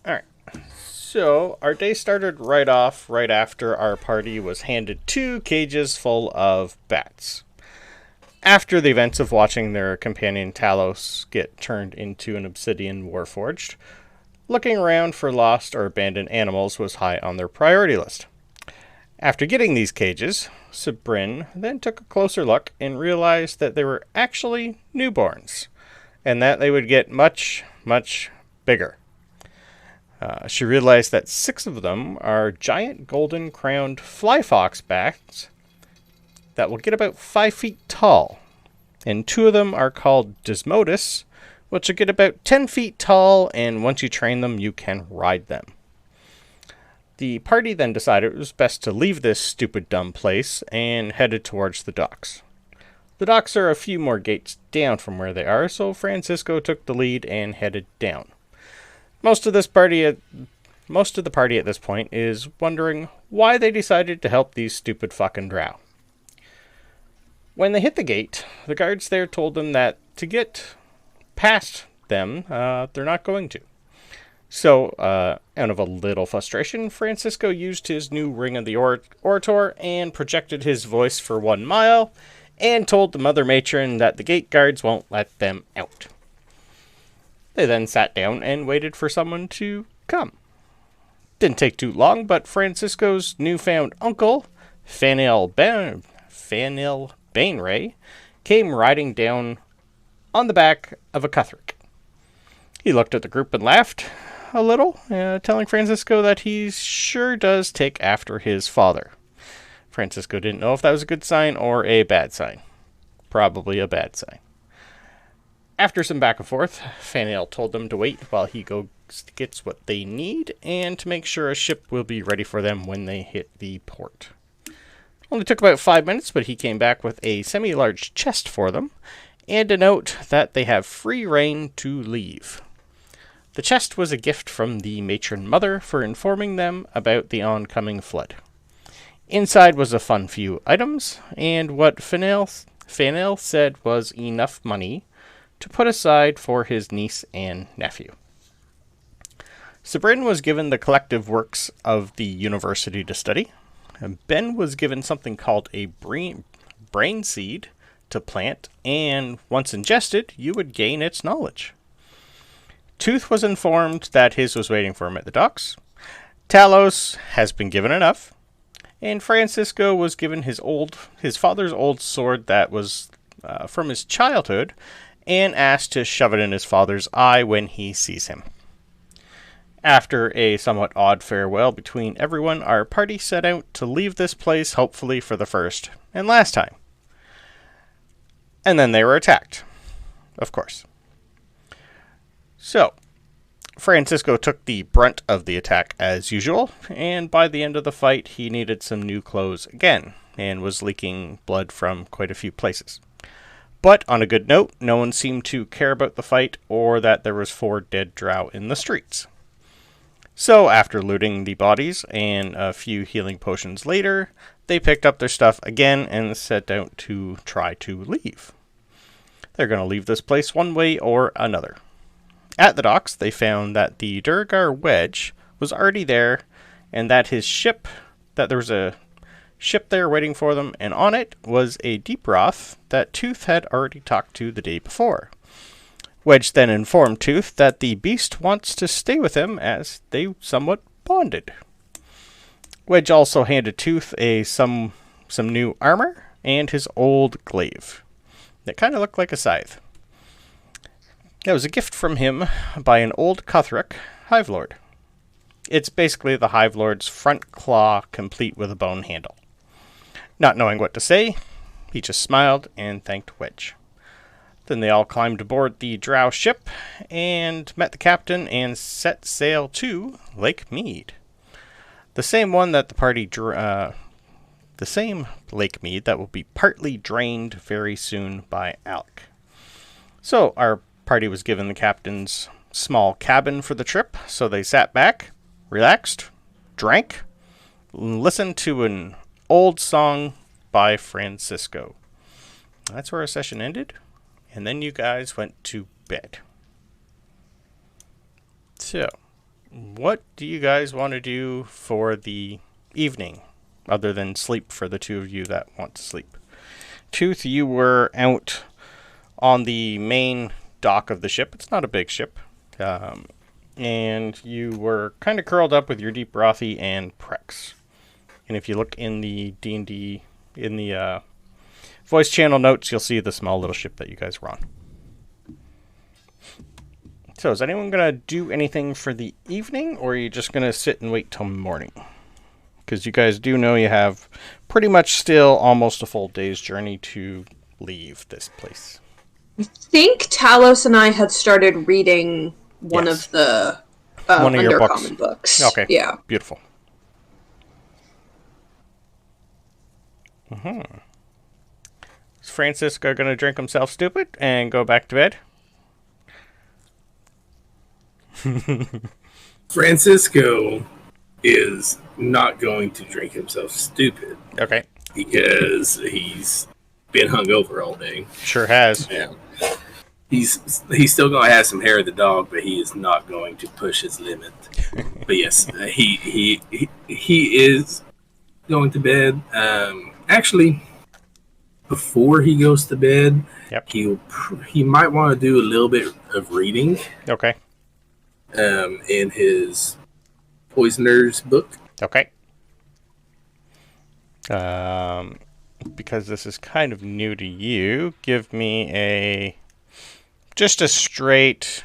Alright, so our day started right off right after our party was handed 2 cages full of bats. After the events of watching their companion Talos get turned into an Obsidian Warforged, looking around for lost or abandoned animals was high on their priority list. After getting these cages, Sabryn then took a closer look and realized that they were actually newborns, and that they would get much, much bigger. She realized that 6 of them are giant golden crowned fly fox bats that will get about 5 feet tall, and 2 of them are called Desmodus, which will get about 10 feet tall, and once you train them, you can ride them. The party then decided it was best to leave this stupid dumb place and headed towards the docks. The docks are a few more gates down from where they are, so Francisco took the lead and headed down. Most of the party at this point is wondering why they decided to help these stupid fucking Drow. When they hit the gate, the guards there told them that to get past them, they're not going to. So, out of a little frustration, Francisco used his new Ring of the Orator and projected his voice for 1 mile and told the Mother Matron that the gate guards won't let them out. They then sat down and waited for someone to come. Didn't take too long, but Francisco's newfound uncle, Fanil Bainray, came riding down on the back of a Cuthric. He looked at the group and laughed a little, telling Francisco that he sure does take after his father. Francisco didn't know if that was a good sign or a bad sign. Probably a bad sign. After some back and forth, Fanil told them to wait while he goes gets what they need and to make sure a ship will be ready for them when they hit the port. Only took about 5 minutes, but he came back with a semi-large chest for them and a note that they have free reign to leave. The chest was a gift from the matron mother for informing them about the oncoming flood. Inside was a fun few items, and what Fanil said was enough money to put aside for his niece and nephew. Sabryn was given the collective works of the university to study. Ben was given something called a brain seed to plant, and once ingested, you would gain its knowledge. Tooth was informed that his was waiting for him at the docks. Talos has been given enough, and Francisco was given his father's old sword that was from his childhood, and asked to shove it in his father's eye when he sees him. After a somewhat odd farewell between everyone, our party set out to leave this place, hopefully for the first and last time. And then they were attacked, of course. So, Francisco took the brunt of the attack as usual, and by the end of the fight, he needed some new clothes again, and was leaking blood from quite a few places. But on a good note, no one seemed to care about the fight or that there was 4 dead Drow in the streets. So after looting the bodies and a few healing potions later, they picked up their stuff again and set out to try to leave. They're going to leave this place one way or another. At the docks, they found that the Durgar Wedge was already there, and that there was a ship there waiting for them, and on it was a deep Roth that Tooth had already talked to the day before. Wedge then informed Tooth that the beast wants to stay with him as they somewhat bonded. Wedge also handed Tooth some new armor and his old glaive that kind of looked like a scythe. That was a gift from him by an old Cuthric Hive Lord. It's basically the Hive Lord's front claw complete with a bone handle. Not knowing what to say, he just smiled and thanked Wedge. Then they all climbed aboard the Drow ship and met the captain and set sail to Lake Mead. The same one that the same Lake Mead that will be partly drained very soon by Alec. So our party was given the captain's small cabin for the trip, so they sat back, relaxed, drank, listened to an old song by Francisco. That's where our session ended, and then you guys went to bed. So, What do you guys want to do for the evening, other than sleep for the two of you that want to sleep? Tooth, you were out on the main dock of the ship. It's not a big ship. And you were kind of curled up with your Deep Rothy and Prex. And if you look in the D&D, in the voice channel notes, you'll see the small little ship that you guys were on. So is anyone going to do anything for the evening, or are you just going to sit and wait till morning? Because you guys do know you have pretty much still almost a full day's journey to leave this place. I think Talos and I had started reading one of the one of your Undercommon books. Okay. Yeah. Beautiful. Is Francisco going to drink himself stupid and go back to bed? Francisco is not going to drink himself stupid. Okay. Because he's been hungover all day. Sure has. Yeah. He's still going to have some hair of the dog, but he is not going to push his limit. But yes, he is going to bed. Actually, before he goes to bed, he might want to do a little bit of reading. Okay. In his Poisoner's book. Okay. Because this is kind of new to you, give me just a straight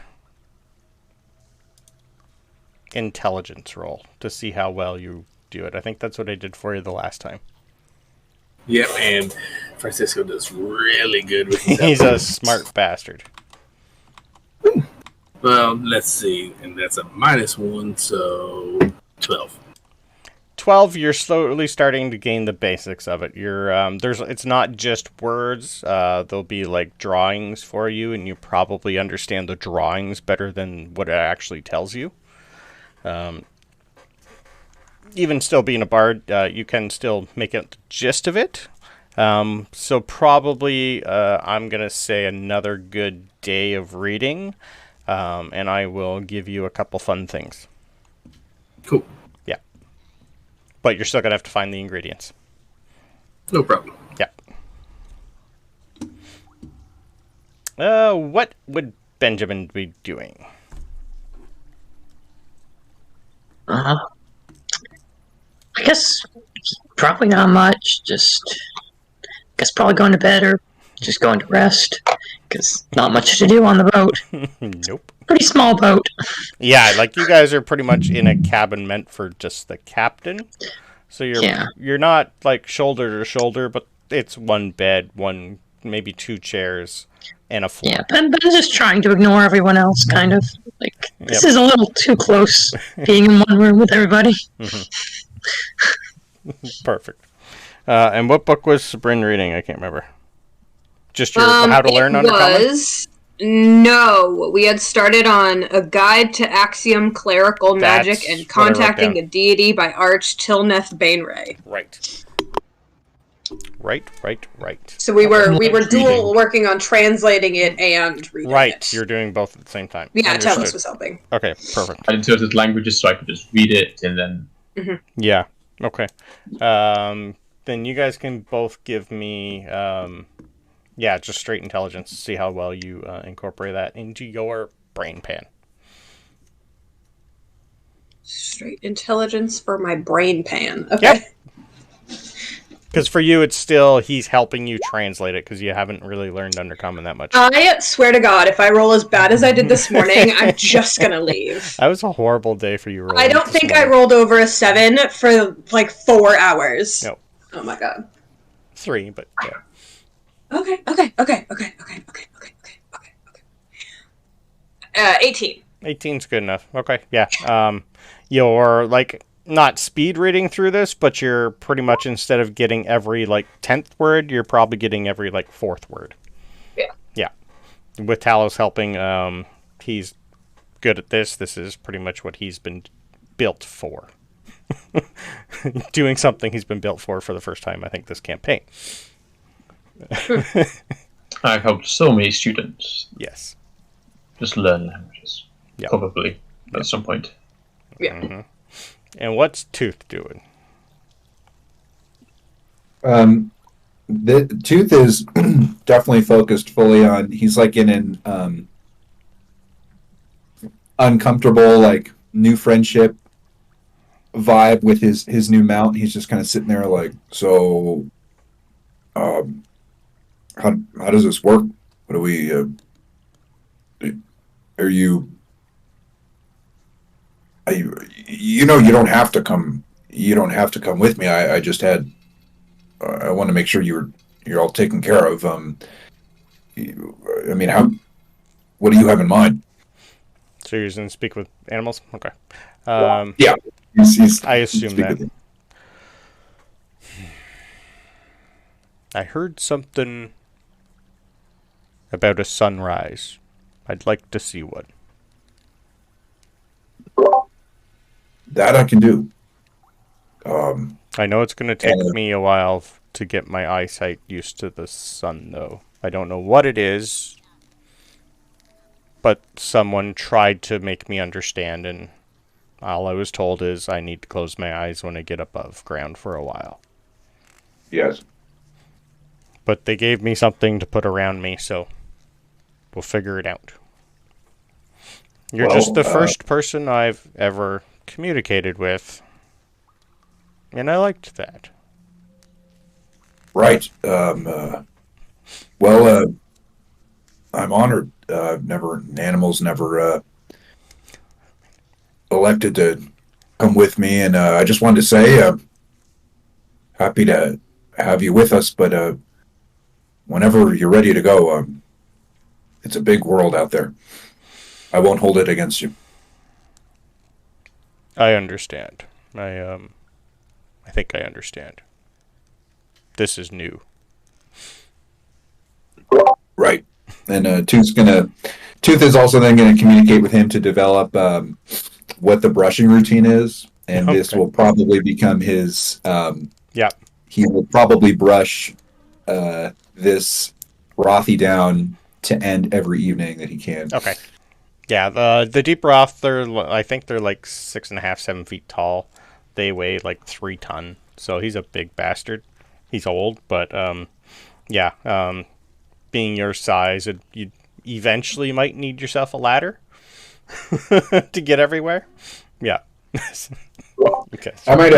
intelligence roll to see how well you do it. I think that's what I did for you the last time. Yep, and Francisco does really good with his He's a smart bastard. Well, let's see, and that's a -1, so 12. 12, you're slowly starting to gain the basics of it. It's not just words. There'll be like drawings for you, and you probably understand the drawings better than what it actually tells you. Even still being a bard, you can still make out the gist of it. So probably I'm going to say another good day of reading, and I will give you a couple fun things. Cool. Yeah. But you're still going to have to find the ingredients. No problem. Yeah. What would Benjamin be doing? I guess probably not much. Guess probably going to bed or just going to rest. Because not much to do on the boat. Nope. Pretty small boat. Yeah, like you guys are pretty much in a cabin meant for just the captain. So you're not like shoulder to shoulder, but it's one bed, maybe 2 chairs, and a floor. Yeah, Ben's just trying to ignore everyone else, kind of. Like, this is a little too close, being in one room with everybody. Perfect. And what book was Sabryn reading? I can't remember. Just your How to Learn Undercommon? No, we had started on A Guide to Axiom Clerical Magic and Contacting a Deity by Arch Tilneth Bainray. Right. So we were dual working on translating it and reading it. Right, you're doing both at the same time. Yeah, Talos was helping. Okay, perfect. I inserted languages so I could just read it and then... Yeah, okay. Then you guys can both give me... just straight intelligence to see how well you incorporate that into your brain pan. Straight intelligence for my brain pan. Okay. Yep. Because for you, it's still, he's helping you translate it because you haven't really learned Undercommon that much. I swear to God, if I roll as bad as I did this morning, I'm just going to leave. That was a horrible day for you rolling. I don't think I rolled over a 7 for like 4 hours. No. Oh my God. 3, but yeah. Okay. 18. 18's good enough. Okay, yeah. You're like not speed reading through this, but you're pretty much, instead of getting every like 10th word, you're probably getting every like 4th word. Yeah. With Talos helping, he's good at this. This is pretty much what he's been built for. Doing something he's been built for the first time, I think, this campaign. I've helped so many students. Yes. Just learn languages. Yep. Probably at some point. Yeah. And what's Tooth doing? The Tooth is definitely focused fully on. He's like in an uncomfortable, like new friendship vibe with his new mount. He's just kind of sitting there, like, so, how does this work? What do we? Are you? You know, you don't have to come. You don't have to come with me. I just had. I want to make sure you're all taken care of. I mean, what do you have in mind? So you're going to speak with animals? Okay. Yeah, I assume that. I heard something about a sunrise. I'd like to see one. That I can do. I know it's going to take me a while to get my eyesight used to the sun, though. I don't know what it is, but someone tried to make me understand, and all I was told is I need to close my eyes when I get above ground for a while. Yes. But they gave me something to put around me, so we'll figure it out. You're just the first person I've ever communicated with, and I liked that. Right. I'm honored. Animals never elected to come with me, and I just wanted to say, happy to have you with us, but whenever you're ready to go, it's a big world out there. I won't hold it against you. I understand. I think I understand. This is new. Right. And Tooth is also then gonna communicate with him to develop what the brushing routine is, and this will probably become his. He will probably brush this Rothy down to end every evening that he can. Okay. Yeah, the deep Roth, I think they're like 6.5, 7 feet tall. They weigh like 3 tons, so he's a big bastard. He's old, but being your size, you eventually might need yourself a ladder to get everywhere. Yeah. Okay. I might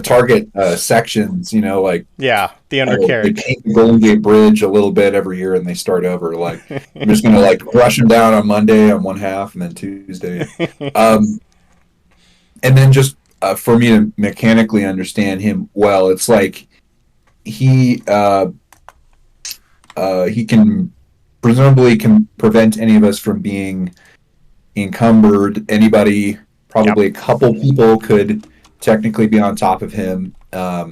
target sections, like the undercarriage. They paint the Golden Gate Bridge a little bit every year, and they start over. Like I'm just gonna brush them down on Monday on one half, and then Tuesday, and then just for me to mechanically understand him well, it's like he can presumably prevent any of us from being encumbered. Anybody. Probably a couple people could technically be on top of him. But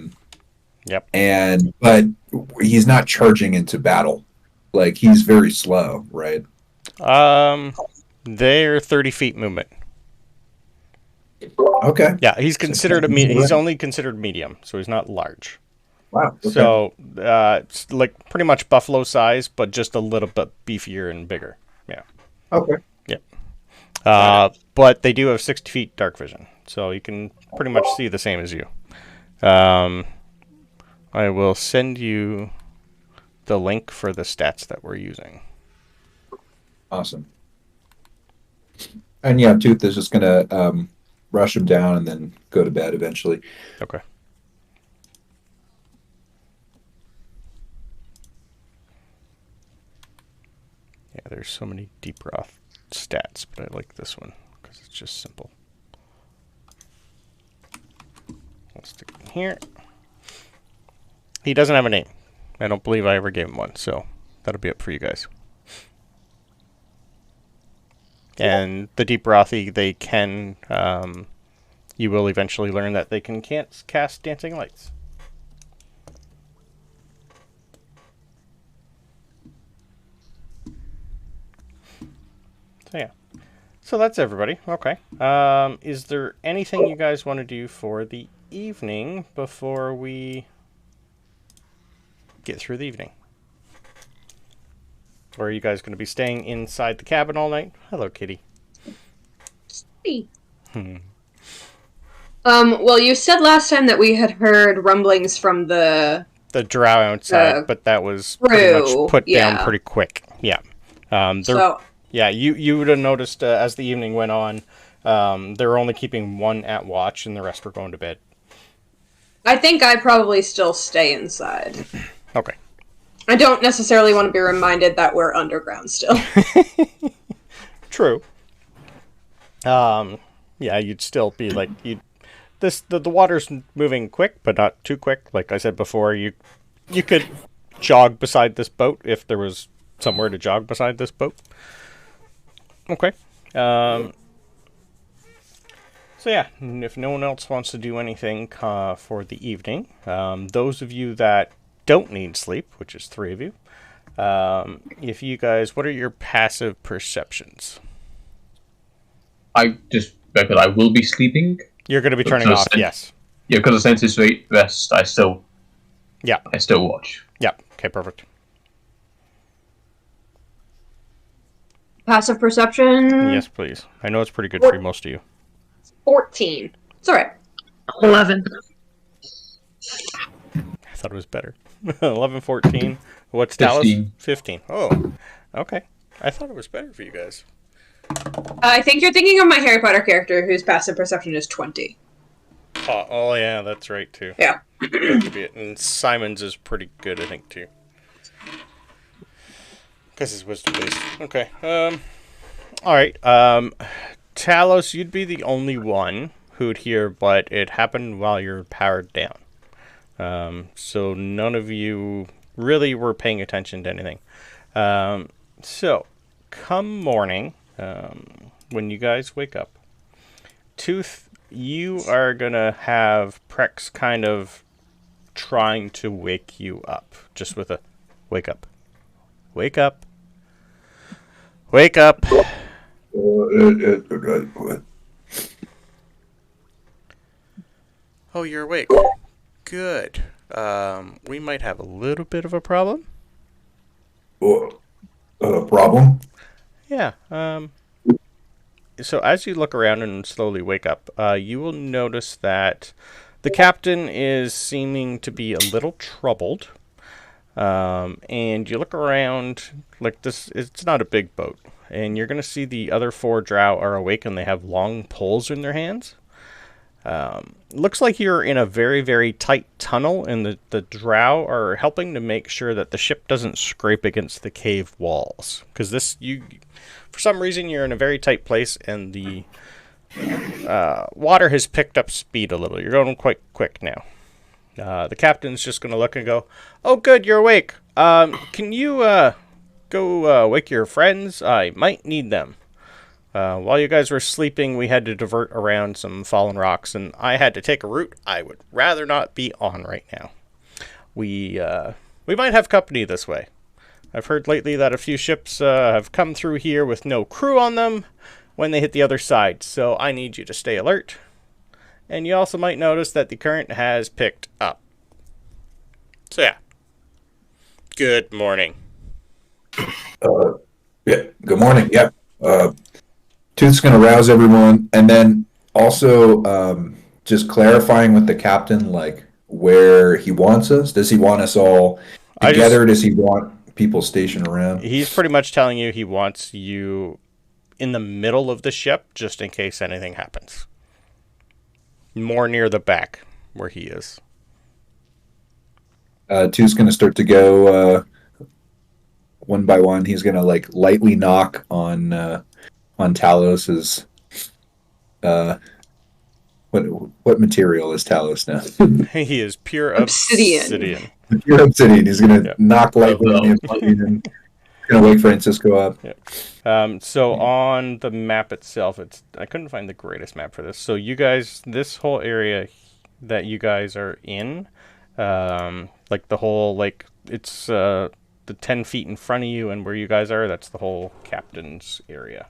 he's not charging into battle. Like he's very slow, right? They're 30 feet movement. Okay. Yeah, he's considered he's only considered medium, so he's not large. Wow. Okay. So it's like pretty much buffalo size, but just a little bit beefier and bigger. Yeah. Okay. Yep. But they do have 60 feet dark vision, so you can pretty much see the same as you. I will send you the link for the stats that we're using. Awesome. And Tooth is just gonna rush him down and then go to bed eventually. Okay. Yeah, there's so many deep Roth stats, but I like this one because it's just simple. Let's stick it in here. He doesn't have a name. I don't believe I ever gave him one, so that'll be up for you guys. And the deep Rothy, they can, you will eventually learn that they can cast dancing lights. So yeah. So that's everybody. Okay. Is there anything you guys want to do for the evening before we get through the evening? Or are you guys going to be staying inside the cabin all night? Hello, kitty. Hey. Well, you said last time that we had heard rumblings from the Drow outside, but that was pretty much put down pretty quick. Yeah. You would have noticed as the evening went on, they were only keeping one at watch, and the rest were going to bed. I think I probably still stay inside. Okay. I don't necessarily want to be reminded that we're underground still. True. Yeah, you'd still be like the water's moving quick, but not too quick. Like I said before, you could jog beside this boat if there was somewhere to jog beside this boat. Okay. So yeah, if no one else wants to do anything for the evening, those of you that don't need sleep, which is 3 of you, if you guys, what are your passive perceptions? I will be sleeping. You're going to be turning off, yes. Yeah, because the senses rest, I still watch. Yeah, okay, perfect. Passive perception? Yes, please. I know it's pretty good for most of you. 14. It's alright. 11. I thought it was better. 11, 14. What's 15. Talos? 15. Oh, okay. I thought it was better for you guys. I think you're thinking of my Harry Potter character whose passive perception is 20. Oh yeah, that's right, too. Yeah. That could be it. And Simon's is pretty good, I think, too. Because it's wisdom-based. Okay. Alright. Talos, you'd be the only one who'd hear, but it happened while you're powered down. So none of you really were paying attention to anything. So, come morning, when you guys wake up, Tooth, you are going to have Prex kind of trying to wake you up. Just with a, wake up. Wake up. Wake up. Oh, you're awake. Good. We might have a little bit of a problem. Problem? Yeah. So as you look around and slowly wake up, you will notice that the captain is seeming to be a little troubled. And you look around, like this, it's not a big boat. And you're going to see the other 4 Drow are awake and they have long poles in their hands. Looks like you're in a very, very tight tunnel, and the Drow are helping to make sure that the ship doesn't scrape against the cave walls. Because for some reason, you're in a very tight place, and the water has picked up speed a little. You're going quite quick now. The captain's just going to look and go, "Oh, good, you're awake. Can you go wake your friends? I might need them. While you guys were sleeping, we had to divert around some fallen rocks, and I had to take a route I would rather not be on right now. We might have company this way. I've heard lately that a few ships have come through here with no crew on them when they hit the other side, so I need you to stay alert. And you also might notice that the current has picked up. So yeah. Good morning." Yeah. Good morning. Yep. Tooth's going to rouse everyone, and then also just clarifying with the captain, like where he wants us. Does he want us all together? Does he want people stationed around? He's pretty much telling you he wants you in the middle of the ship, just in case anything happens. More near the back, where he is. Two's going to start to go one by one. He's going to like lightly knock on Talos's. What material is Talos now? He is pure obsidian. Pure obsidian. He's going to knock lightly on the obsidian and going to wait Francisco up. Yep. So on the map itself, I couldn't find the greatest map for this. So you guys, this whole area that you guys are in, like the whole, like it's the 10 feet in front of you and where you guys are, that's the whole captain's area.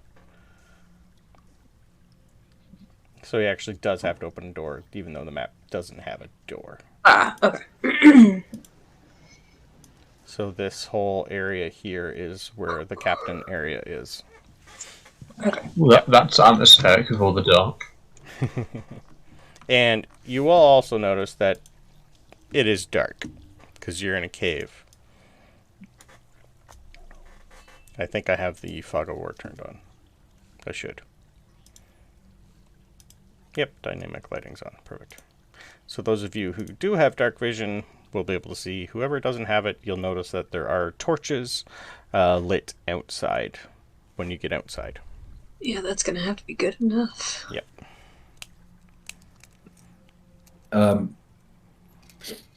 So he actually does have to open a door, even though the map doesn't have a door. Okay. So this whole area here is where the captain area is. Well, that's atmospheric of all the dark. And you will also notice that it is dark because you're in a cave. I think I have the fog of war turned on. I should. Yep, dynamic lighting's on. Perfect. So those of you who do have dark vision will be able to see. Whoever doesn't have it, you'll notice that there are torches lit outside when you get outside. Yeah, that's going to have to be good enough. Yep.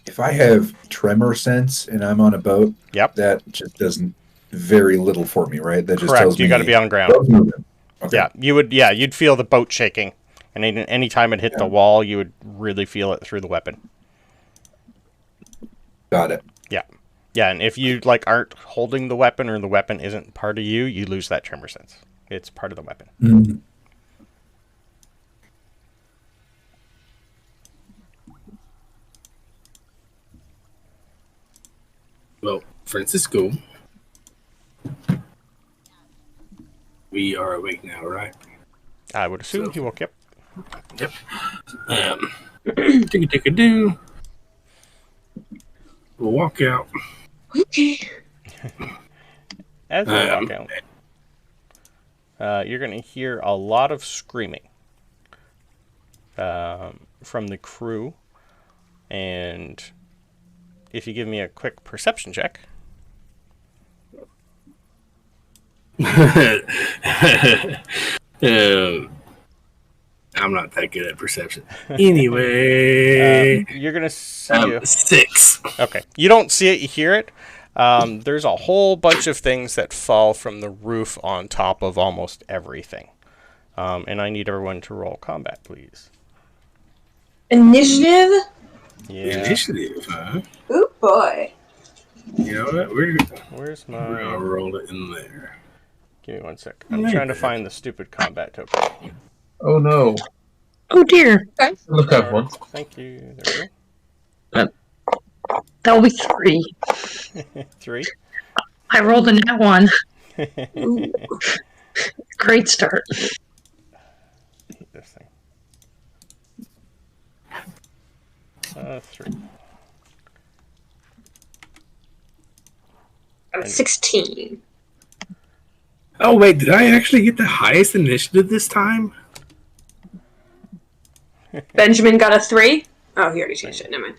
If I have tremor sense and I'm on a boat, that just doesn't very little for me, right? That just tells me you got to be on ground. Okay. Yeah, you'd feel the boat shaking, and any time it hit the wall, you would really feel it through the weapon. Got it. Yeah, and if you aren't holding the weapon or the weapon isn't part of you, you lose that tremor sense. It's part of the weapon. Mm-hmm. Well, Francisco, we are awake now, right? I would assume he woke up. Yep. Tick-a-tick-a-doo. We'll walk out. Okay. As we walk out, you're going to hear a lot of screaming from the crew. And if you give me a quick perception check. I'm not that good at perception. Anyway. You're going to see... 6. Okay. You don't see it, you hear it. There's a whole bunch of things that fall from the roof on top of almost everything. And I need everyone to roll combat, please. Initiative? Yeah. Initiative, huh? Oh, boy. You know what? Where's my... We're going to roll it in there. Give me one sec. I'm trying to find the stupid combat token. Oh, no. Oh, dear. Okay. Look at one. Thank you. There we go. That'll be 3. 3? I rolled a nat 1. Great start. I hate this thing. 3. I'm 16. Oh, wait, did I actually get the highest initiative this time? Benjamin got a 3? Oh, he already changed it. Never mind.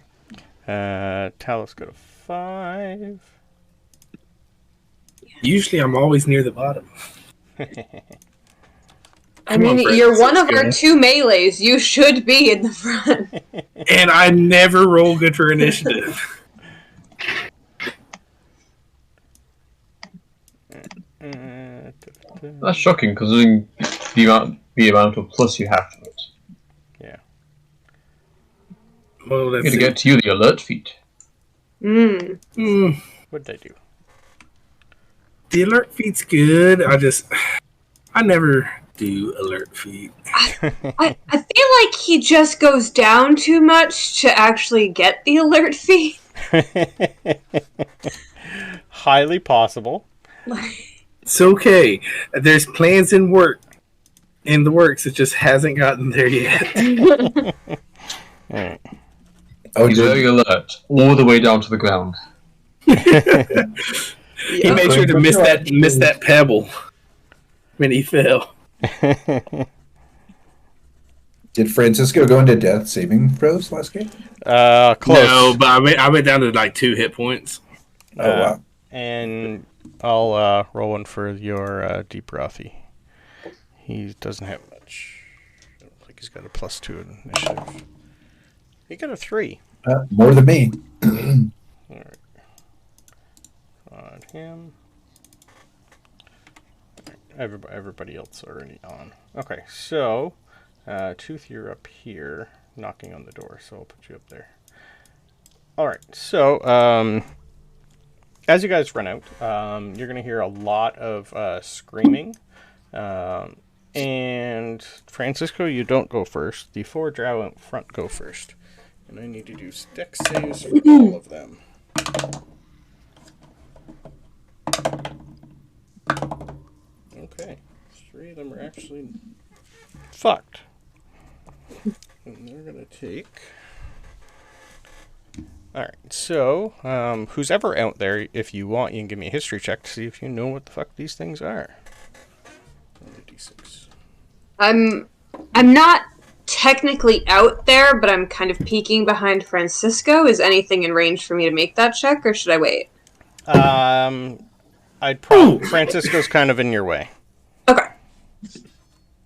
Talos got a 5. Usually I'm always near the bottom. I mean, you're one of our 2 melees. You should be in the front. And I never roll good for initiative. That's shocking, considering the amount of plus you have to it. Yeah. Well, I'm going to get to you the alert feat. What did I do? The alert feat's good. I never do alert feat. I feel like he just goes down too much to actually get the alert feat. Highly possible. It's okay. There's plans in the works. It just hasn't gotten there yet. Oh, he's very alert, all the way down to the ground. He made sure to miss that pebble when he fell. Did Francisco go into death saving throws last game? Close. No, but I went down to 2 hit points. Oh, wow. And I'll roll one for your Deep Brothy. He doesn't have much. I don't think he's got a +2 initiative. He got a 3. More than me. All right. On him. All right. Everybody else already on. Okay, so Tooth, you're up here knocking on the door, so I'll put you up there. All right, so as you guys run out, you're going to hear a lot of screaming. And Francisco, you don't go first. The 4 Drow out front go first. And I need to do dex saves for all of them. Okay. 3 of them are actually fucked. And they're going to take... Alright, so, who's ever out there, if you want, you can give me a history check to see if you know what the fuck these things are. D6. I'm not technically out there, but I'm kind of peeking behind Francisco. Is anything in range for me to make that check, or should I wait? I'd probably... Francisco's kind of in your way. Okay.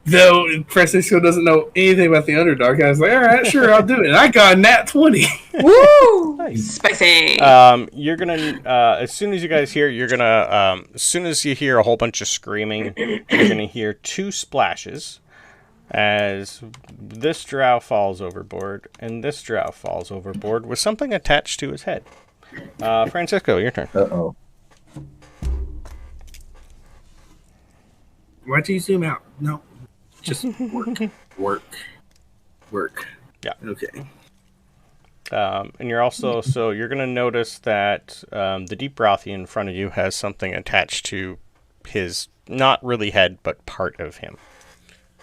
Though Francisco doesn't know anything about the underdog, I was like, all right, sure, I'll do it. And I got a nat 20. Woo! Nice. Spicy. You're gonna, as soon as you guys hear, you're gonna, as soon as you hear a whole bunch of screaming, you're gonna hear 2 splashes as this drow falls overboard and this drow falls overboard with something attached to his head. Francisco, your turn. Uh-oh. Why'd you zoom out? No. Just work. Yeah. Okay. And you're also, so you're going to notice that the Deep Brothy in front of you has something attached to his, not really head, but part of him.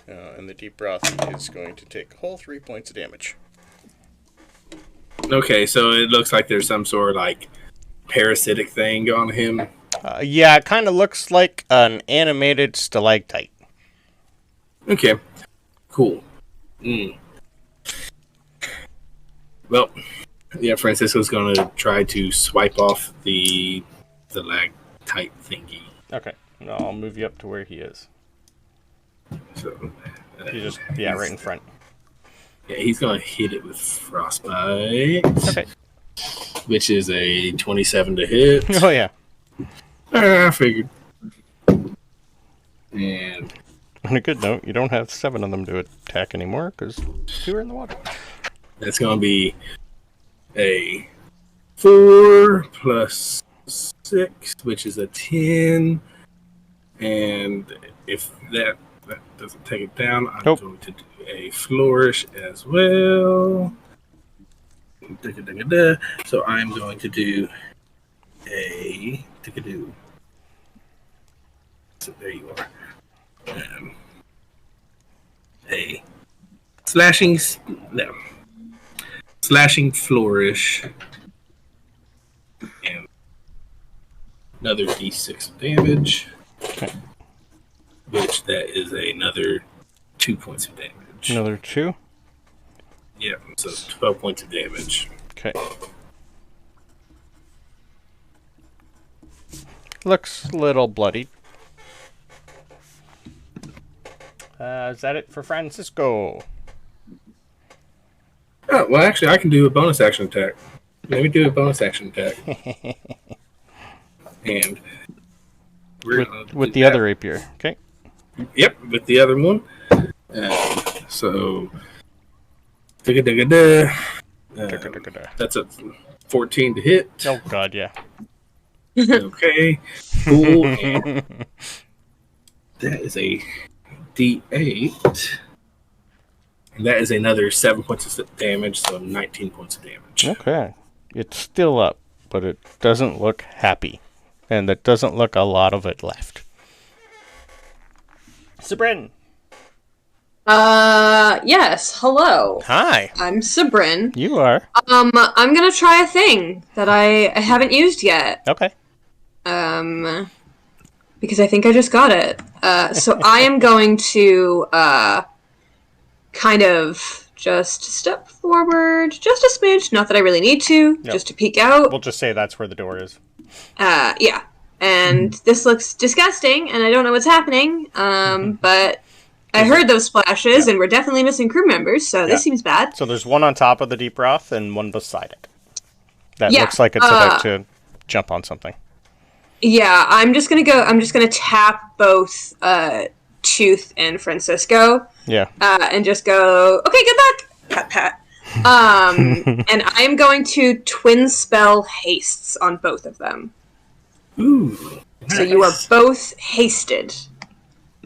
And the Deep Brothy is going to take a whole 3 points of damage. Okay, so it looks like there's some sort of like parasitic thing on him. Yeah, it kind of looks like an animated stalactite. Okay, cool. Well, yeah, Francisco's going to try to swipe off the lag-type thingy. Okay, no, I'll move you up to where he is. So, you just, yeah, right in front. Yeah, he's going to hit it with Frostbite. Okay. Which is a 27 to hit. Oh, yeah. I figured. And on a good note, you don't have 7 of them to attack anymore because 2 are in the water. That's going to be a 4 plus 6, which is a 10. And if that doesn't take it down, I'm going to do a flourish as well. So I'm going to do a... So there you are. A slashing flourish and another d6 of damage, which that is another 2 points of damage. Another 2? Yeah, so 12 points of damage. Okay. Looks a little bloodied. Is that it for Francisco? Oh, well, actually, I can do a bonus action attack. Let me do a bonus action attack. And we're with the other rapier, okay? Yep, with the other one. So, that's a 14 to hit. Oh, God, yeah. Okay, cool. And that is a D8. And that is another 7 points of damage, so 19 points of damage. Okay. It's still up, but it doesn't look happy. And there doesn't look a lot of it left. Sabryn. Yes, hello. Hi. I'm Sabryn. You are. I'm gonna try a thing that I haven't used yet. Okay. Because I think I just got it. So I am going to, kind of just step forward just a smidge. Not that I really need to, just to peek out. We'll just say that's where the door is. Yeah. And this looks disgusting, and I don't know what's happening, but I heard those splashes, and we're definitely missing crew members, so this seems bad. So there's one on top of the deep broth and one beside it. That looks like it's about to jump on something. Yeah, I'm just gonna tap both Tooth and Francisco. Yeah. And just go, okay, good luck! Pat, pat. And I'm going to twin spell hastes on both of them. Ooh. Nice. So you are both hasted.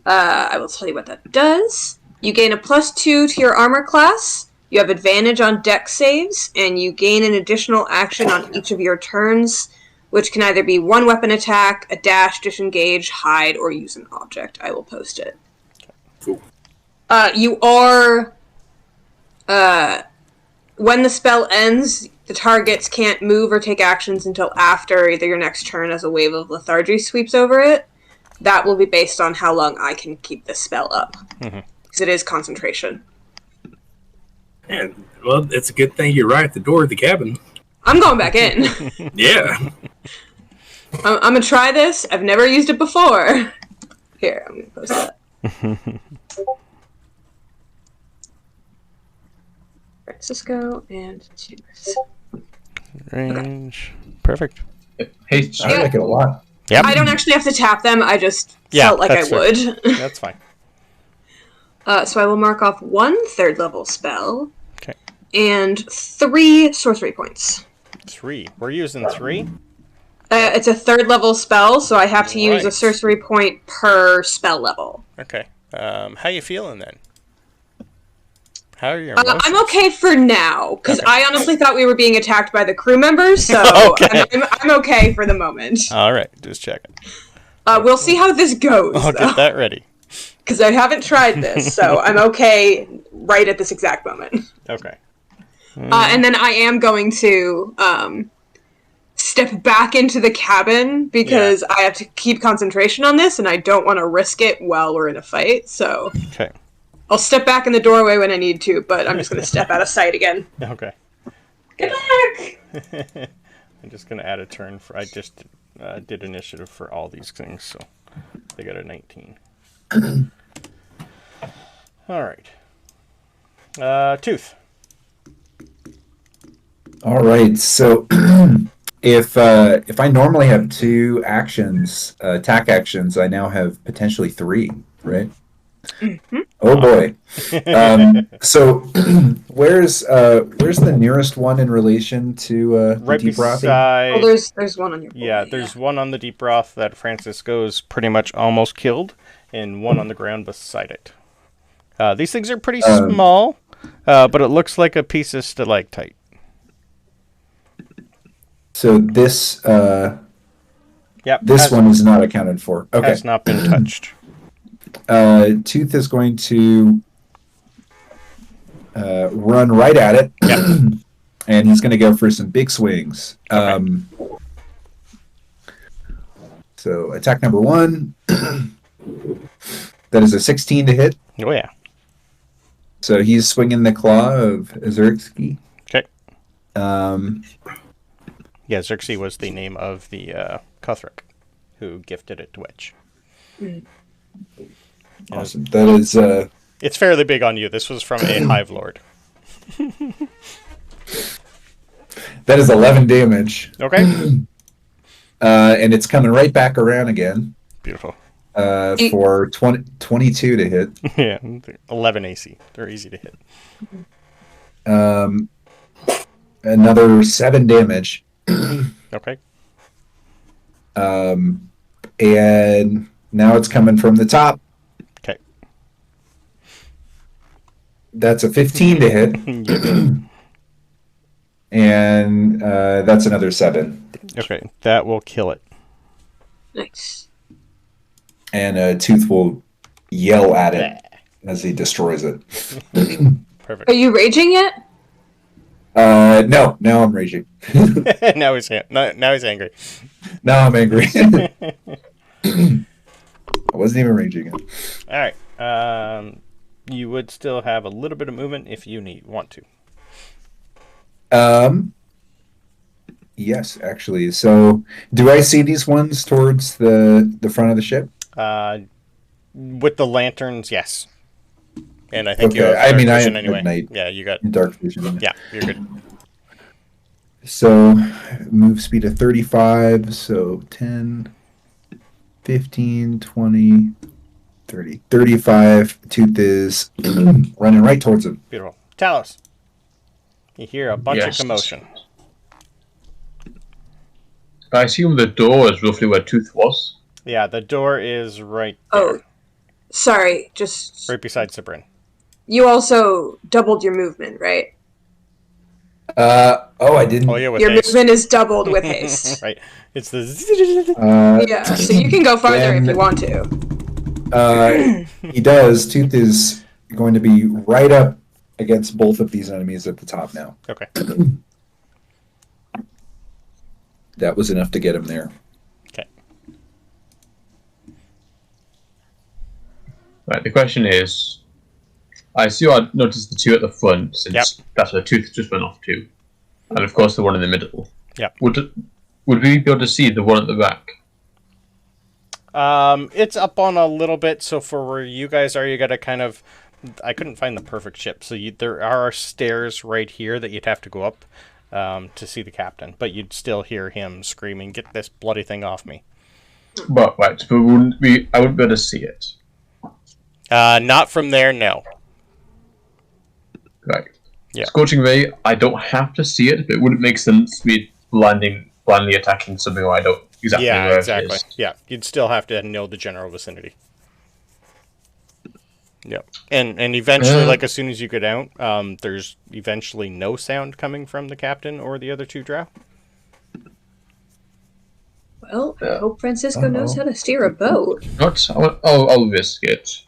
I will tell you what that does. You gain a +2 to your armor class. You have advantage on dex saves, and you gain an additional action on each of your turns, which can either be one weapon attack, a dash, disengage, hide, or use an object. I will post it. Cool. You are When the spell ends, the targets can't move or take actions until after either your next turn as a wave of lethargy sweeps over it. That will be based on how long I can keep this spell up. Because it is concentration. And, well, it's a good thing you're right at the door of the cabin. I'm going back in. Yeah. I'm going to try this. I've never used it before. Here, I'm going to post that. Francisco and Juice. Range. Okay. Perfect. Hey, I like it a lot. Yep. I don't actually have to tap them. I just felt like I would. That's fine. So I will mark off 1 third-level spell. Okay. And 3 sorcery points. 3. We're using 3? It's a third-level spell, so I have to use a sorcery point per spell level. Okay. How you feeling then? How are your emotions? I'm okay for now, because I honestly thought we were being attacked by the crew members, so I'm okay for the moment. All right, just checking. We'll see how this goes. I'll get that ready. Because I haven't tried this, so I'm okay right at this exact moment. Okay. And then I am going to step back into the cabin, because I have to keep concentration on this, and I don't want to risk it while we're in a fight, so... Okay. I'll step back in the doorway when I need to, but I'm just going to step out of sight again. Okay. Get back! I'm just going to add a turn for... I just did initiative for all these things, so they got a 19. All right. Tooth. All right, so if I normally have 2 actions, attack actions, I now have potentially 3, right? Mm-hmm. Oh boy. So where's the nearest one in relation to right the Deep Roth? beside... Oh, there's one on your board. Yeah, there's one on the Deep Roth that Francisco's pretty much almost killed, and one on the ground beside it. These things are pretty small, but it looks like a piece of stalactite. So this this one is not accounted for. Okay. Has not been touched. Tooth is going to run right at it, and he's going to go for some big swings. Okay. So attack number 1, that is a 16 to hit. Oh yeah. So he's swinging the claw of Xerxes. Okay. Yeah, Xerxes was the name of the Cuthric who gifted it to Witch. Awesome. That is... It's fairly big on you. This was from a Hive Lord. That is 11 damage. Okay. And it's coming right back around again. Beautiful. For 22 to hit. Yeah, 11 AC. They're easy to hit. Another 7 damage. Okay. And now it's coming from the top. Okay. That's a 15 to hit. And that's another 7. Okay, that will kill it. Nice. And Tooth will yell at it as he destroys it. Perfect. Are you raging yet? No, now I'm raging. now he's angry. Now I'm angry. I wasn't even raging yet. All right. You would still have a little bit of movement if you want to. Yes, actually. So, do I see these ones towards the front of the ship? With the lanterns, yes. And I think Okay. you have dark vision anyway. Night. Yeah, you got dark vision. Yeah, you're good. So, move speed of 35. So, 10, 15, 20, 30, 35. Tooth is running right towards him. Beautiful. Talos. You hear a bunch of commotion. I assume the door is roughly where Tooth was. Yeah, the door is right there. Oh, sorry. Just right beside Sabryn. You also doubled your movement, right? I didn't. Oh, yeah, with your haste. movement is doubled with haste. Right. It's the... Yeah, so you can go farther if you want to. He does. Tooth is going to be right up against both of these enemies at the top now. Okay. That was enough to get him there. Okay. Right, the question is, I noticed the two at the front, since that's where the tooth just went off to. And of course the one in the middle. Yeah. Would we be able to see the one at the back? It's up on a little bit, so for where you guys are, you gotta kind of... I couldn't find the perfect ship, so there are stairs right here that you'd have to go up to see the captain, but you'd still hear him screaming, "Get this bloody thing off me!" But right, but I wouldn't be able to see it. Not from there, no. Right. Yeah. Scorching Ray, I don't have to see it, but it wouldn't make sense me blindly attacking something where I don't exactly know where it is. Yeah, you'd still have to know the general vicinity. Yep. And eventually, like, as soon as you get out, there's eventually no sound coming from the captain or the other two drow. Well, I hope Francisco knows how to steer a boat. I'll risk it.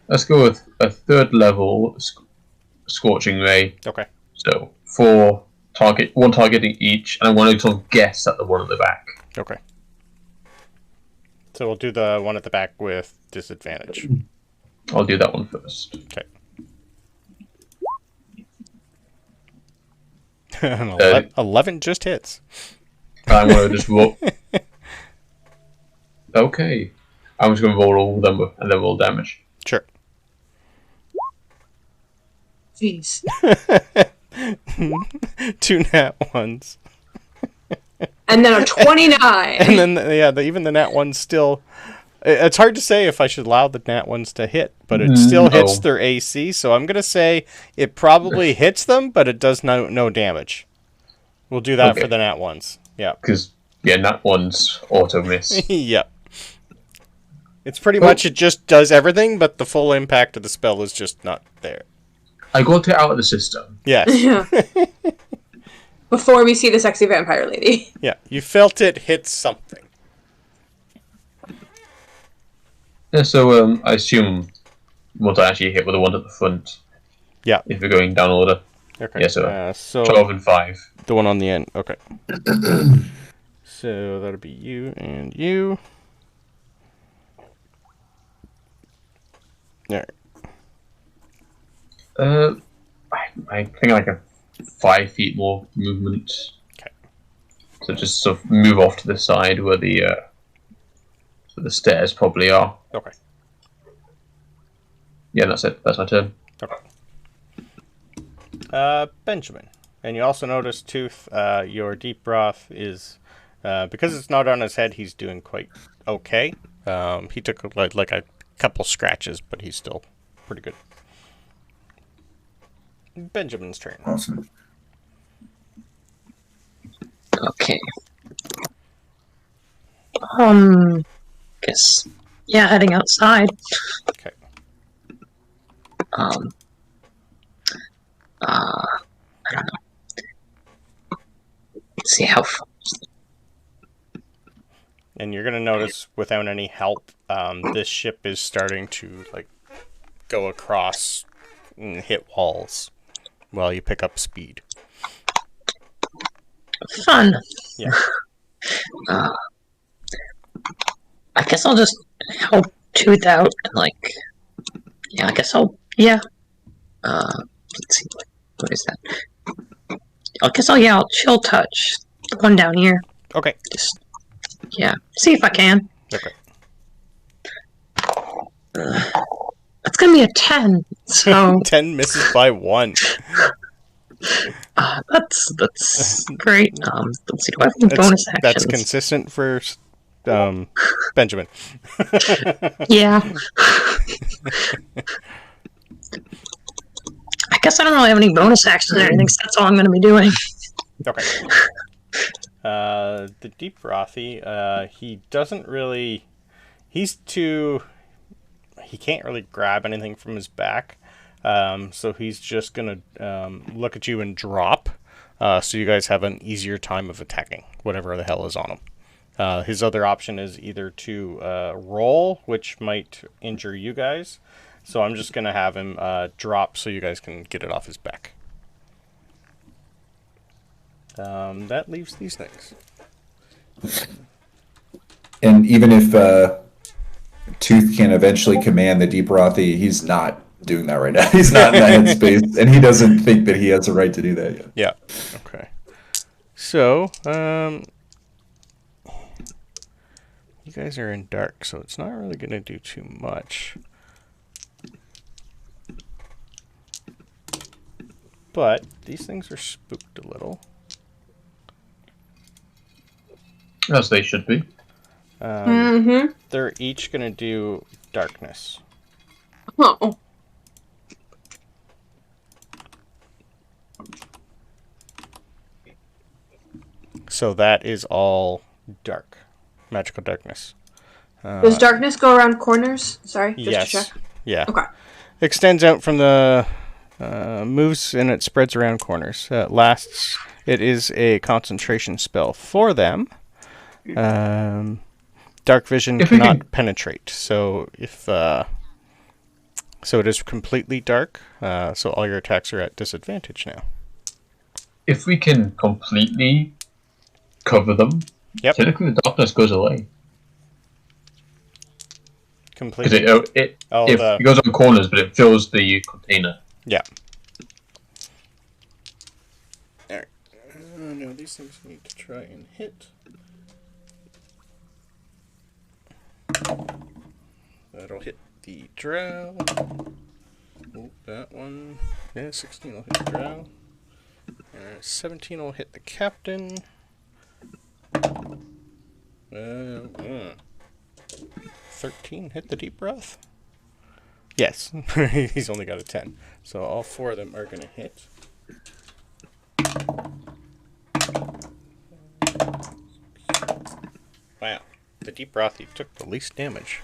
Let's go with a third level Scorching Ray. Okay. So, one targeting each, and I want to sort of guess at the one at the back. Okay. So we'll do the one at the back with disadvantage. I'll do that one first. Okay. 11 just hits. I'm going to just roll. Okay. I'm just going to roll all of them and then roll damage. Sure. Jeez. 2 nat ones. And then a 29. And then, even the nat one's still... It's hard to say if I should allow the nat ones to hit, but it still hits their AC, so I'm going to say it probably hits them, but it does no damage. We'll do that for the nat ones. Yeah. Because, nat ones auto miss. Yep. It's pretty much, it just does everything, but the full impact of the spell is just not there. I got it out of the system. Yes. Yeah. Before we see the sexy vampire lady. Yeah, you felt it hit something. Yeah, so I assume once I actually hit with the one at the front. Yeah. If we're going down order. Okay. Yeah, so 12 and 5. The one on the end. Okay. So that'll be you and you. Alright. I think like a 5 feet more movement. Okay. So just sort of move off to the side where the stairs probably are. Okay. Yeah, that's it. That's my turn. Okay. Benjamin. And you also notice, Tooth, your deep broth is... because it's not on his head, he's doing quite okay. He took like a couple scratches, but he's still pretty good. Benjamin's turn. Awesome. Okay. Guess, heading outside. Okay. I don't know. Let's see how far. And you're gonna notice, without any help, this ship is starting to go across and hit walls while you pick up speed. Fun. Yeah. I guess I'll just help Tooth out and I guess I'll let's see, what is that? I guess I'll chill touch the one down here. Okay. Just see if I can. Okay. It's gonna be a 10. So 10 misses by 1. That's great. Let's see. Do I have any bonus actions? That's consistent for Benjamin. Yeah. I guess I don't really have any bonus actions or anything, so that's all I'm going to be doing. Okay. The Deep Frothy, he doesn't really... He can't really grab anything from his back, so he's just going to look at you and drop, so you guys have an easier time of attacking whatever the hell is on him. His other option is either to roll, which might injure you guys, So I'm just going to have him drop so you guys can get it off his back. That leaves these things. And even if Tooth can eventually command the Deep Rothy, he's not doing that right now. He's not in that headspace, and he doesn't think that he has a right to do that yet. Yeah. Okay. So, you guys are in dark, so it's not really going to do too much. But these things are spooked a little. As they should be. They're each going to do darkness. Oh. So that is all dark. Magical darkness. Does darkness go around corners? Sorry, just yes. to check. Yeah. Okay. Extends out from the... moves and it spreads around corners. Lasts... It is a concentration spell for them. Dark vision cannot penetrate. So if... so it is completely dark. So all your attacks are at disadvantage now. If we can completely cover them, technically the darkness goes away. Completely. Because it goes on corners, but it fills the container. Yeah. Alright. No, these things need to try and hit. That'll hit the Drow. Oh, that one. Yeah, 16 will hit the Drow. 17 will hit the Captain. 13 hit the Deep Breath. Yes, he's only got a 10. So all 4 of them are going to hit. Wow, the Deep Breath, he took the least damage.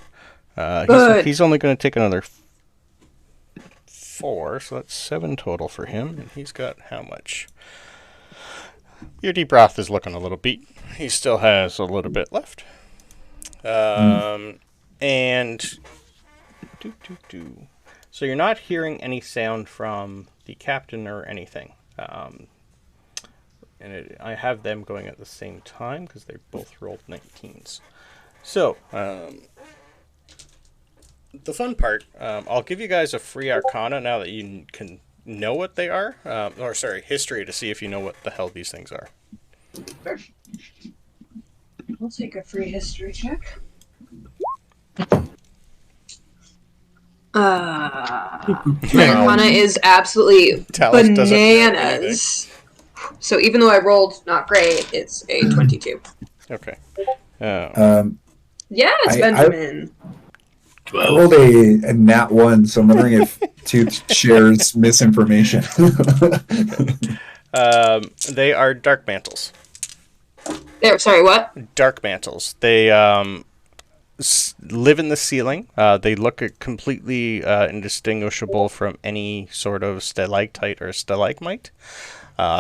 He's only going to take another 4, so that's 7 total for him. And he's got how much? Your Deep Breath is looking a little beat. He still has a little bit left. And... So you're not hearing any sound from the captain or anything. I have them going at the same time because they both rolled 19s. So, the fun part, I'll give you guys a free Arcana now that you can know what they are. History to see if you know what the hell these things are. We'll take a free history check. My Arcana is absolutely Talos bananas. So even though I rolled not great, it's a 22. Okay. Yes, Benjamin. I rolled a nat 1, so I'm wondering if Tooth shares misinformation. They are dark mantles. Sorry, what? Dark mantles. They live in the ceiling. They look completely indistinguishable from any sort of stalactite or stalagmite.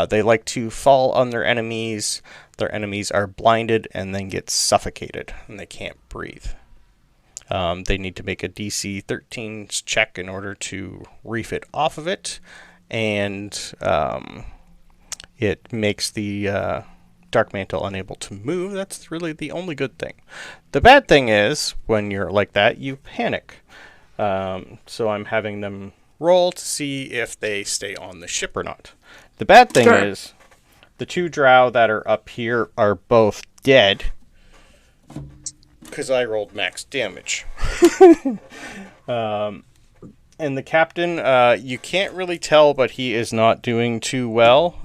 They like to fall on their enemies. Their enemies are blinded and then get suffocated, and they can't breathe. They need to make a DC 13 check in order to refit off of it, and it makes the Dark Mantle unable to move. That's really the only good thing. The bad thing is, when you're like that, you panic. So I'm having them roll to see if they stay on the ship or not. The bad thing is, the 2 Drow that are up here are both dead, because I rolled max damage. And the captain, you can't really tell, but he is not doing too well.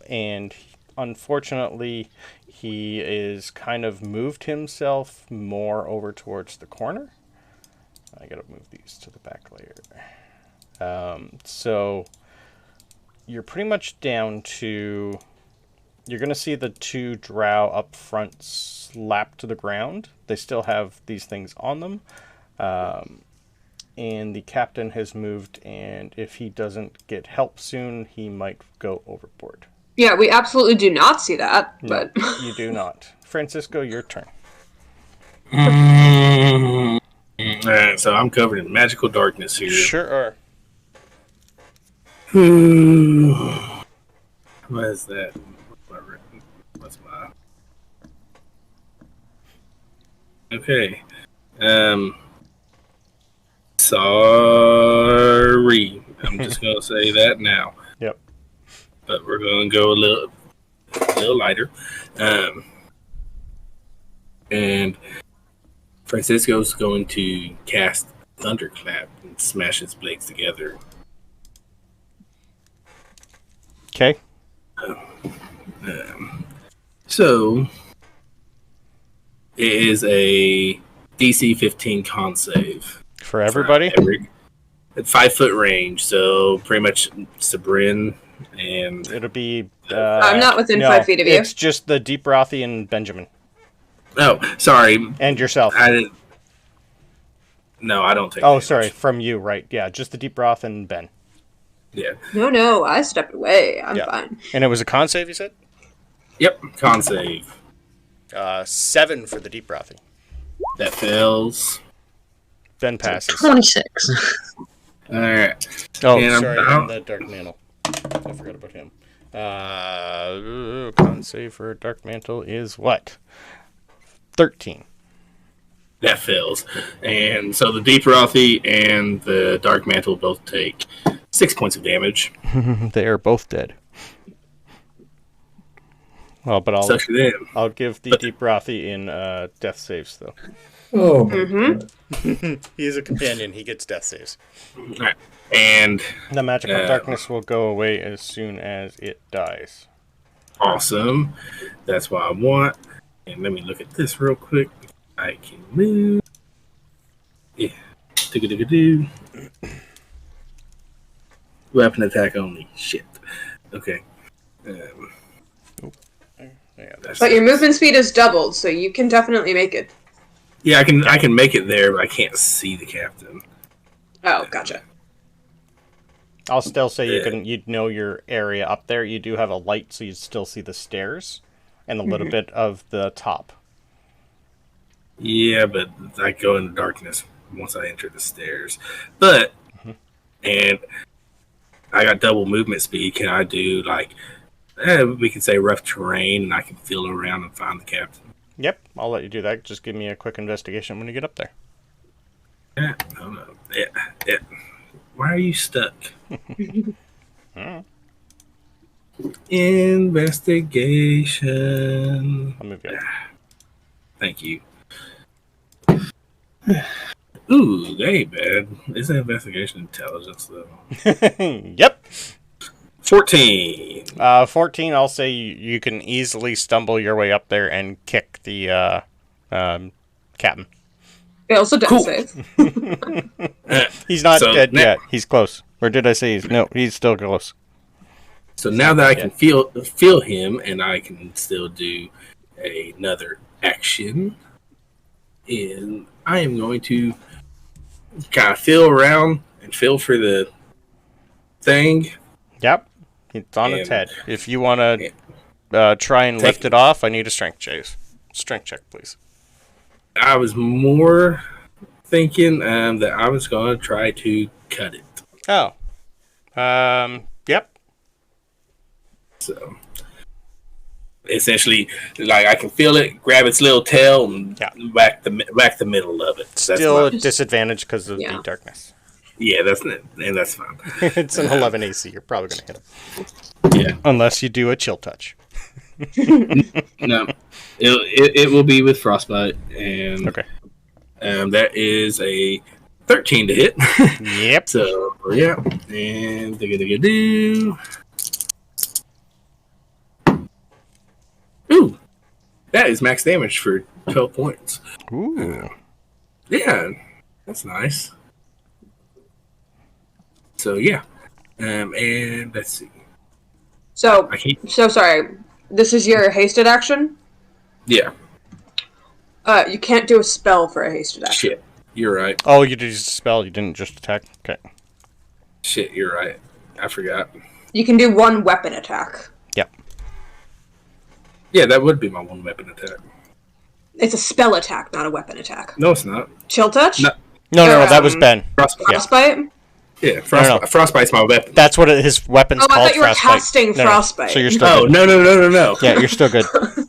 And unfortunately, he is kind of moved himself more over towards the corner. I gotta move these to the back layer. So you're pretty much down to... You're going to see the 2 Drow up front slap to the ground. They still have these things on them. And the captain has moved, and if he doesn't get help soon, he might go overboard. Yeah, we absolutely do not see that. No, but you do not. Francisco, your turn. Alright, so I'm covered in magical darkness here. Sure are. What is that? What's my... Okay. Sorry. I'm just going to say that now. Yep. But we're going to go a little lighter. And Francisco's going to cast Thunderclap and smash his blades together. Okay. So, it is a DC 15 con save. For everybody? At 5 foot range, so pretty much Sabryn and... It'll be... I'm not within 5 feet of you. It's just the Deep Rothy and Benjamin. Oh, sorry. And yourself. No, I don't take damage. Sorry, from you, right. Yeah, just the Deep Roth and Ben. Yeah. No, I stepped away. I'm fine. And it was a con save, you said? Yep, con save. 7 for the Deep Rothy. That fails. Ben passes. 26. Alright. Oh, sorry, and the Dark Mantle. I forgot about him. Con save for Dark Mantle is what? 13. That fails. And so the Deep Rothy and the Dark Mantle both take 6 points of damage. They are both dead. Well, but I'll give the Deep Rothy in death saves, though. Oh, He's a companion. He gets death saves. Right. And the magical darkness will go away as soon as it dies. Awesome. That's what I want. And let me look at this real quick. I can move. Yeah. Do. Weapon attack only. Shit. Okay. But your movement speed is doubled, so you can definitely make it. Yeah, I can make it there, but I can't see the captain. Oh, gotcha. I'll still say you'd know your area up there. You do have a light, so you'd still see the stairs and a little bit of the top. Yeah, but I go into darkness once I enter the stairs. But and I got double movement speed. Can I do we can say rough terrain, and I can feel around and find the captain? Yep, I'll let you do that. Just give me a quick investigation when you get up there. Yeah, hold on. Yeah. Why are you stuck? Investigation. I'll move you. Thank you. Ooh, that ain't bad. Isn't investigation intelligence, though? Yep. 14. 14, I'll say you can easily stumble your way up there and kick the captain. It also does save. He's not dead yet. He's close. Or did I say he's still close. So now that I can feel him, and I can still do another action, and I am going to kind of feel around and feel for the thing. Yep. It's on its head. If you want to try and lift it off, I need a strength check. Strength check, please. I was more thinking that I was going to try to cut it. Oh. Yep. So, essentially, I can feel it, grab its little tail, and whack the middle of it. Still a disadvantage because of the darkness. Yeah, that's fine. It's an 11 AC. You're probably going to hit him. Yeah. Unless you do a chill touch. No. It will be with frostbite. And okay. That is a 13 to hit. Yep. So, yeah. And do. Ooh. That is max damage for 12 points. Ooh. Yeah. That's nice. So yeah, and let's see. So sorry. This is your hasted action? Yeah. You can't do a spell for a hasted action. Shit, you're right. Oh, you did just a spell. You didn't just attack. Okay. Shit, you're right. I forgot. You can do one weapon attack. Yep. Yeah, that would be my one weapon attack. It's a spell attack, not a weapon attack. No, it's not. Chill touch? No. No, that was Ben. Frostbite? Yeah, No. Frostbite's my weapon. That's what his weapon's Oh, called. I thought you were Frostbite. casting No. Frostbite. So you're still good. No. Yeah, you're still good. So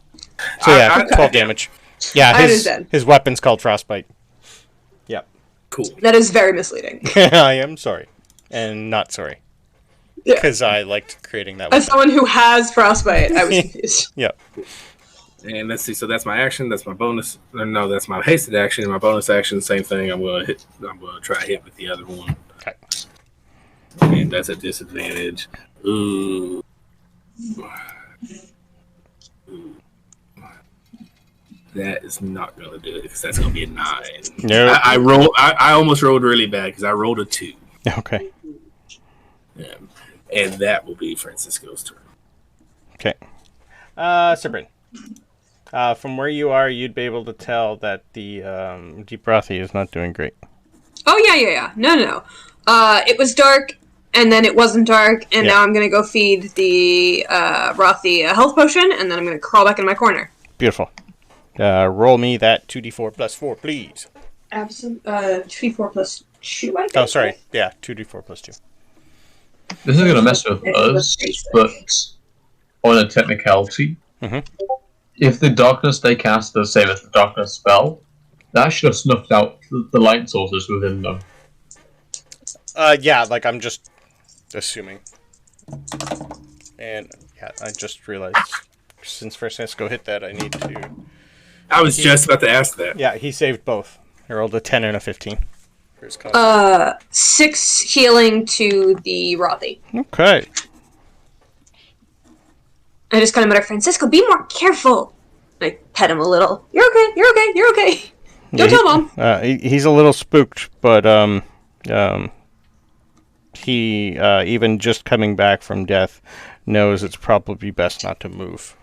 yeah, 12 damage. Yeah, I understand. his weapon's called Frostbite. Yep. Cool. That is very misleading. I am sorry. And not sorry. Yeah. Because I liked creating that weapon. As someone who has Frostbite, I was confused. Yep. And let's see. So that's my action. That's my bonus. No, that's my hasted action. My bonus action, same thing. I'm gonna try to hit with the other one. Okay. And that's a disadvantage. Ooh. That is not gonna do it because that's gonna be a 9. No. I almost rolled really bad because I rolled a 2. Okay. And that will be Francisco's turn. Okay. Sabryn. From where you are, you'd be able to tell that the Deep Rothy is not doing great. Oh, yeah. No. It was dark, and then it wasn't dark, and now I'm going to go feed the Rothy a health potion, and then I'm going to crawl back in my corner. Beautiful. Roll me that 2d4 plus 4, please. Absolutely. 2d4 plus 2, I think. Oh, sorry. Yeah, 2d4 plus 2. This is going to mess with us, but on a technicality, if the darkness they cast is the same as the darkness spell, that should have snuffed out the light sources within them. Yeah, like I'm just assuming. And yeah, I just realized since Francisco hit that, I need to. I was just about to ask that. Yeah, he saved both. He rolled a 10 and a 15. 6 healing to the Rothy. Okay. I just kind of mutter, Francisco, be more careful. I pet him a little. You're okay. Don't tell Mom. He's a little spooked, but he even just coming back from death knows it's probably best not to move.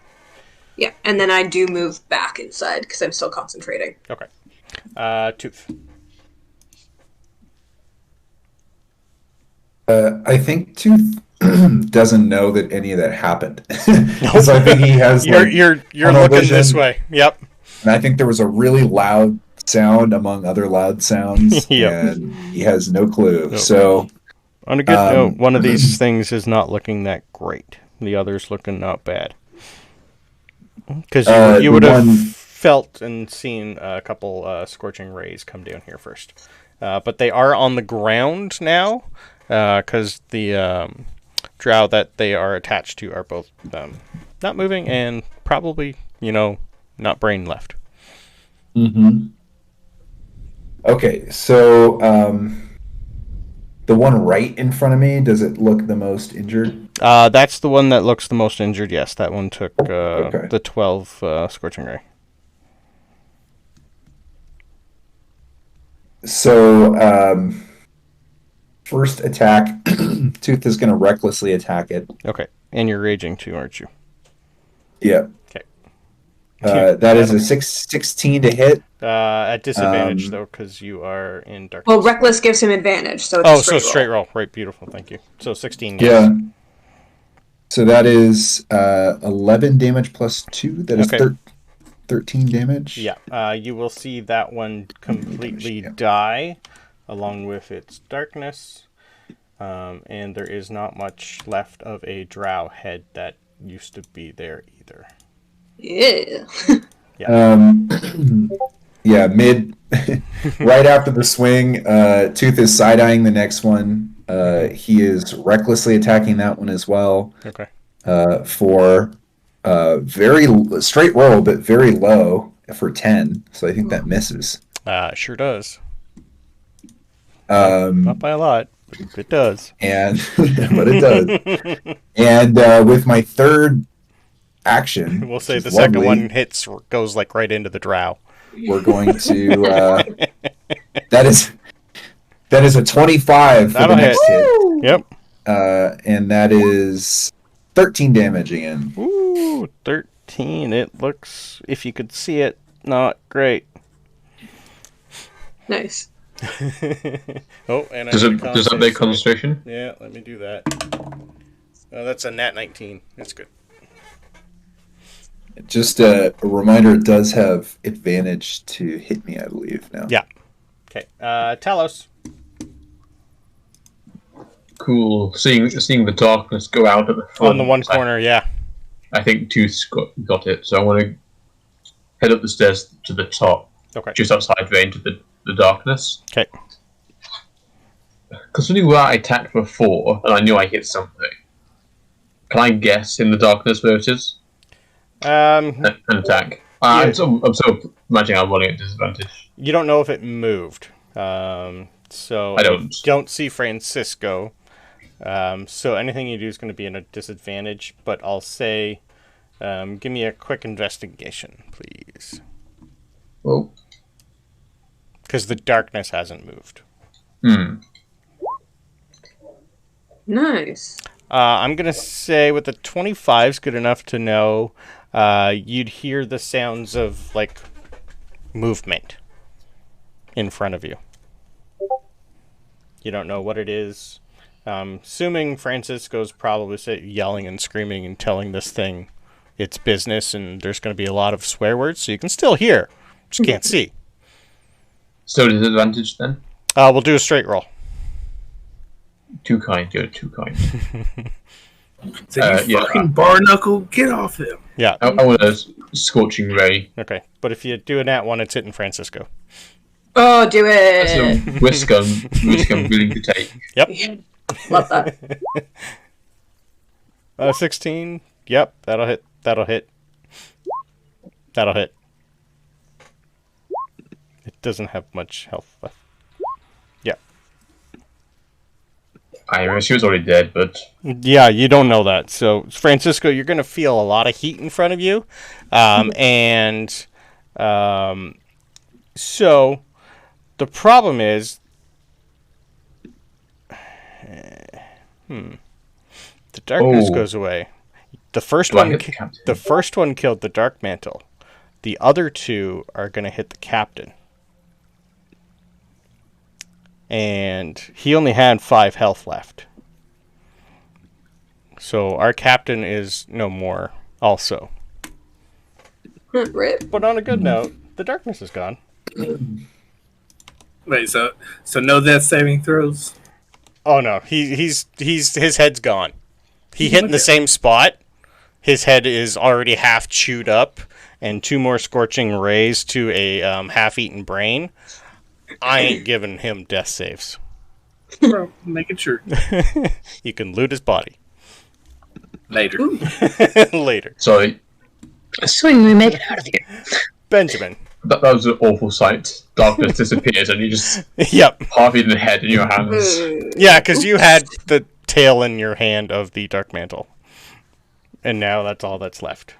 Yeah, and then I do move back inside because I'm still concentrating. Okay. Tooth. I think Tooth doesn't know that any of that happened. Because I think he has. You're looking this way. Yep. And I think there was a really loud sound among other loud sounds, and he has no clue. Nope. So, on a good note, one of these things is not looking that great. The other's looking not bad. Because you would have felt and seen a couple scorching rays come down here first. But they are on the ground now, because the drow that they are attached to are both not moving and probably, not brain left. Mm-hmm. Okay, so the one right in front of me, does it look the most injured? That's the one that looks the most injured, yes. That one took the 12 Scorching Ray. So, first attack, Tooth is going to recklessly attack it. Okay, and you're raging too, aren't you? Yeah. Okay. That is a 16 to hit. At disadvantage, though, because you are in darkness. Well, Reckless gives him advantage, so it's so straight roll. Right, beautiful, thank you. So 16. Yes. Yeah. So that is 11 damage plus 2. That is 13 damage. Yeah, you will see that one completely die, along with its darkness. And there is not much left of a drow head that used to be there either. Yeah. Yeah, right after the swing, Tooth is side-eyeing the next one. He is recklessly attacking that one as well. Okay. For very straight roll, but very low for 10. So I think that misses. Sure does. Not by a lot, but it does. And but it does. And with my third action, we'll say the second one goes like right into the drow. We're going to that is a 25 for That'll the next hit. Yep. And that is 13 damage again. Ooh, 13. It looks, if you could see it, not great. Nice. Oh, and does that make concentration? Yeah, let me do that. That's a nat 19. That's good. Just a reminder, it does have advantage to hit me, I believe, now. Yeah. Okay. Talos. Cool. Seeing the darkness go out at the front. On the one corner, yeah. I think Tooth's got it, so I want to head up the stairs to the top. Okay. Just outside range of the darkness. Okay. Because I knew where I attacked before, and I knew I hit something. Can I guess in the darkness where it is? An attack. I'm so imagining I'm running at disadvantage. You don't know if it moved. So I don't see Francisco. So anything you do is going to be in a disadvantage, but I'll say, give me a quick investigation, please. Oh. Because the darkness hasn't moved. Nice. I'm going to say with the 25 is good enough to know you'd hear the sounds of, like, movement in front of you. You don't know what it is. Assuming Francisco's probably yelling and screaming and telling this thing its business, and there's going to be a lot of swear words, so you can still hear, just can't see. So disadvantage then? We'll do a straight roll. Too kind, you're too kind. Fucking barnacle, get off him. Yeah. I want a scorching ray. Okay, but if you do a nat one, it's hitting Francisco. Oh, do it! That's a risk I'm willing to take. Yep. Love that. 16. Yep, that'll hit. That'll hit. That'll hit. It doesn't have much health left. Yep. I mean, she was already dead, but... Yeah, you don't know that. So, Francisco, you're going to feel a lot of heat in front of you. So, the problem is... The darkness goes away. The first one killed the Dark Mantle. The other two are going to hit the captain. And he only had 5 health left. So our captain is no more also. Rip. But on a good note, the darkness is gone. Wait, so no death saving throws? Oh no, his head's gone. He hit in the same spot. His head is already half chewed up, and 2 more scorching rays to a half-eaten brain. I ain't giving him death saves. Bro, making sure. You can loot his body. Later. Later. Sorry. Assuming we make it out of here. Benjamin. That was an awful sight. Darkness disappears and you just Yep. half eaten head in your hands. Yeah, because you had the tail in your hand of the Dark Mantle. And now that's all that's left.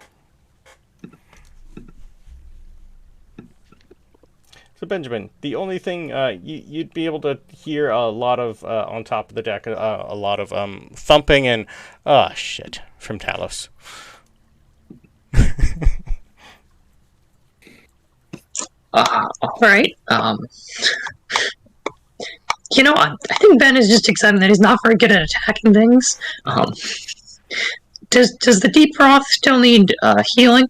So Benjamin, the only thing you'd be able to hear a lot of on top of the deck, a lot of thumping and shit from Talos. All right. You know, I think Ben is just excited that he's not very good at attacking things. Does the Deep Froth still need healing?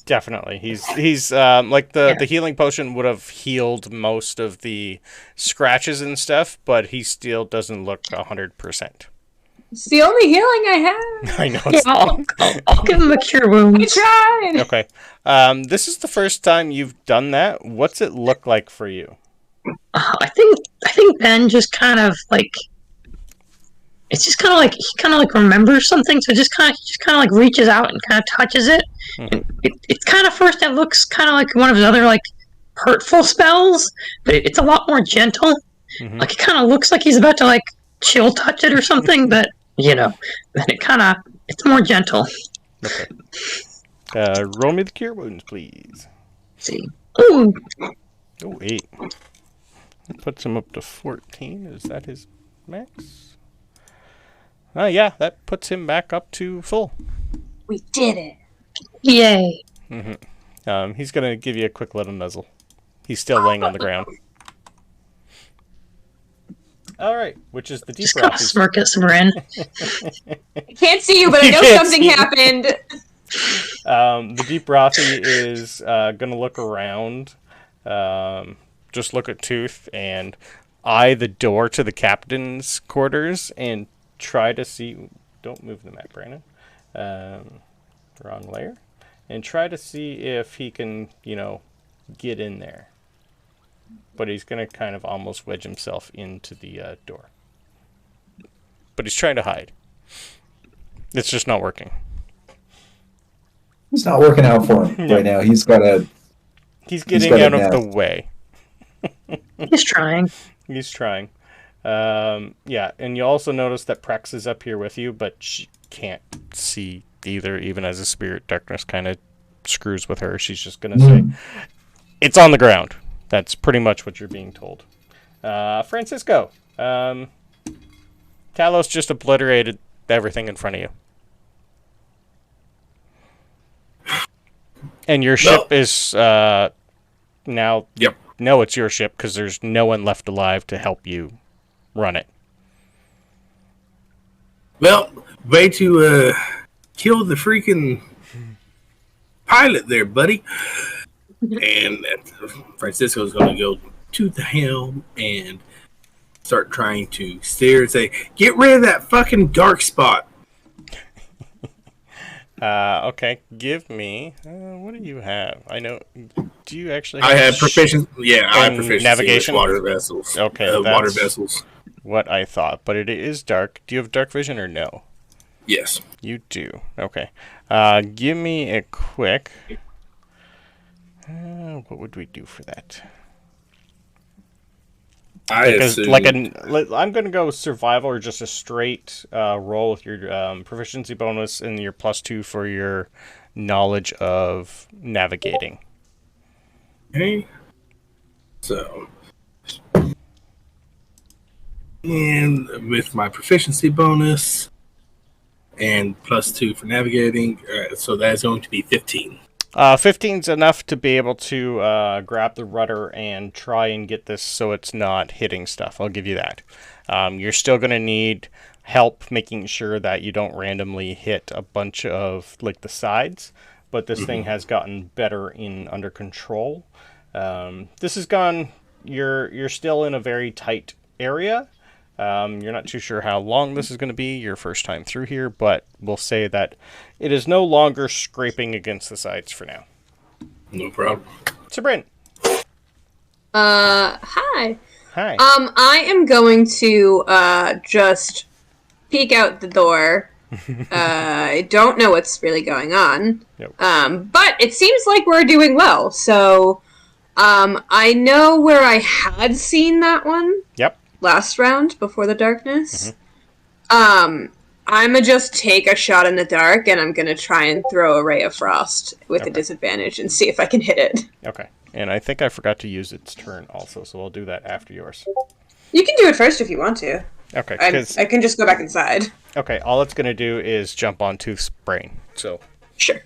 Definitely. He's like the healing potion would have healed most of the scratches and stuff, but he still doesn't look 100%. It's the only healing I have. I know. I'll give him a cure wounds. I tried. Okay. This is the first time you've done that. What's it look like for you? I think Ben just kind of like. It's just kind of like he remembers something, so just kind of like reaches out and kind of touches it. And it's kind of first it looks kind of like one of his other like hurtful spells, but it's a lot more gentle. Like it kind of looks like he's about to like chill touch it or something, but you know, then it's more gentle. Okay. Roll me the cure wounds, please. Let's see. Ooh. Oh, 8. That puts him up to 14. Is that his max? Yeah, that puts him back up to full. We did it. Yay. He's going to give you a quick little nuzzle. He's still laying on the ground. All right, which is the Deep Froth. Just smirk at Sabryn. I can't see you, but I know something happened. The Deep Rothy is going to look around, just look at Tooth and eye the door to the captain's quarters and try to see... Don't move the map, Brandon. Wrong layer. And try to see if he can, get in there. But he's going to kind of almost wedge himself into the door. But he's trying to hide. It's just not working. It's not working out for him right now. He's getting out of the way. He's trying. He's trying. Yeah, and you also notice that Prex is up here with you, but she can't see either, even as a spirit. Darkness kind of screws with her. She's just going to say, it's on the ground. That's pretty much what you're being told. Francisco, Talos just obliterated everything in front of you. And your ship is now... Yep. No, it's your ship, because there's no one left alive to help you run it. Well, way to kill the freaking pilot there, buddy. And Francisco's going to go to the helm and start trying to steer and say, get rid of that fucking dark spot. Okay, give me... what do you have? I know... Do you actually have... I have proficiency... Yeah, I have proficiency navigation? with water vessels. Okay, that's water vessels. What I thought, but it is dark. Do you have dark vision or no? Yes. You do. Okay. Give me a quick... what would we do for that? I'm going to go survival or just a straight roll with your proficiency bonus and your +2 for your knowledge of navigating. Okay. So, and with my proficiency bonus and +2 for navigating, so that's going to be 15. 15's enough to be able to grab the rudder and try and get this so it's not hitting stuff. I'll give you that. You're still going to need help making sure that you don't randomly hit a bunch of the sides, but this thing has gotten better under control. This has gone... You're still in a very tight area. You're not too sure how long this is going to be, your first time through here, but we'll say that it is no longer scraping against the sides for now. No problem. Sabryn. Hi. Hi. I am going to just peek out the door. I don't know what's really going on. Nope. But it seems like we're doing well, so I know where I had seen that one. Yep. Last round before the darkness. I'm gonna just take a shot in the dark and I'm gonna try and throw a ray of frost with a disadvantage and see if I can hit it. Okay. And I think I forgot to use its turn also, so I'll do that after yours. You can do it first if you want to. Okay. I can just go back inside. Okay, all it's gonna do is jump on Tooth's brain. So. Sure.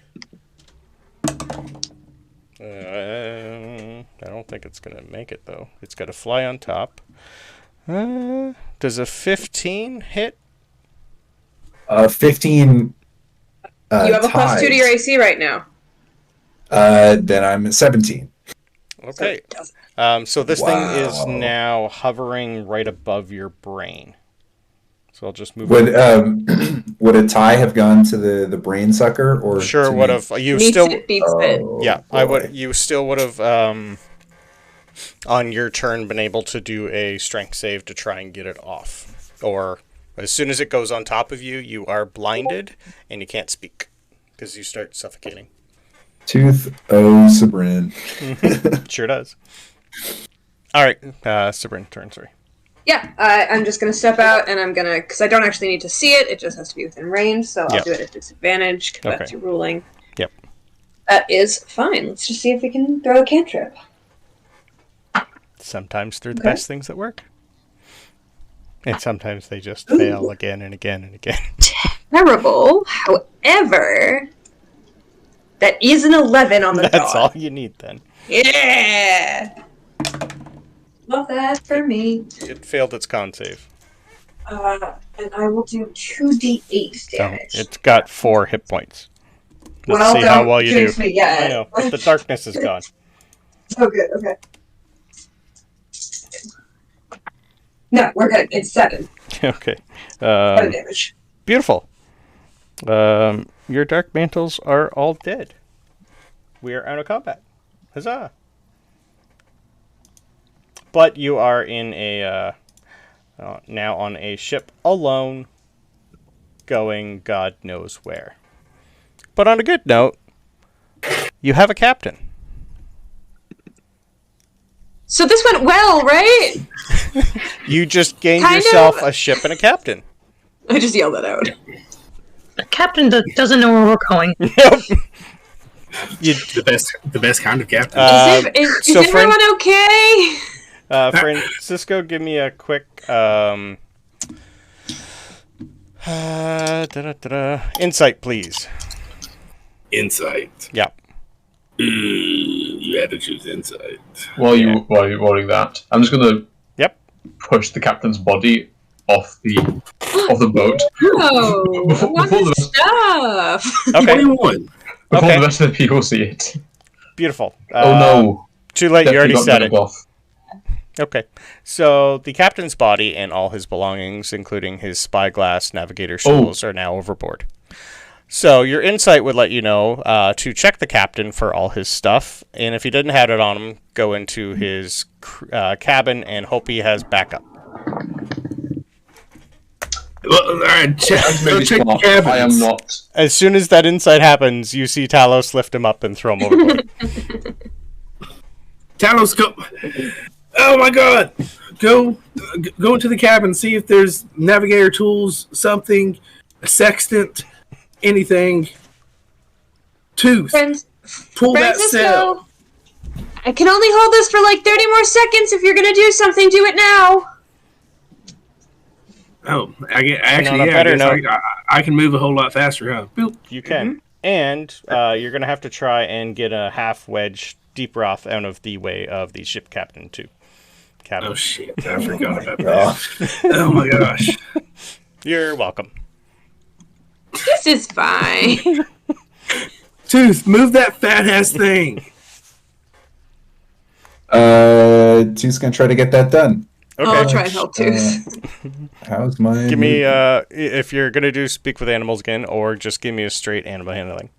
I don't think it's gonna make it though. It's got to fly on top. Does a 15 hit? 15. You have a +2 to your AC right now. Then I'm at 17. Okay. So this thing is now hovering right above your brain. So I'll just move. Would a tie have gone to the brain sucker or? Sure would have. You Meets still. it, beats it. Yeah, boy. I would. You still would have. On your turn, been able to do a strength save to try and get it off, or as soon as it goes on top of you, you are blinded and you can't speak because you start suffocating. Tooth, Sabryn. Sure does. All right, Sabryn, turn. Sorry. Yeah, I'm just going to step out, and I'm going to... Because I don't actually need to see it, it just has to be within range, so I'll do it at disadvantage, because that's your ruling. Yep. That is fine. Let's just see if we can throw a cantrip. Sometimes they're the best things that work. And sometimes they just fail again and again and again. Terrible. However, that is an 11 on the dot. That's all you need then. Yeah! Love that for me. It failed its con save. And I will do 2d8 damage. So it's got 4 hit points. Let's see how well you do. Me yet. I know, but the darkness is gone. Oh, good. Okay. No, we're good. It's 7. Okay. 7 damage. Beautiful. Your Dark Mantles are all dead. We are out of combat. Huzzah! But you are in a now on a ship alone, going God knows where. But on a good note, you have a captain. So this went well, right? You just gained yourself a ship and a captain. I just yelled that out. The captain doesn't know where we're going. Nope. The best kind of captain. Is everyone okay? Francisco, give me a quick insight, please. Insight. Yeah. You had to choose insight. While you're rolling that, I'm just gonna push the captain's body off the boat. Oh, before the stuff. Okay. 21. Before the rest of the people see it. Beautiful. Oh no! Too late. You already said it. Off. Okay. So the captain's body and all his belongings, including his spyglass, navigator tools, are now overboard. So your insight would let you know to check the captain for all his stuff, and if he didn't have it on him, go into his cabin and hope he has backup. Well, all right, check the cabins. I am not. As soon as that insight happens, you see Talos lift him up and throw him overboard. Talos, go! Oh my God! Go into the cabin. See if there's navigator tools, something, a sextant, anything. Tooth. Pull that cell. I can only hold this for like 30 more seconds. If you're gonna do something, do it now. Oh, I can move a whole lot faster, huh? Boop. You can. And you're going to have to try and get a half wedge deep roth out of the way of the ship captain, too. Oh, shit. I forgot about that. Oh, my gosh. You're welcome. This is fine. Tooth, move that fat-ass thing. Tooth's going to try to get that done. Okay. I'll try and help Tooth. How's my... Give me, if you're going to do speak with animals again, or just give me a straight animal handling.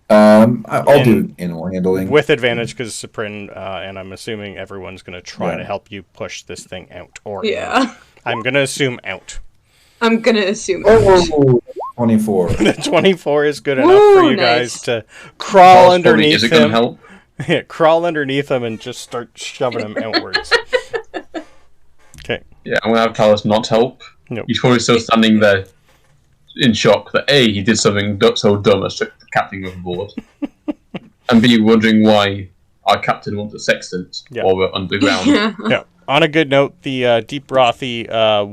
I'll do animal handling. With advantage, because Sabryn, and I'm assuming everyone's going to try to help you push this thing out. Or Yeah. I'm going to assume out. I'm going to assume out. 24. The 24 is good enough for you guys to crawl underneath is it going him. to help? Yeah, crawl underneath him and just start shoving him outwards. Okay. Yeah, I'm going to have Talos not help. Nope. He's probably still standing there in shock that A, he did something so dumb as took the captain overboard, and B, wondering why our captain wants a sextant while we're underground. Yeah. On a good note, the Deep Rothy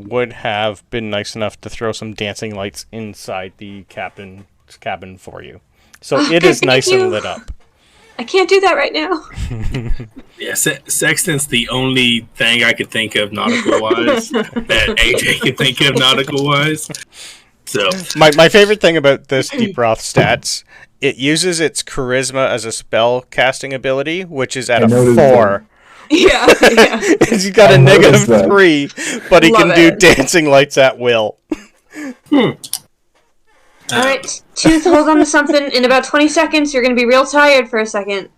would have been nice enough to throw some dancing lights inside the captain's cabin for you. So it is nice and lit up. I can't do that right now. Yeah, sextant's the only thing I could think of nautical-wise that AJ could think of nautical-wise. So my favorite thing about this Deep Roth stats, it uses its charisma as a spell casting ability, which is at a 4. Yeah. He's got a -3, but he can do dancing lights at will. Alright, Tooth, hold on to something. In about 20 seconds, you're going to be real tired for a second.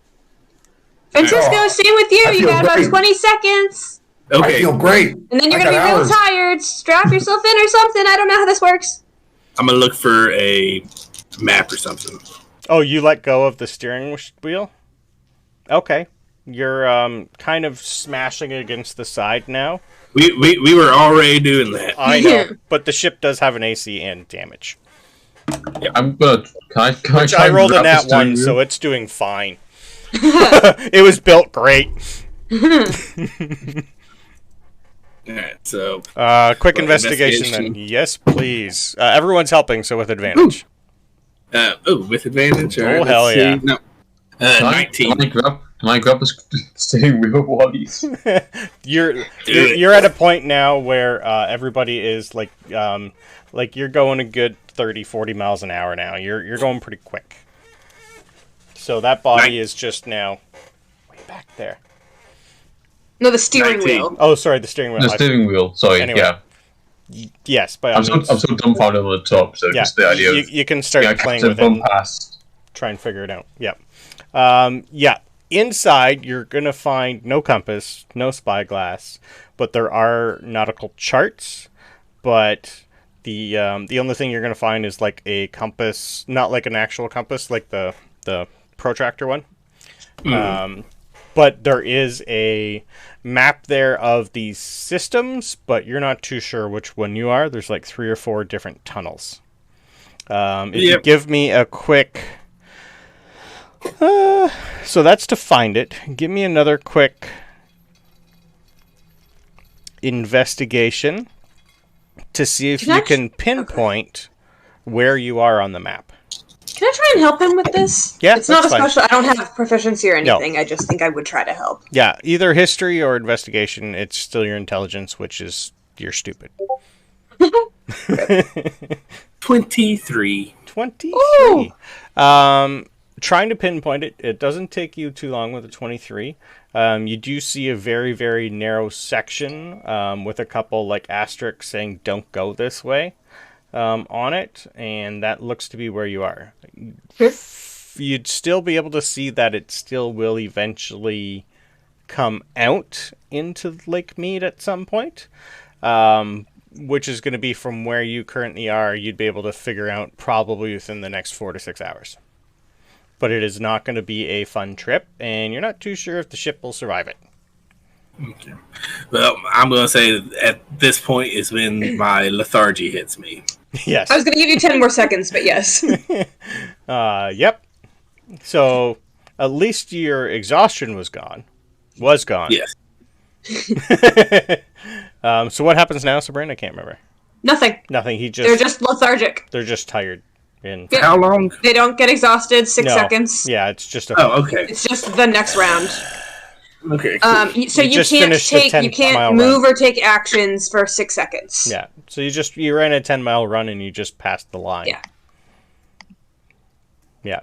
Francisco, same with you. You got about 20 seconds. Okay. I feel great. And then you're going to be real tired. Strap yourself in or something. I don't know how this works. I'm going to look for a map or something. Oh, you let go of the steering wheel? Okay. You're kind of smashing against the side now. We were already doing that. I know, but the ship does have an AC and damage. Yeah, I'm gonna. Can I rolled a nat 1, so it's doing fine. It was built great. Alright, so quick investigation then. Yes, please. Everyone's helping, so with advantage. With advantage. Oh, hell yeah! No, 19. Can I grab the steering wheel while he's... You're at a point now where everybody is like you're going a good 30-40 miles an hour now. You're going pretty quick. So that body is just now way back there. No, the steering 19. wheel. Oh, sorry, the steering wheel. The steering wheel. Sorry. Anyway. Yeah. Yes, by all I'm so means. dumbfounded on the top. So Yeah, just the idea of you can start playing with it. bump past. Try and figure it out. Yeah. Yeah. Inside, you're going to find no compass, no spyglass, but there are nautical charts. But the only thing you're going to find is like a compass, not like an actual compass, like the protractor one. But there is a map there of these systems, but you're not too sure which one you are. There's like 3 or 4 different tunnels. If you give me a quick... so that's to find it. Give me another quick investigation to see if you can pinpoint where you are on the map. Can I try and help him with this? Yeah, it's not a that's fine. special. I don't have proficiency or anything. No. I just think I would try to help. Yeah, either history or investigation. It's still your intelligence, which is you're stupid. 23. 23. Trying to pinpoint it. It doesn't take you too long with a 23. You do see a very, very narrow section with a couple like asterisks saying "Don't go this way" on it, and that looks to be where you are. You'd still be able to see that it still will eventually come out into Lake Mead at some point, which is going to be from where you currently are. You'd be able to figure out probably within the next 4 to 6 hours. But it is not going to be a fun trip, and you're not too sure if the ship will survive it. Okay. Well, I'm going to say at this point is when my lethargy hits me. Yes. I was going to give you 10 more seconds, but yes. Yep. So, at least your exhaustion was gone. Yes. So what happens now, Sabryn? I can't remember. Nothing. Nothing. They're just lethargic. They're just tired. And How long? They don't get exhausted. 6 seconds. Yeah, it's just okay. It's just the next round. Okay. So you can't move or take actions for 6 seconds. Yeah. So you ran a 10-mile run and you just passed the line. Yeah. Yeah.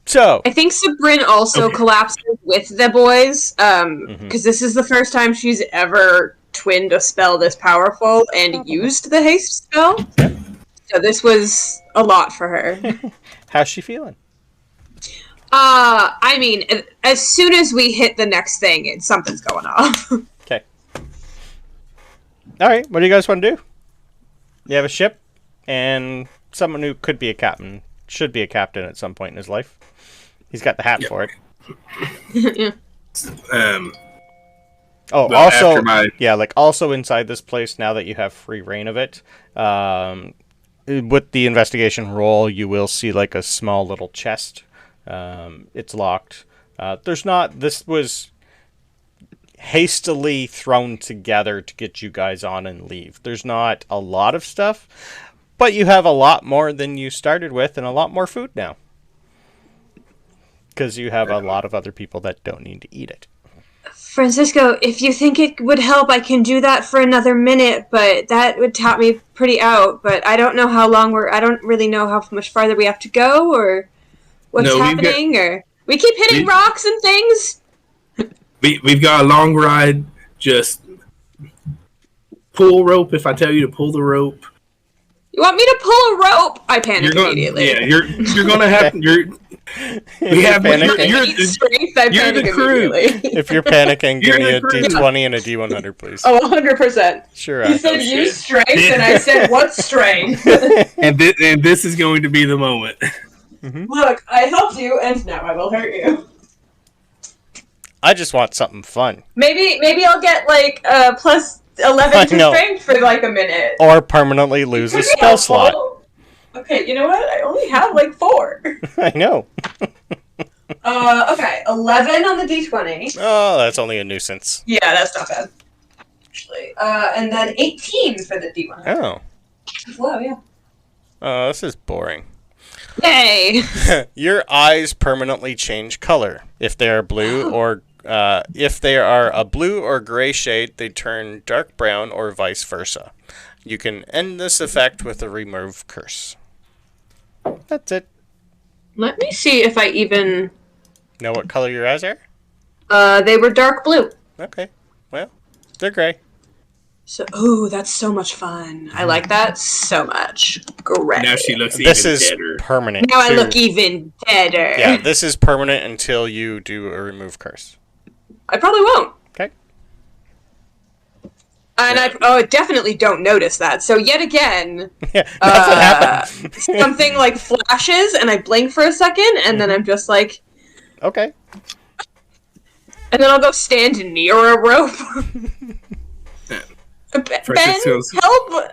So I think Sabryn also collapses with the boys, because this is the first time she's ever twinned a spell this powerful and used the haste spell. So this was a lot for her. How's she feeling? I mean, as soon as we hit the next thing, something's going off. Okay. All right. What do you guys want to do? You have a ship and someone who could be a captain, should be a captain at some point in his life. He's got the hat for it. Yeah. Also inside this place, now that you have free reign of it, with the investigation roll, you will see like a small little chest. It's locked. This was hastily thrown together to get you guys on and leave. There's not a lot of stuff, but you have a lot more than you started with and a lot more food now. Because you have a lot of other people that don't need to eat it. Francisco, if you think it would help, I can do that for another minute, but that would tap me pretty out. But I don't know how long I don't really know how much farther we have to go or what's happening. Or we keep hitting rocks and things. We've got a long ride. Just pull rope if I tell you to pull the rope. You want me to pull a rope? I panic immediately. Yeah, you're gonna have you're the crew. If you're panicking, give me a D20 and a D100, please. Oh, 100%. Sure. He said use strength, and I said what strength? and this is going to be the moment. Mm-hmm. Look, I helped you, and now I will hurt you. I just want something fun. Maybe I'll get like plus 11 to strength for like a minute. Or permanently lose a spell slot. Okay, you know what? I only have like 4. I know. Okay, 11 on the D20. Oh, that's only a nuisance. Yeah, that's not bad. Actually. And then 18 for the D100. Oh. Wow, yeah. Oh, this is boring. Yay! Your eyes permanently change color. If they are blue or if they are a blue or gray shade, they turn dark brown or vice versa. You can end this effect with a remove curse. That's it. Let me see if I even know what color your eyes are. They were dark blue. Okay. Well, they're gray. So, ooh, that's so much fun. I like that so much. Great. Now she looks This even is better. permanent. Now I look even better. Yeah, this is permanent until you do a remove curse. I probably won't. Okay. And I definitely don't notice that. So yet again, Yeah, that's what happened. something like flashes, and I blink for a second, and then I'm just like, Okay. and then I'll go stand near a rope. Ben, help!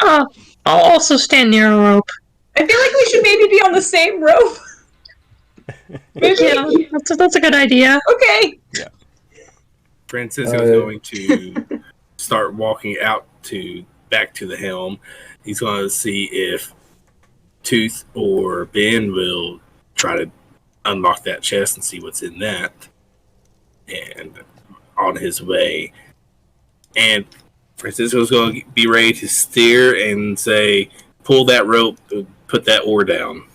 I'll also stand near a rope. I feel like we should maybe be on the same rope. Maybe. Yeah, that's a good idea. Okay. Yeah. Francisco is going to start walking out back to the helm. He's going to see if Tooth or Ben will try to unlock that chest and see what's in that. And on his way. And Francisco's going to be ready to steer and say, pull that rope, put that oar down.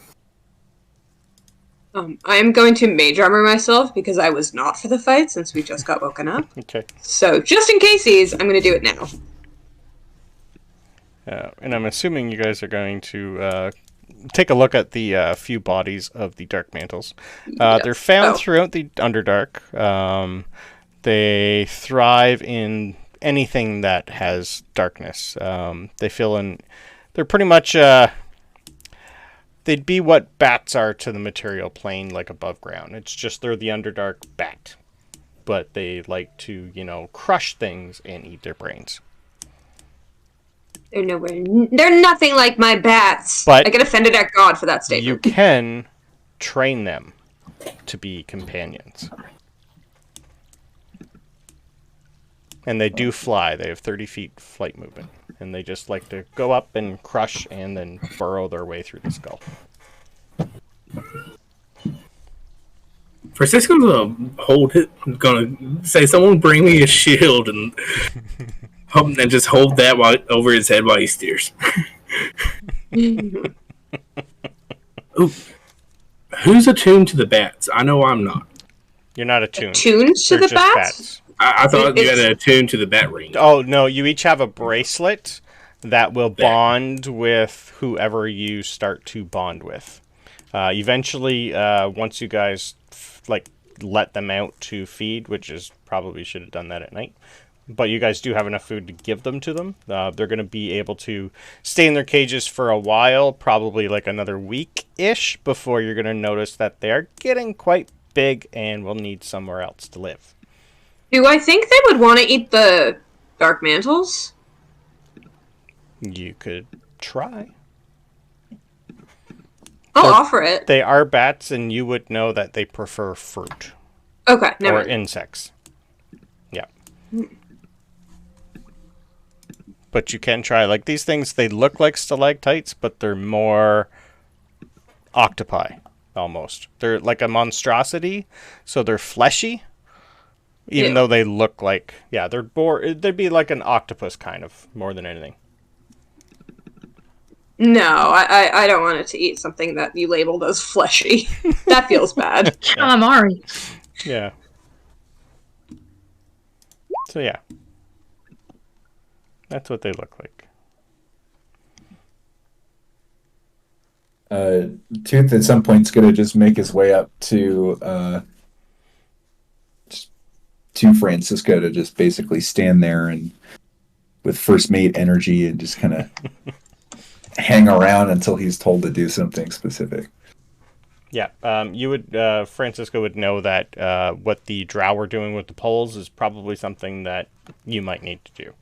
I'm going to mage armor myself because I was not for the fight since we just got woken up. Okay. So, just in case, I'm going to do it now. And I'm assuming you guys are going to take a look at the few bodies of the Dark Mantles. They're found throughout the Underdark. They thrive in anything that has darkness. They fill in... They're pretty much... they'd be what bats are to the material plane, like above ground. It's just they're the Underdark bat. But they like to, crush things and eat their brains. They're nothing like my bats. But I get offended at God for that statement. You can train them to be companions. And they do fly. They have 30 feet flight movement. And they just like to go up and crush and then burrow their way through the skull. Francisco's gonna say, "Someone bring me a shield," and just hold that over his head while he steers. Ooh, who's attuned to the bats? I know I'm not. You're not attuned. Attuned to the bats? I thought you had to attune to the bat ring. Oh, no, you each have a bracelet that will bond with whoever you start to bond with. Eventually, once you guys let them out to feed, which is probably should have done that at night, but you guys do have enough food to give them to them. They're going to be able to stay in their cages for a while, probably like another week-ish, before you're going to notice that they are getting quite big and will need somewhere else to live. Do I think they would want to eat the Dark Mantles? You could try. I'll offer it. They are bats, and you would know that they prefer fruit. Okay, never Or mind. insects. Yeah. But you can try. Like, these things, they look like stalactites, but they're more octopi, almost. They're like a monstrosity, so they're fleshy. Even though they look like... Yeah, they'd be like an octopus, kind of, more than anything. No, I don't want it to eat something that you labeled as fleshy. That feels bad. Calamari. Yeah. So, yeah. That's what they look like. Tooth at some point is going to just make his way up to Francisco to just basically stand there and with first mate energy and just kind of hang around until he's told to do something specific. Yeah, Francisco would know that what the Drow are doing with the poles is probably something that you might need to do.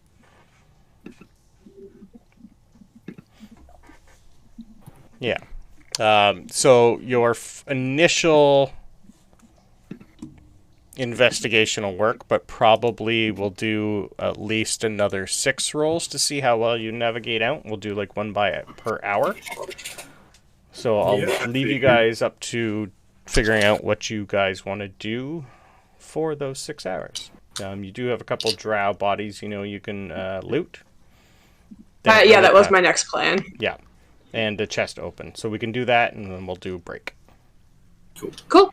Yeah. So your initial investigation will work, but probably we'll do at least another 6 rolls to see how well you navigate out. We'll do like 1 per hour. So I'll leave you guys up to figuring out what you guys want to do for those 6 hours. You do have a couple Drow bodies, you can loot. Yeah, that was my next plan. Yeah, and the chest open. So we can do that, and then we'll do break. Cool.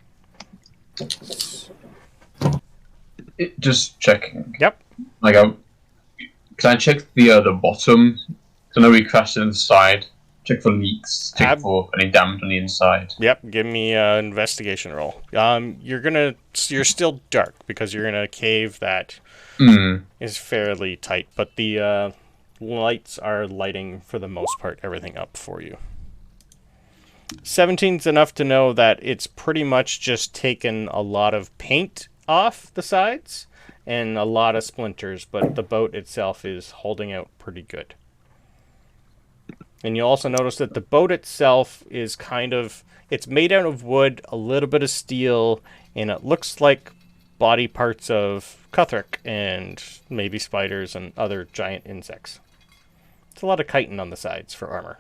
Just checking. Yep. Like, can I check the bottom? So I know we crashed inside. Check for leaks. Check for any damage on the inside. Yep. Give me an investigation roll. You're still dark because you're in a cave that is fairly tight, but the lights are lighting for the most part everything up for you. 17's enough to know that it's pretty much just taken a lot of paint off the sides and a lot of splinters, but the boat itself is holding out pretty good. And you'll also notice that the boat itself is it's made out of wood, a little bit of steel, and it looks like body parts of Cuthric and maybe spiders and other giant insects. It's a lot of chitin on the sides for armor.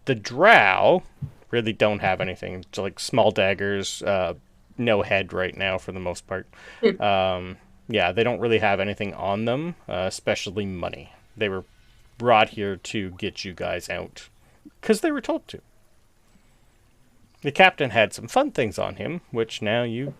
The Drow really don't have anything. It's like small daggers, no head right now for the most part. Yeah, they don't really have anything on them, especially money. They were brought here to get you guys out because they were told to. The captain had some fun things on him, which now you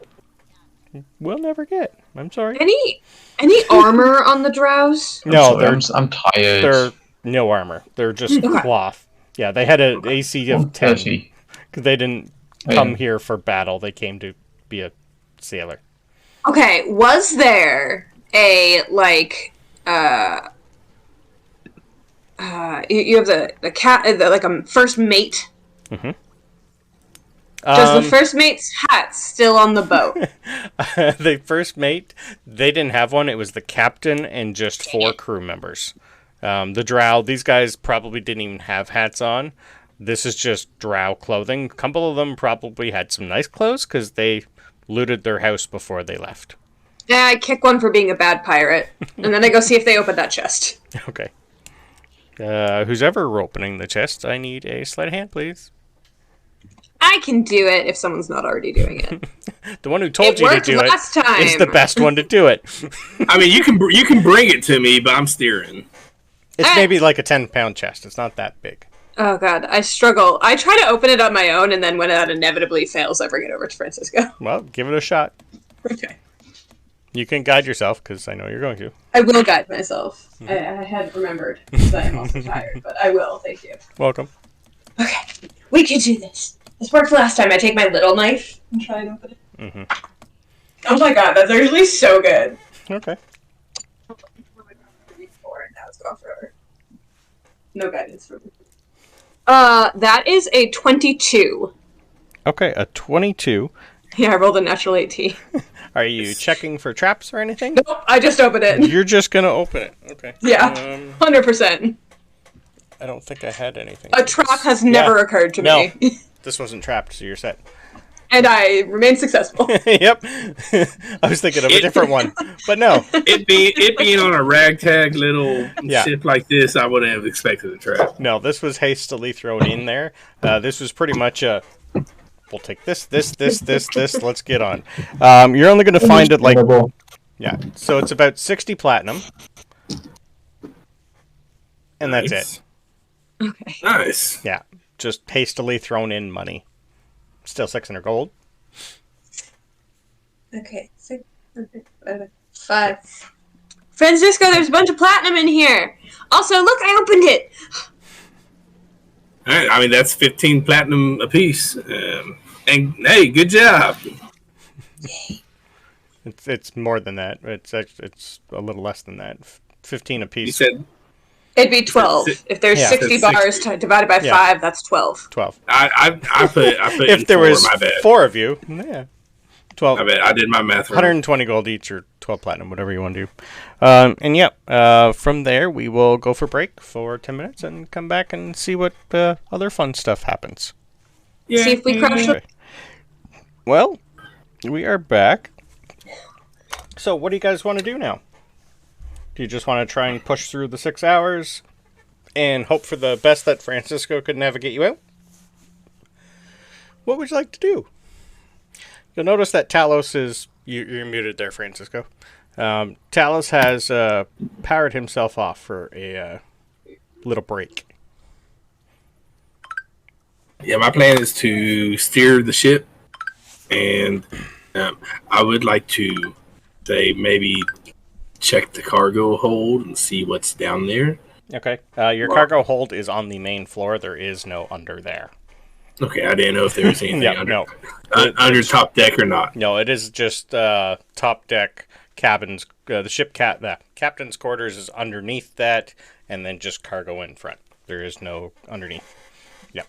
will never get. I'm sorry. Any armor on the Drows? No, I'm tired. They're no armor. They're just cloth. Yeah, they had an AC of 10 because they didn't come here for battle. They came to be a sailor. Okay, was there a you have the cat like a first mate? Mm-hmm. Does the first mate's hat still on the boat? The first mate, they didn't have one. It was the captain and just 4 crew members. The Drow, these guys probably didn't even have hats on. This is just Drow clothing. A couple of them probably had some nice clothes because they looted their house before they left. Yeah, I kick one for being a bad pirate, and then I go see if they open that chest. Okay. Who's ever opening the chest, I need a sleight of hand, please. I can do it if someone's not already doing it. The one who told you to do it is the best one to do it. I mean, you can bring it to me, but I'm steering. It's maybe like a 10-pound chest. It's not that big. Oh, God. I struggle. I try to open it on my own, and then when that inevitably fails, I bring it over to Francisco. Well, give it a shot. Okay. You can guide yourself, because I know you're going to. I will guide myself. I had remembered, because I am also tired, but I will. Thank you. Welcome. Okay. We can do this. This worked last time. I take my little knife and try and open it. Mm-hmm. Oh my God, that's actually so good. Okay. No guidance for me. That is a 22. Okay, a 22. Yeah, I rolled a natural 18. Are you checking for traps or anything? Nope, I just opened it. You're just gonna open it. Okay. Yeah, 100%. I don't think I had anything. A trap has never occurred to me. This wasn't trapped, so you're set. And I remained successful. Yep. I was thinking of a different one, but no. It being on a ragtag little ship like this, I wouldn't have expected a trap. No, this was hastily thrown in there. This was pretty much a... We'll take this, let's get on. You're only going to find it like... Yeah, so it's about 60 platinum. And that's it. Okay. Nice. Yeah, just hastily thrown in money. Still 600 gold. Okay, 5. Francisco, there's a bunch of platinum in here. Also, look, I opened it. All right, I mean, that's 15 platinum apiece. And, hey, good job. It's more than that. It's a little less than that. 15 apiece. You said... It'd be 12. If there's 60 bars divided by 5, that's 12. 12. I put if in there 4, was my bad. 4 of you, 12. I bet I did my math wrong. 120 gold each or 12 platinum, whatever you want to do. From there, we will go for break for 10 minutes and come back and see what other fun stuff happens. Yeah. See if we crush them. Well, we are back. So what do you guys want to do now? Do you just want to try and push through the 6 hours and hope for the best that Francisco could navigate you out? What would you like to do? You'll notice that Talos is... You're muted there, Francisco. Talos has powered himself off for a little break. Yeah, my plan is to steer the ship, and I would like to say maybe check the cargo hold and see what's down there. Okay. Your cargo hold is on the main floor. There is no under there. Okay, I didn't know if there was anything under, no. Under top deck or not. No, it is just top deck cabins. The captain's quarters is underneath that, and then just cargo in front. There is no underneath. Yep.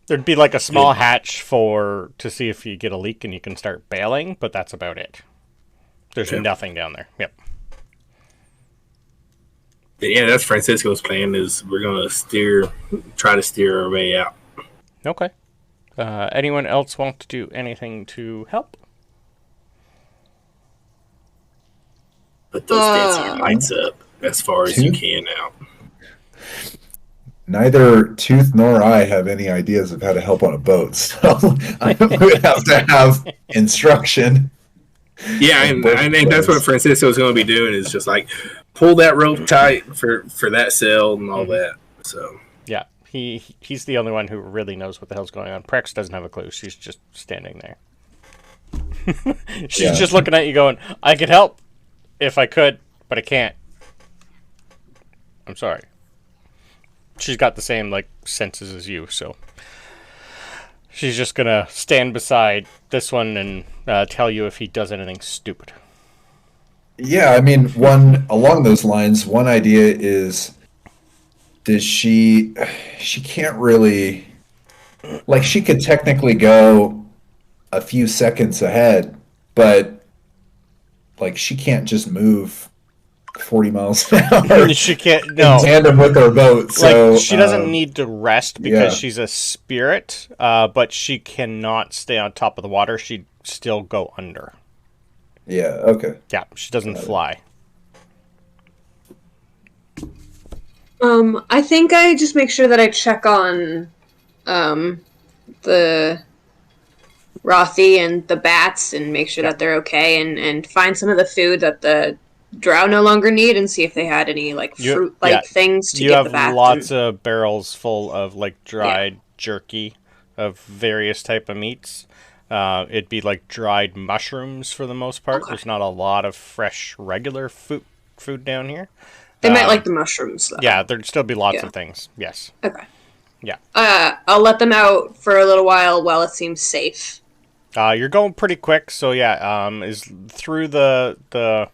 There'd be like a small hatch to see if you get a leak and you can start bailing, but that's about it. There's nothing down there. Yep. Yeah, that's Francisco's plan. Is we're gonna try to steer our way out. Okay. Anyone else want to do anything to help? Put those dancing lights up as far as you can now. Neither Tooth nor I have any ideas of how to help on a boat, so I would have to have instruction. Yeah, and I think that's what Francisco's going to be doing is just like pull that rope tight for that sail and all that. So yeah, he's the only one who really knows what the hell's going on. Prex doesn't have a clue. She's just standing there. She's just looking at you going, I could help if I could, but I can't. I'm sorry. She's got the same senses as you, so she's just gonna stand beside this one and tell you if he does anything stupid. Yeah, I mean, along those lines, one idea is, she can't really, she could technically go a few seconds ahead, but she can't just move 40 miles an hour. She can't in tandem with her boat. So she doesn't need to rest because she's a spirit, but she cannot stay on top of the water. She'd still go under. Yeah, okay. Yeah, she doesn't fly. I think I just make sure that I check on the Rothy and the bats and make sure that they're okay and find some of the food that the Drow no longer need and see if they had any fruit things to give the bats. You have lots of barrels full of dried jerky of various type of meats. It'd be dried mushrooms for the most part. Okay. There's not a lot of fresh regular food down here. They might like the mushrooms though. Yeah, there'd still be lots of things. Yes. Okay. Yeah. I'll let them out for a little while it seems safe. You're going pretty quick, so is through the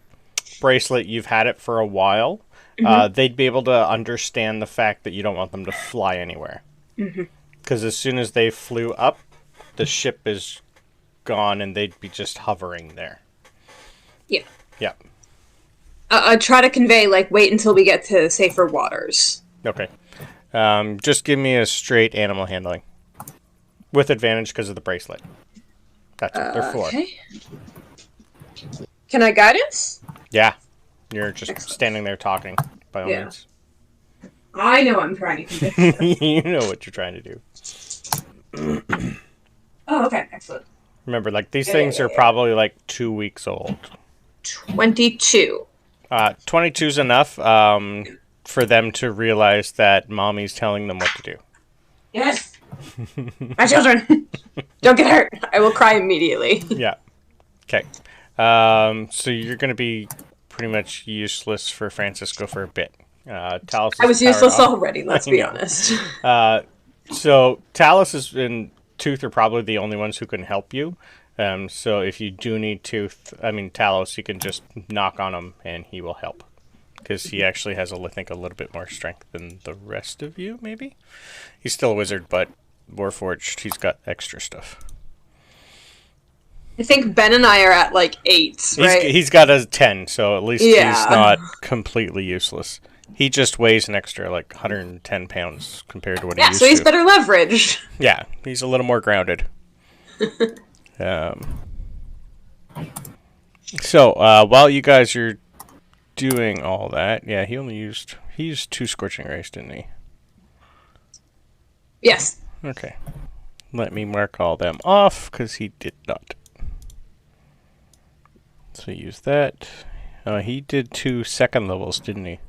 bracelet, you've had it for a while. Mm-hmm. They'd be able to understand the fact that you don't want them to fly anywhere. Because as soon as they flew up, the ship is gone and they'd be just hovering there. Yeah. Yeah. I try to convey, wait until we get to safer waters. Okay. Just give me a straight animal handling. With advantage because of the bracelet. That's what they're for. Okay. Can I guidance? Yeah. You're just standing there talking, by all means. I know I'm trying to convince you know what you're trying to do. Oh, okay. Excellent. Remember, these things are probably 2 weeks old. 22. 22's enough for them to realize that mommy's telling them what to do. Yes. My children, don't get hurt. I will cry immediately. Yeah. Okay. So you're going to be pretty much useless for Francisco for a bit. Talos I was useless already, let's be honest. So Talos and Tooth are probably the only ones who can help you. So if you do need Talos, you can just knock on him and he will help. Because he actually has, I think, a little bit more strength than the rest of you, maybe? He's still a wizard, but Warforged, he's got extra stuff. I think Ben and I are at 8, right? He's got a 10, so at least he's not completely useless. He just weighs an extra 110 pounds compared to what he used to. Yeah, so he's better leveraged. Yeah, he's a little more grounded. So while you guys are doing all that, he used 2 Scorching Rays, didn't he? Yes. Okay. Let me mark all them off, because he did not. So use that. He did 2 second levels, didn't he?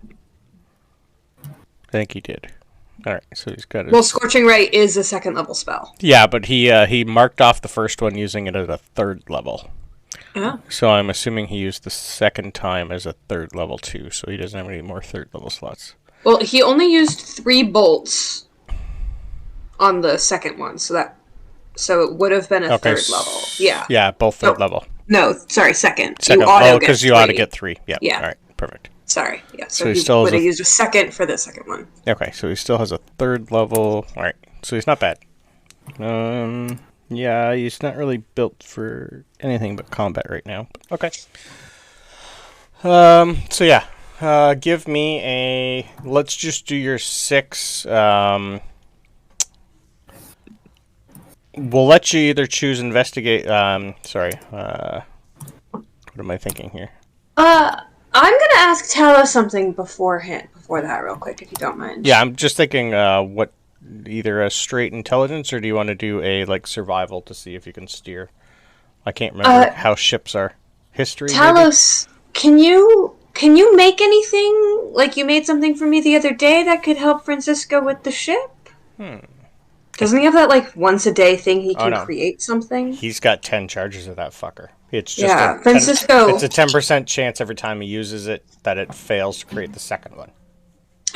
I think he did. All right, so he's got his... Well, Scorching Ray is a 2nd level spell. Yeah, but he marked off the first one using it at a 3rd level. Oh. So I'm assuming he used the second time as a 3rd level too, so he doesn't have any more 3rd level slots. Well, he only used 3 bolts on the second one, so it would have been a 3rd level. Yeah. Yeah, both 3rd level. No, sorry, second. Because you auto get 3. Yep. Yeah. All right, perfect. Sorry. Yeah, So he still would have used a 2nd for the second one. Okay, so he still has a 3rd level. All right, so he's not bad. Yeah, he's not really built for anything but combat right now. Okay. So yeah, give me a... Let's just do your 6. We'll let you either choose investigate... sorry. What am I thinking here? I'm gonna ask Talos something before that real quick, if you don't mind. Yeah, I'm just thinking what... Either a straight intelligence, or do you want to do a survival to see if you can steer? I can't remember how ships are. History. Talos, maybe? Can you make anything? Like you made something for me the other day that could help Francisco with the ship? Doesn't he have that once a day thing he can create something? He's got 10 charges of that fucker. It's just Francisco. It's a 10% chance every time he uses it that it fails to create the second one.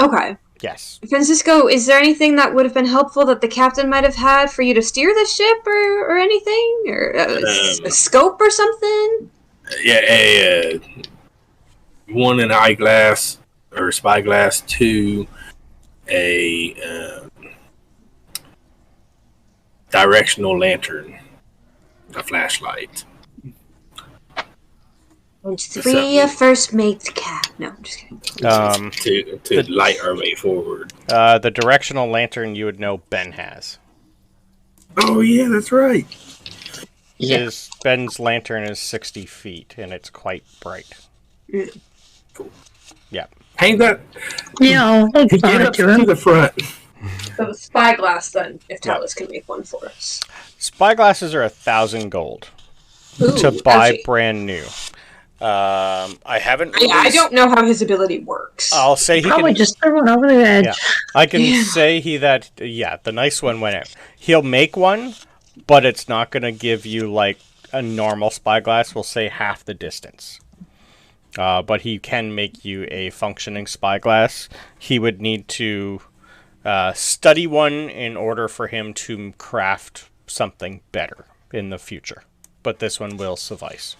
Okay. Yes. Francisco, is there anything that would have been helpful that the captain might have had for you to steer the ship or anything? Or a scope or something? Yeah, 1 an eyeglass or spyglass, 2 a directional lantern, a flashlight. And 3 a first mate's cap. No, I'm just kidding. To light our way forward. The directional lantern you would know Ben has. Oh yeah, that's right. Yeah. Ben's lantern is 60 feet and it's quite bright. Cool. Yeah. Hang that. Yeah, I'll Get up to him. to the front. So spyglass then, if Talos can make one for us. Spyglasses are 1,000 gold Ooh, to buy ouchie. brand new. I haven't. I don't know how his ability works. I'll say he Probably can. just throw one over the edge. Yeah, I can say the nice one went out. He'll make one, but it's not going to give you like a normal spyglass. We'll say half the distance. But he can make you a functioning spyglass. He would need to study one in order for him to craft something better in the future. But this one will suffice.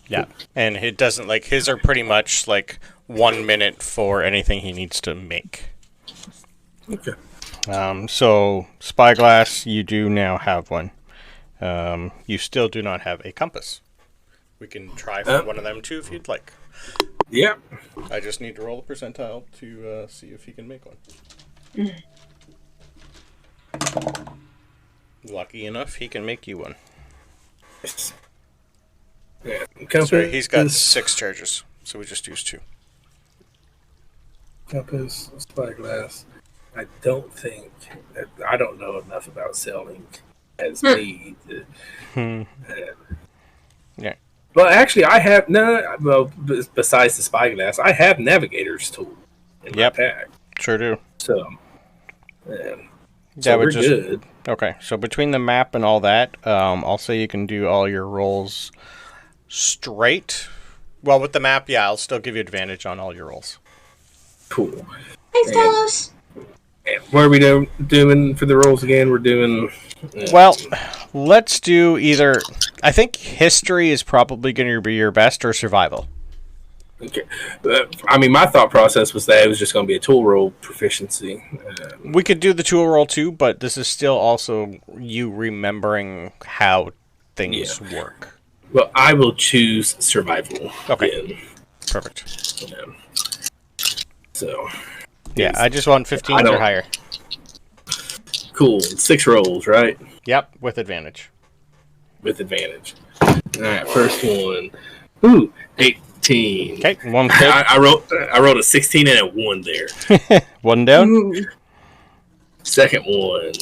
Yeah, and it doesn't his are pretty much 1 minute for anything he needs to make. Okay. So spyglass, you do now have one. You still do not have a compass. We can try for one of them too if you'd like. Yeah. I just need to roll a percentile to see if he can make one. Lucky enough, he can make you one. Yeah. Sorry, he's got 6 charges, so we just used 2. Compass, spyglass. I don't think I don't know enough about selling as me. Yeah. Well, actually, I have Well, besides the spyglass, I have navigator's tool in my pack. Sure do. So we're good. Okay, so between the map and all that, I'll say you can do all your rolls straight. Well, with the map, I'll still give you advantage on all your rolls. Cool. Thanks, Talos. What are we doing for the rolls again? We're doing... Well, let's do either... I think history is probably going to be your best, or survival. Okay. My thought process was that it was just going to be a tool roll proficiency. We could do the tool roll too, but this is still also you remembering how things work. Well, I will choose survival. Okay. Again. Perfect. So... Yeah, I just want 15 or higher. Cool. 6 rolls, right? Yep, with advantage. With advantage. All right, first one. Ooh, 18. Okay, one hit. I rolled a 16 and a 1 there. One down. Ooh. Second one.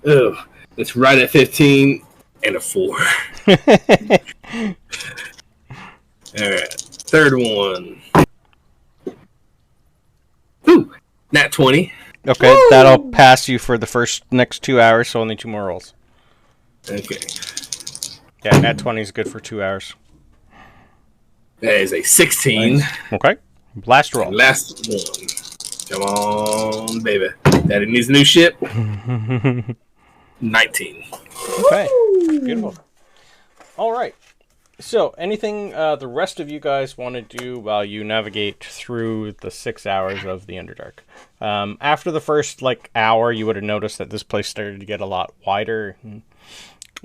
Oh, it's right at 15 and a 4. All right, third one. 20. Okay, woo! That'll pass you for the next 2 hours, so only 2 more rolls. Okay. Yeah, nat 20 is good for 2 hours. That is a 16. Nice. Okay. Last roll. Last one. Come on, baby. Daddy needs a new ship. 19. Okay. Beautiful. All right. So, anything the rest of you guys want to do while you navigate through the 6 hours of the Underdark? After the first hour, you would have noticed that this place started to get a lot wider.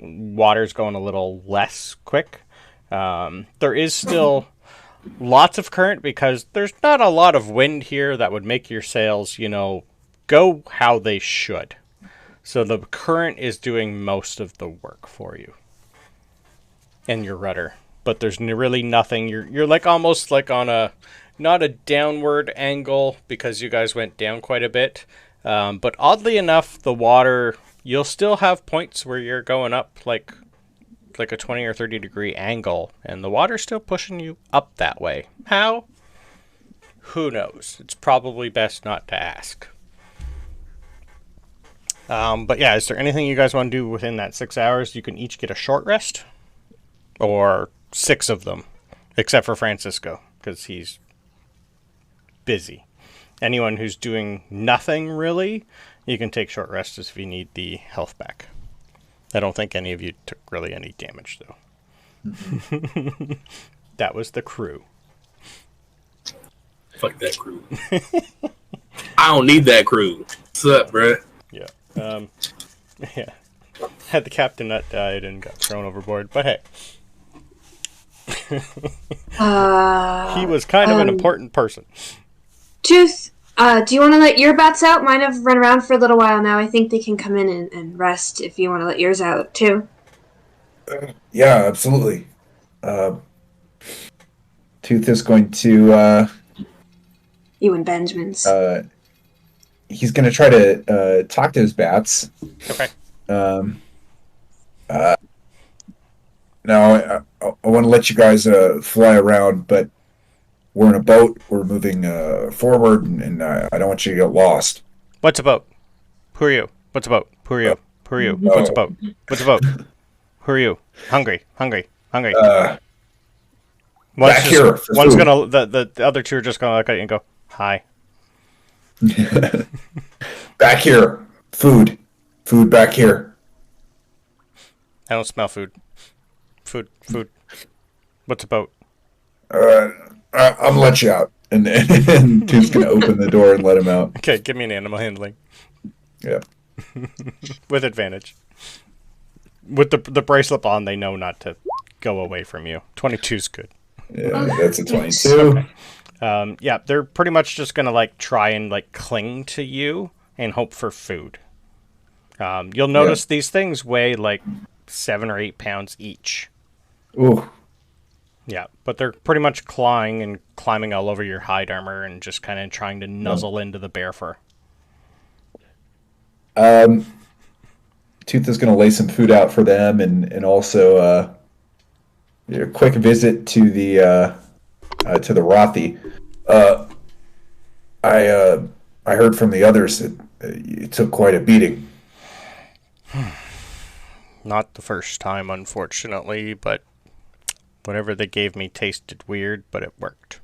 Water's going a little less quick. There is still lots of current because there's not a lot of wind here that would make your sails, go how they should. So the current is doing most of the work for you. And your rudder. But there's really nothing. You're almost on not a downward angle because you guys went down quite a bit. But oddly enough, the water, you'll still have points where you're going up like a 20 or 30 degree angle. And the water's still pushing you up that way. How? Who knows? It's probably best not to ask. But yeah, is there anything you guys want to do within that 6 hours? You can each get a short rest. Or 6 of them, except for Francisco, because he's busy. Anyone who's doing nothing, really, you can take short rests if you need the health back. I don't think any of you took really any damage, though. Mm-hmm. That was the crew. Fuck that crew. I don't need that crew. What's up, bruh? Yeah. Yeah. Had the captain not died and got thrown overboard, but hey. He was kind of an important person. Tooth, do you want to let your bats out? Mine have run around for a little while now. I think they can come in and rest if you want to let yours out, too. Yeah, absolutely. Tooth is going to... you and Benjamin's. He's going to try to talk to his bats. Okay. Now, I want to let you guys fly around, but we're in a boat. We're moving forward, and I don't want you to get lost. What's a boat? Who are you? What's a boat? Who are you? Who are you? What's a boat? What's a boat? Who are you? Hungry. Back one's here. One's gonna. The other two are just gonna look at you and go, "Hi." Back here. Food back here. I don't smell food. Food. What's a boat? I'm gonna let you out, and Tooth's gonna open the door and let him out. Okay, give me an animal handling. Yeah. With advantage. With the bracelet on, they know not to go away from you. 22's good. Yeah, that's a 22. Okay. Yeah, they're pretty much just gonna try and cling to you and hope for food. You'll notice these things weigh 7 or 8 pounds each. Ooh. Yeah, but they're pretty much clawing and climbing all over your hide armor and just kind of trying to nuzzle into the bear fur. Tooth is going to lay some food out for them, and also a quick visit to the Rothi. I heard from the others that you took quite a beating. Not the first time, unfortunately, but whatever they gave me tasted weird, but it worked.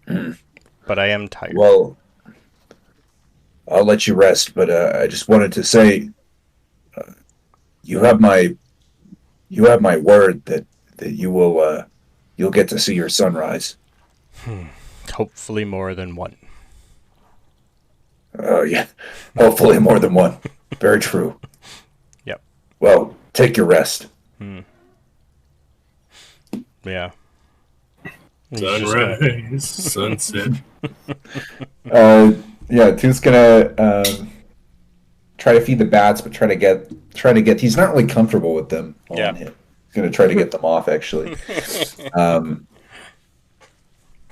But I am tired. Well, I'll let you rest, but I just wanted to say, you have my word that you will you'll get to see your sunrise. Hopefully more than one. Oh yeah, hopefully more than one. Very true. Yep. Well, take your rest. Yeah. Sunrise, sunset. Yeah, Tooth's gonna try to feed the bats, but try to get. He's not really comfortable with them on him. He's gonna try to get them off, actually.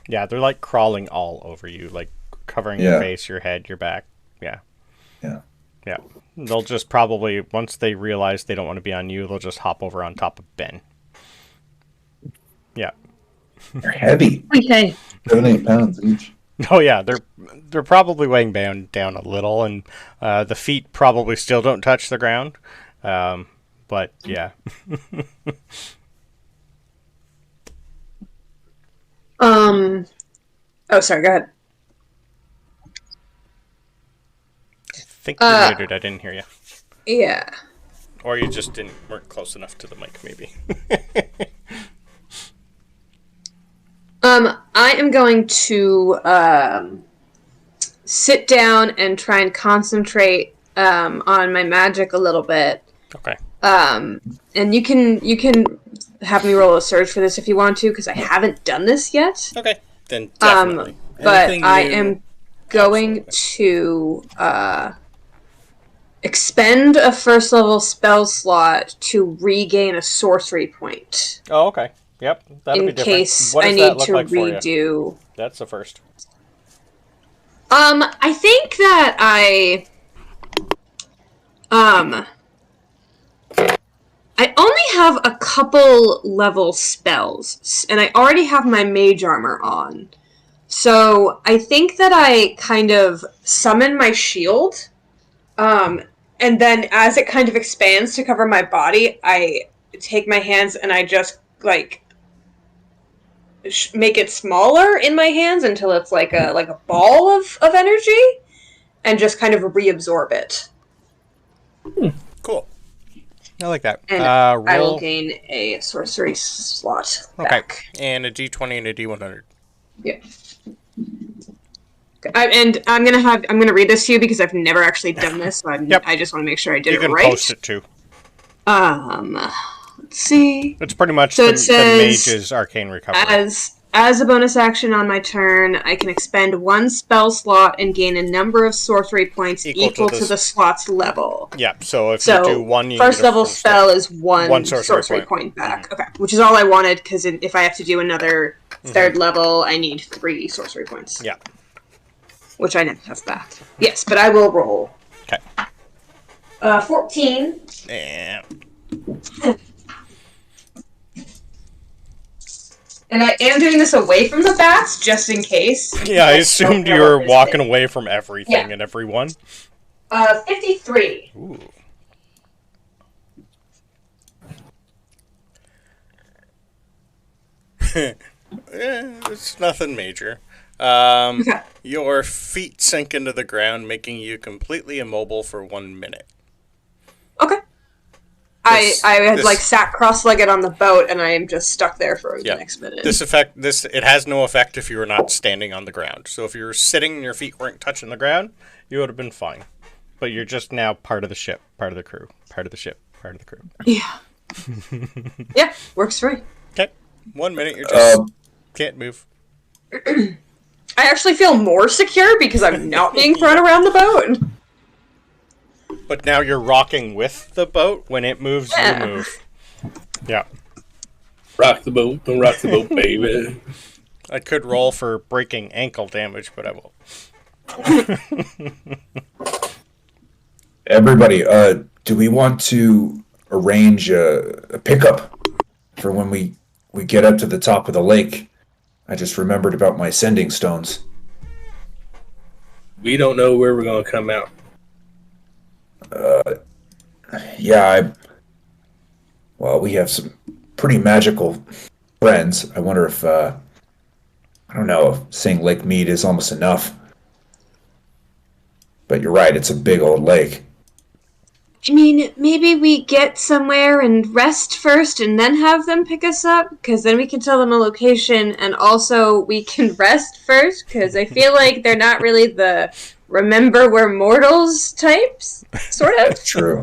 Yeah, they're crawling all over you, covering your face, your head, your back. Yeah. They'll just probably, once they realize they don't want to be on you, they'll just hop over on top of Ben. Yeah. They're heavy. Okay. 7-8 pounds each. Oh yeah, they're probably weighing down a little, and the feet probably still don't touch the ground. But yeah. Oh, sorry. Go ahead. I think you're muted. I didn't hear you. Yeah. Or you just weren't close enough to the mic, maybe. I am going to sit down and try and concentrate on my magic a little bit. Okay. And you can have me roll a surge for this if you want to, because I haven't done this yet. Okay. Then definitely. But I am going to expend a first level spell slot to regain a sorcery point. Oh, okay. Yep. That'll be different. In case what I does need that look to like for you? redo. That's the first. I think that I only have a couple level spells, and I already have my mage armor on. So I think that I kind of summon my shield, and then as it kind of expands to cover my body, I take my hands and I just, like, make it smaller in my hands until it's like a ball of energy, and just kind of reabsorb it. Cool. I like that. And I will gain a sorcery slot back. And a D20 and a D100. Yeah. And I'm gonna read this to you because I've never actually done this, so I just want to make sure I did it right. You can post it too. Let's see. It's pretty much so the mage's arcane recovery. As a bonus action on my turn, I can expend one spell slot and gain a number of sorcery points equal to the slot's level. Yeah, so if you do one, you first level spell is one sorcery point back. Mm-hmm. Okay, which is all I wanted, because if I have to do another third level, I need 3 sorcery points. Yeah. Which I never have back. Yes, but I will roll. Okay. 14. Yeah. And I am doing this away from the bats, just in case. Yeah, I assumed you were walking away from everything and everyone. 53. Ooh. It's nothing major. Okay. Your feet sink into the ground, making you completely immobile for 1 minute. Okay. I had sat cross-legged on the boat, and I am just stuck there for the next minute. It has no effect if you were not standing on the ground. So if you were sitting and your feet weren't touching the ground, you would have been fine. But you're just now part of the ship, part of the crew, part of the ship, part of the crew. Yeah. Yeah, works for me. Okay. 1 minute, you're just can't move. I actually feel more secure because I'm not being thrown around the boat. But now you're rocking with the boat. When it moves, you move. Yeah. Rock the boat, don't rock the boat, baby. I could roll for breaking ankle damage, but I won't. Everybody, do we want to arrange a pickup for when we get up to the top of the lake? I just remembered about my sending stones. We don't know where we're going to come out. We have some pretty magical friends. I wonder if, I don't know, if saying Lake Mead is almost enough. But you're right, it's a big old lake. I mean, maybe we get somewhere and rest first and then have them pick us up, because then we can tell them a location, and also we can rest first, because I feel like they're not really the remember we're mortals types, sort of. True.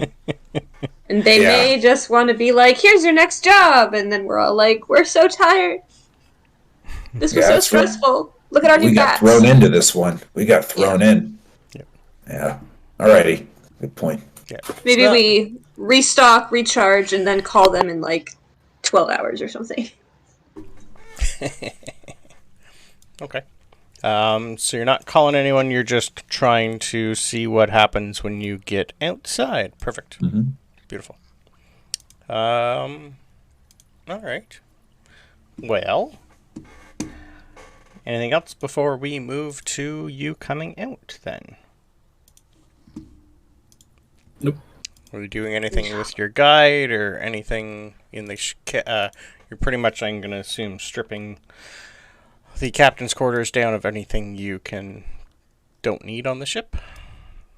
And they may just want to be like, here's your next job, and then we're all like, we're so tired. This was so stressful. Right. Look at our new bats. We got thrown into this one. We got thrown in. Yeah. Alrighty. Good point. Yeah. Maybe we restock, recharge, and then call them in 12 hours or something. Okay. So you're not calling anyone, you're just trying to see what happens when you get outside. Perfect. Mm-hmm. Beautiful. All right. Well, Anything else before we move to you coming out, then? Nope. Are you doing anything with your guide or anything in the... you're pretty much, I'm going to assume, stripping the captain's quarters down of anything you don't need on the ship?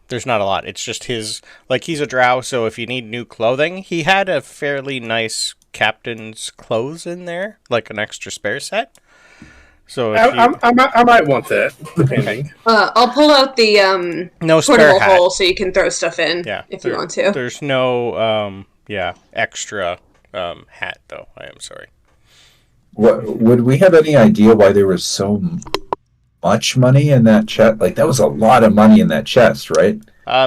There's not a lot. It's just his... Like, he's a drow, so if you need new clothing, he had a fairly nice captain's clothes in there, like an extra spare set. So if I might want that, depending. I'll pull out the no portable spare hat. hole so you can throw stuff in if you want to. There's no extra hat, though. I am sorry. Would we have any idea why there was so much money in that chest? Like, that was a lot of money in that chest, right?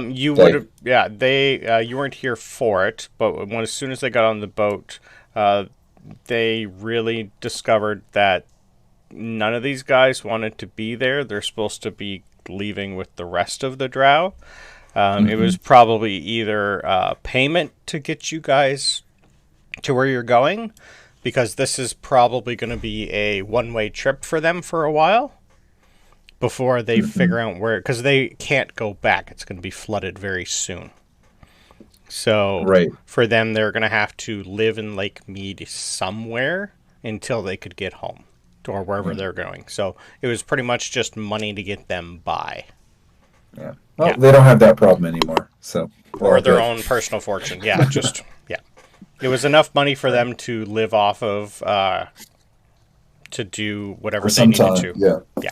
You would have, you weren't here for it, but as soon as they got on the boat, they really discovered that none of these guys wanted to be there. They're supposed to be leaving with the rest of the drow. It was probably either payment to get you guys to where you're going, because this is probably going to be a one-way trip for them for a while before they figure out where, because they can't go back. It's going to be flooded very soon. So for them, they're going to have to live in Lake Mead somewhere until they could get home or wherever they're going. So it was pretty much just money to get them by. Yeah. Well, they don't have that problem anymore. So or their own personal fortune. Yeah, just it was enough money for them to live off of, to do whatever they needed to. Yeah.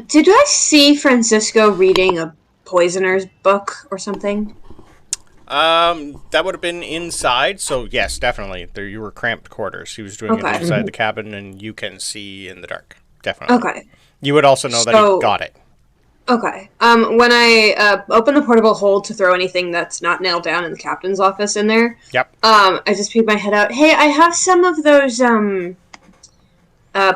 Did I see Francisco reading a poisoner's book or something? That would have been inside, so yes, definitely. There, you were cramped quarters. He was doing it inside the cabin, and you can see in the dark. Definitely. Okay. You would also know that he got it. Okay. When I open the portable hold to throw anything that's not nailed down in the captain's office in there, I just peek my head out. Hey, I have some of those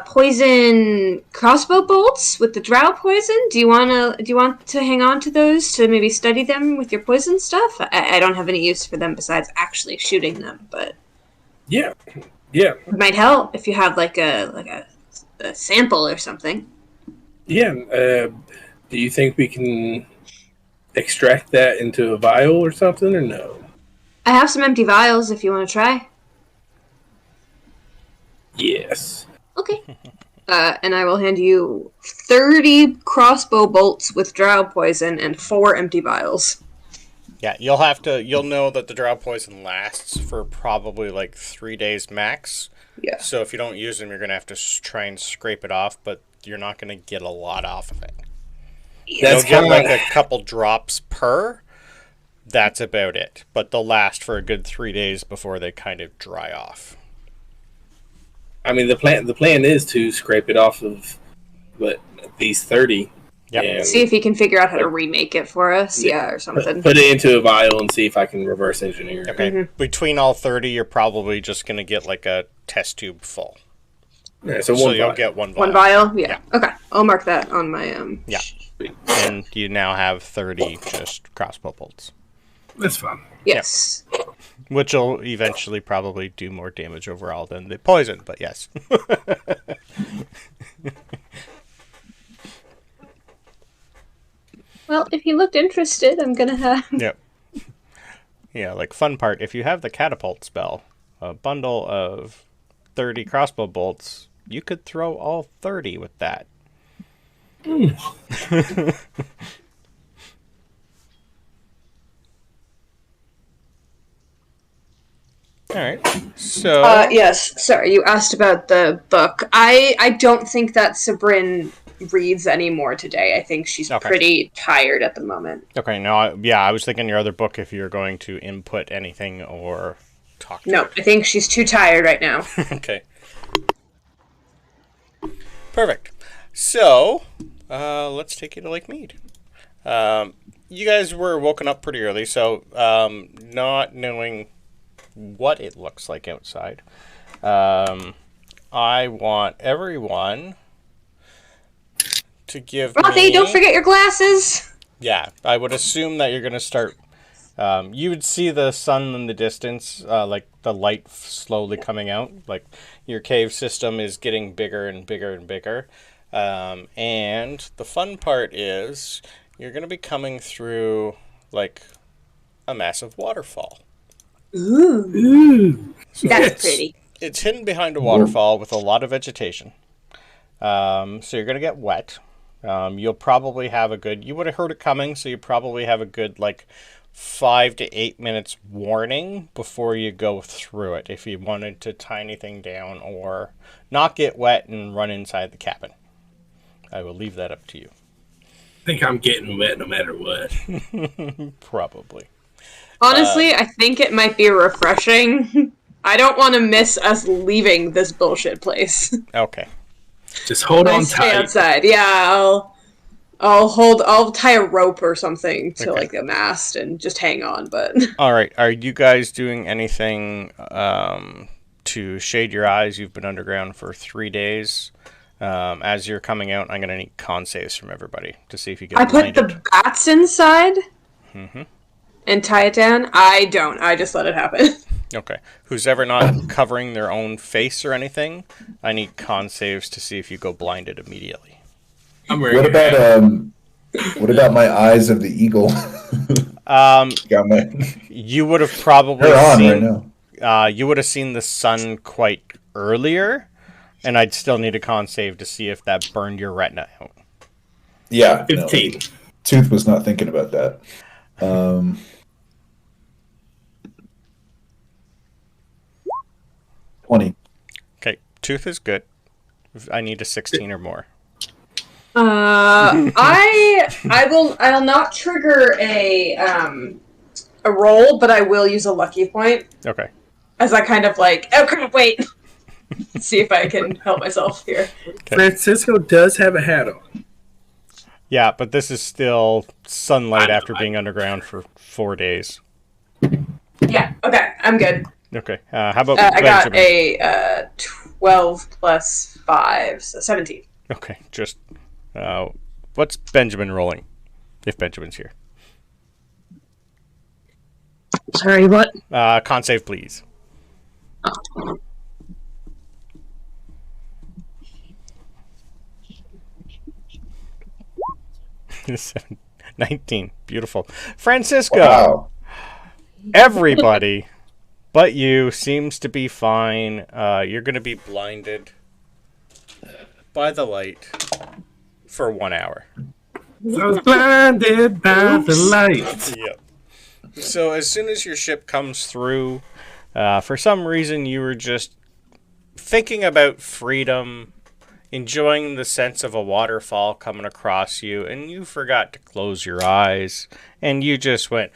poison crossbow bolts with the drow poison. Do you want to hang on to those to maybe study them with your poison stuff? I don't have any use for them besides actually shooting them, but yeah, it might help if you have like a sample or something. Yeah. Do you think we can extract that into a vial or something, or no? I have some empty vials if you want to try. Yes. Okay. And I will hand you 30 crossbow bolts with drow poison and 4 empty vials. Yeah, you'll know that the drow poison lasts for probably like 3 days max. Yeah. So if you don't use them, you're going to have to try and scrape it off, but you're not going to get a lot off of it. You'll get like a couple drops per. That's about it. But they'll last for a good 3 days before they kind of dry off. I mean, the plan is to scrape it off of these 30. Yeah. See if he can figure out how to remake it for us, or something. Put it into a vial and see if I can reverse engineer it. Okay. Between all 30, you're probably just going to get like a test tube full. Yeah, so you'll get one vial. One vial? Yeah. Okay. I'll mark that on my Yeah. And you now have 30 just crossbow bolts. That's fine. Yes. Yeah. Which will eventually probably do more damage overall than the poison, but yes. Well, if you looked interested, I'm gonna have... Yep. Yeah, like fun part, if you have the catapult spell, a bundle of 30 crossbow bolts, you could throw all 30 with that. Alright, so... yes, sorry, you asked about the book. I don't think that Sabryn reads anymore today. I think she's pretty tired at the moment. Okay, no, I was thinking your other book if you're going to input anything or talk to No, I think she's too tired right now. Okay. Perfect. So, let's take you to Lake Mead. You guys were woken up pretty early, so not knowing what it looks like outside, I want everyone to give Rothy, don't forget your glasses! Yeah, I would assume that you're going to start You would see the sun in the distance, like the light slowly coming out. Like your cave system is getting bigger and bigger and bigger. And the fun part is you're going to be coming through like a massive waterfall. Ooh. So That's pretty. It's hidden behind a waterfall with a lot of vegetation. So you're going to get wet. You'll probably have a good... You would have heard it coming, so you probably have a good, 5 to 8 minutes warning before you go through it if you wanted to tie anything down or not get wet and run inside the cabin. I will leave that up to you. I think I'm getting wet no matter what. Probably. Honestly, I think it might be refreshing. I don't want to miss us leaving this bullshit place. Okay. Just hold on Stay tight. outside. Yeah, I'll tie a rope or something to the mast and just hang on, but all right. Are you guys doing anything to shade your eyes? You've been underground for 3 days. As you're coming out, I'm going to need con saves from everybody to see if you get blinded. Put the bats inside and tie it down. I don't. I just let it happen. Okay. Who's ever not covering their own face or anything, I need con saves to see if you go blinded immediately. What about my eyes of the eagle? You would have probably seen you would have seen the sun quite earlier, and I'd still need a con save to see if that burned your retina out. Yeah. 15. No, Tooth was not thinking about that. 20. Okay, Tooth is good. I need a 16 or more. I'll not trigger a roll, but I will use a lucky point. Okay. As I kind of wait. See if I can help myself here. Okay. Francisco does have a hat on. Yeah, but this is still sunlight after being underground for 4 days. Yeah, okay, I'm good. Okay, how about I got Benjamin? a 12 plus 5, so 17. Okay, just... what's Benjamin rolling? If Benjamin's here. Sorry, what? Con save, please. Oh. 19. Beautiful. Francisco! Wow. Everybody but you seems to be fine. You're going to be blinded by the light for 1 hour. I was blinded by the light. Yep. So as soon as your ship comes through, for some reason you were just thinking about freedom, enjoying the sense of a waterfall coming across you, and you forgot to close your eyes, and you just went,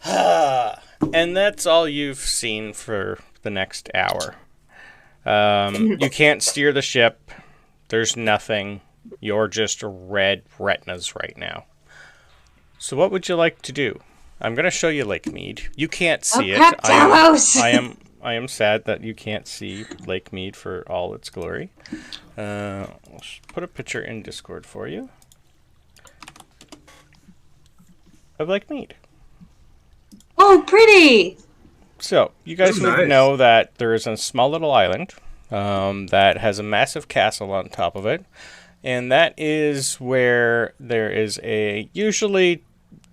ah. And that's all you've seen for the next hour. You can't steer the ship. There's nothing. You're just red retinas right now. So what would you like to do? I'm going to show you Lake Mead. You can't see it. Talos! I am sad that you can't see Lake Mead for all its glory. I'll put a picture in Discord for you of Lake Mead. Oh, pretty! So, you guys would know that there is a small little island that has a massive castle on top of it. And that is where there is a usually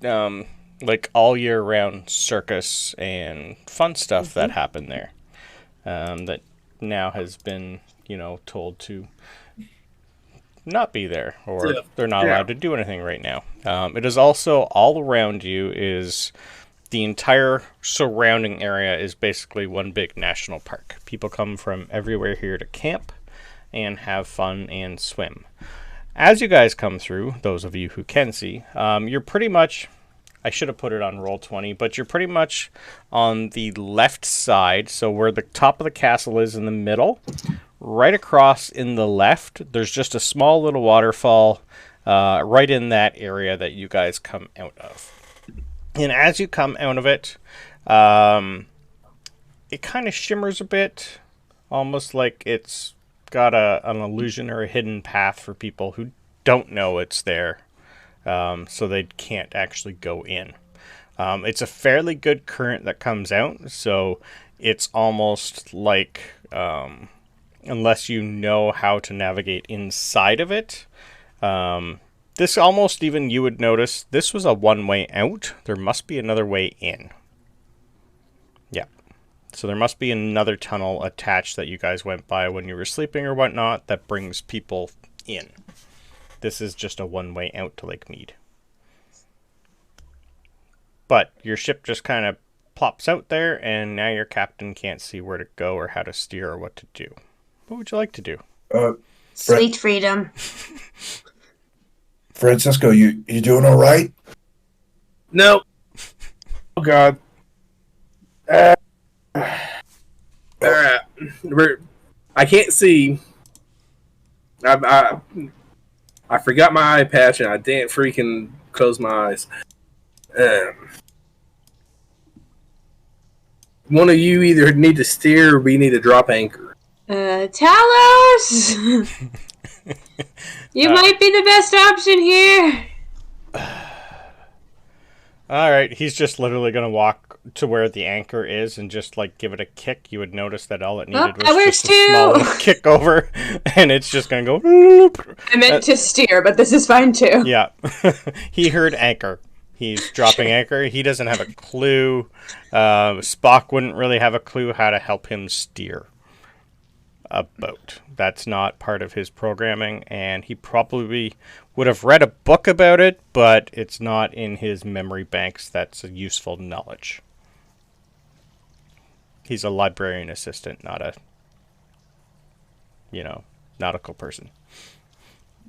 all year round circus and fun stuff that happen there. That now has been, told to not be there, or they're not allowed to do anything right now. It is also all around you is... The entire surrounding area is basically one big national park. People come from everywhere here to camp and have fun and swim. As you guys come through, those of you who can see, you're pretty much, I should have put it on Roll20, but you're pretty much on the left side, so where the top of the castle is in the middle. Right across in the left, there's just a small little waterfall right in that area that you guys come out of. And as you come out of it, it kind of shimmers a bit, almost like it's got an illusion or a hidden path for people who don't know it's there, so they can't actually go in. It's a fairly good current that comes out, so it's almost like, unless you know how to navigate inside of it, this almost even, you would notice, this was a one-way out. There must be another way in. Yeah. So there must be another tunnel attached that you guys went by when you were sleeping or whatnot that brings people in. This is just a one-way out to Lake Mead. But your ship just kind of plops out there, and now your captain can't see where to go or how to steer or what to do. What would you like to do? Sweet freedom. Francisco, you doing all right? No. Oh, God. I can't see. I forgot my eye patch, and I didn't freaking close my eyes. One of you either need to steer or we need to drop anchor. Talos! You might be the best option here. Alright, he's just literally going to walk to where the anchor is and just like give it a kick. You would notice that all it needed was just a small kick over, and it's just going to go. I meant to steer, but this is fine too. Yeah. He heard anchor. He's dropping anchor. He doesn't have a clue. Spock wouldn't really have a clue how to help him steer a boat. That's not part of his programming, and he probably would have read a book about it, but it's not in his memory banks. That's a useful knowledge. He's a librarian assistant, not a, nautical person.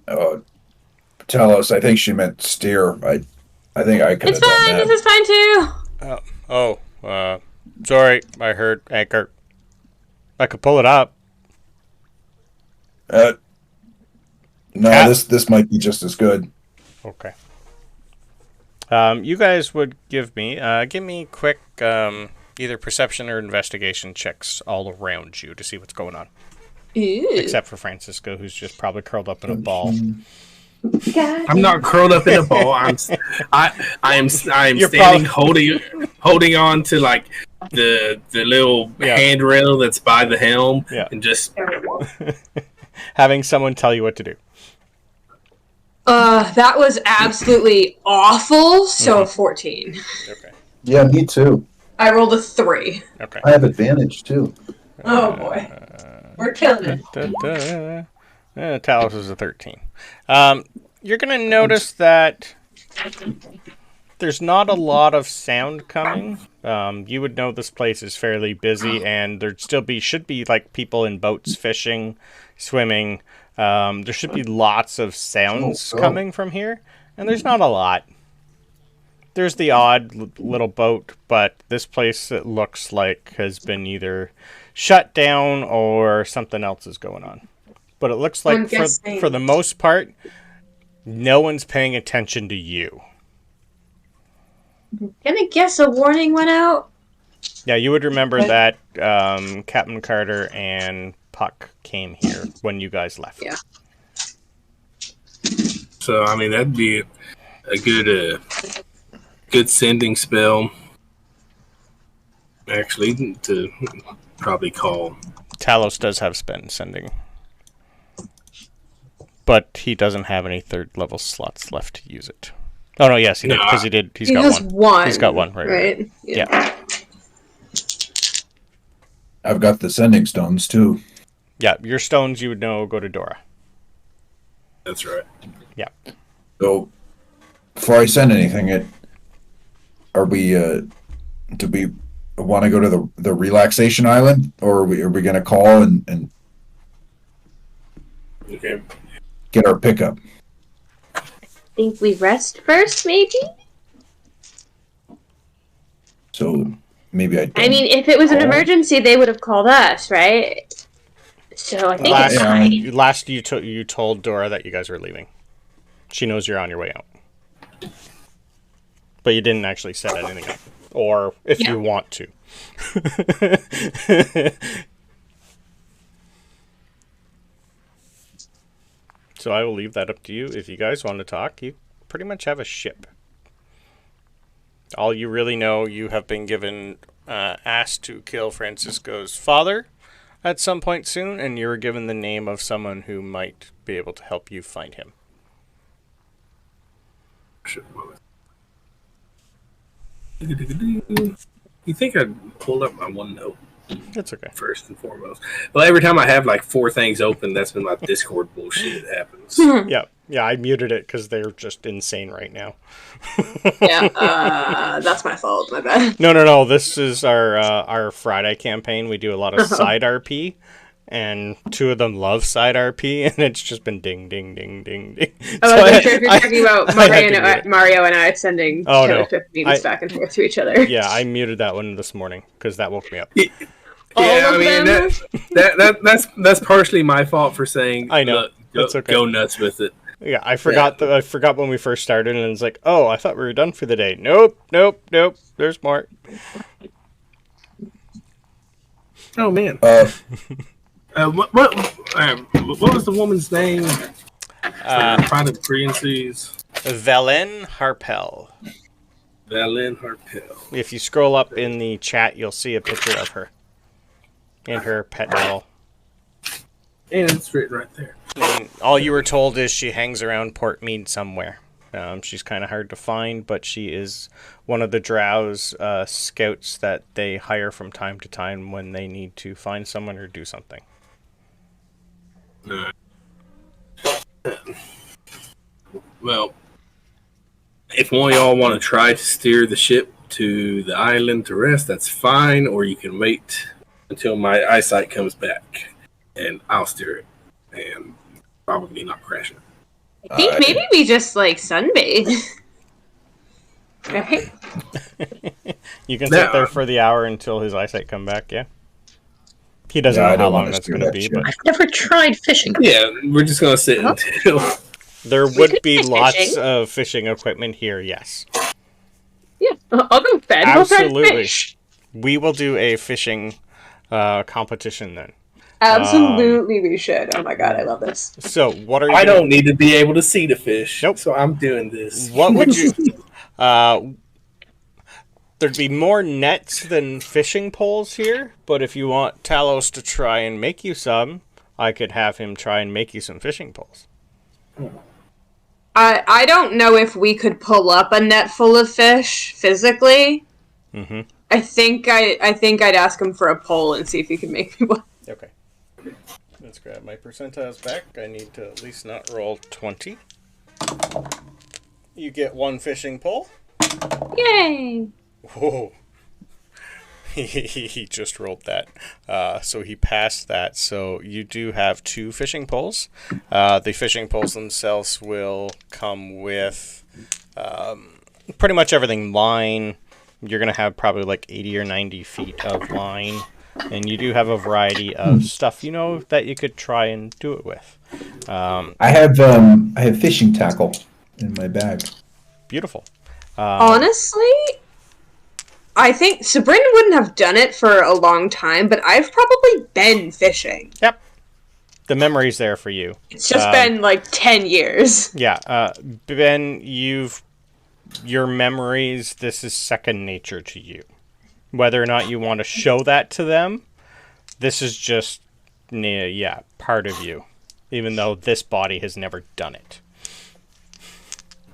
Talos, I think she meant steer. I think I could have done that. This is fine too. Sorry, I heard anchor. I could pull it up. No, this might be just as good. Okay. You guys would give me quick either perception or investigation checks all around you to see what's going on. Ew. Except for Francisco, who's just probably curled up in a ball. I'm not curled up in a ball. I am standing holding on to like the little handrail that's by the helm and just having someone tell you what to do. That was absolutely awful. So 14. Okay. Yeah, me too. I rolled a 3. Okay. I have advantage too. Oh boy, we're killing it. Talos is a 13. You're gonna notice that there's not a lot of sound coming. You would know this place is fairly busy, and there should be like people in boats fishing, swimming. There should be lots of sounds coming from here, and there's not a lot. There's the odd little boat, but this place, it looks like, has been either shut down or something else is going on. But it looks like, for the most part, no one's paying attention to you. Gonna guess a warning went out? Yeah, you would remember that Captain Carter and Puck came here when you guys left. Yeah. So, I mean, that'd be a good sending spell. Actually, to probably call. Talos does have sending. But he doesn't have any 3rd level slots left to use it. Oh, no, yes, he did, because he did. He's got one. He's got one, right? Yeah. I've got the sending stones, too. Yeah, your stones, you would know, go to Dora. That's right. Yeah. So, before I send anything, do we want to go to the relaxation island, or are we going to call and okay, get our pickup? I think we rest first, maybe? So, maybe I don't. I mean, if it was an emergency, they would have called us, right? So I think it's fine. Last you told Dora that you guys were leaving. She knows you're on your way out. But you didn't actually set anything up. Or if you want to. So I will leave that up to you. If you guys want to talk, you pretty much have a ship. All you really know, you have been given asked to kill Francisco's father at some point soon, and you were given the name of someone who might be able to help you find him. You think I'd pull up my OneNote? That's okay. First and foremost. Well, every time I have like 4 things open, that's when my Discord bullshit happens. Yeah, I muted it because they're just insane right now. That's my fault. My bad. No. This is our Friday campaign. We do a lot of side RP, and 2 of them love side RP, and it's just been ding, ding, ding, ding, ding. I wasn't sure if you're talking about Mario and I sending 10 or 15 back and forth to each other. Yeah, I muted that one this morning because that woke me up. Yeah, I mean that's partially my fault for saying. I know. That's okay. Go nuts with it. Yeah, I forgot when we first started, and it's like, oh, I thought we were done for the day. Nope. There's more. Oh man. What was the woman's name? Private Priences. Velen Harpel. Velen Harpel. If you scroll up in the chat, you'll see a picture of her and her pet doll. And it's written right there. And all you were told is she hangs around Port Mead somewhere. She's kind of hard to find, but she is one of the Drow's scouts that they hire from time to time when they need to find someone or do something. Well, if one of y'all want to try to steer the ship to the island to rest, that's fine, or you can wait until my eyesight comes back, and I'll steer it, and probably not crash it. I think maybe we just, sunbathe. Right? You can sit there for the hour until his eyesight come back, yeah? He doesn't know how long that's going to be, but... I've never tried fishing. Yeah, we're just going to sit until... There would be lots of fishing equipment here, yes. Yeah, I'll go fed. Absolutely. We'll try to fish. We will do a fishing competition then. Absolutely, we should. Oh my god, I love this. So, what are you... I don't need to be able to see the fish, nope. So I'm doing this. What would you... There'd be more nets than fishing poles here, but if you want Talos to try and make you some, I could have him try and make you some fishing poles. I don't know if we could pull up a net full of fish physically. Mm-hmm. I think I'd ask him for a pole and see if he could make me one. Okay. Let's grab my percentiles back. I need to at least not roll 20. You get 1 fishing pole. Yay! Whoa. He just rolled that. So he passed that. So you do have 2 fishing poles. The fishing poles themselves will come with pretty much everything. Line. You're going to have probably 80 or 90 feet of line. And you do have a variety of stuff, that you could try and do it with. I have fishing tackle in my bag. Beautiful. Honestly, I think Sabryn wouldn't have done it for a long time, but I've probably been fishing. Yep. The memory's there for you. It's just been 10 years. Yeah. Ben, your memories, this is second nature to you. Whether or not you want to show that to them, this is just, part of you. Even though this body has never done it.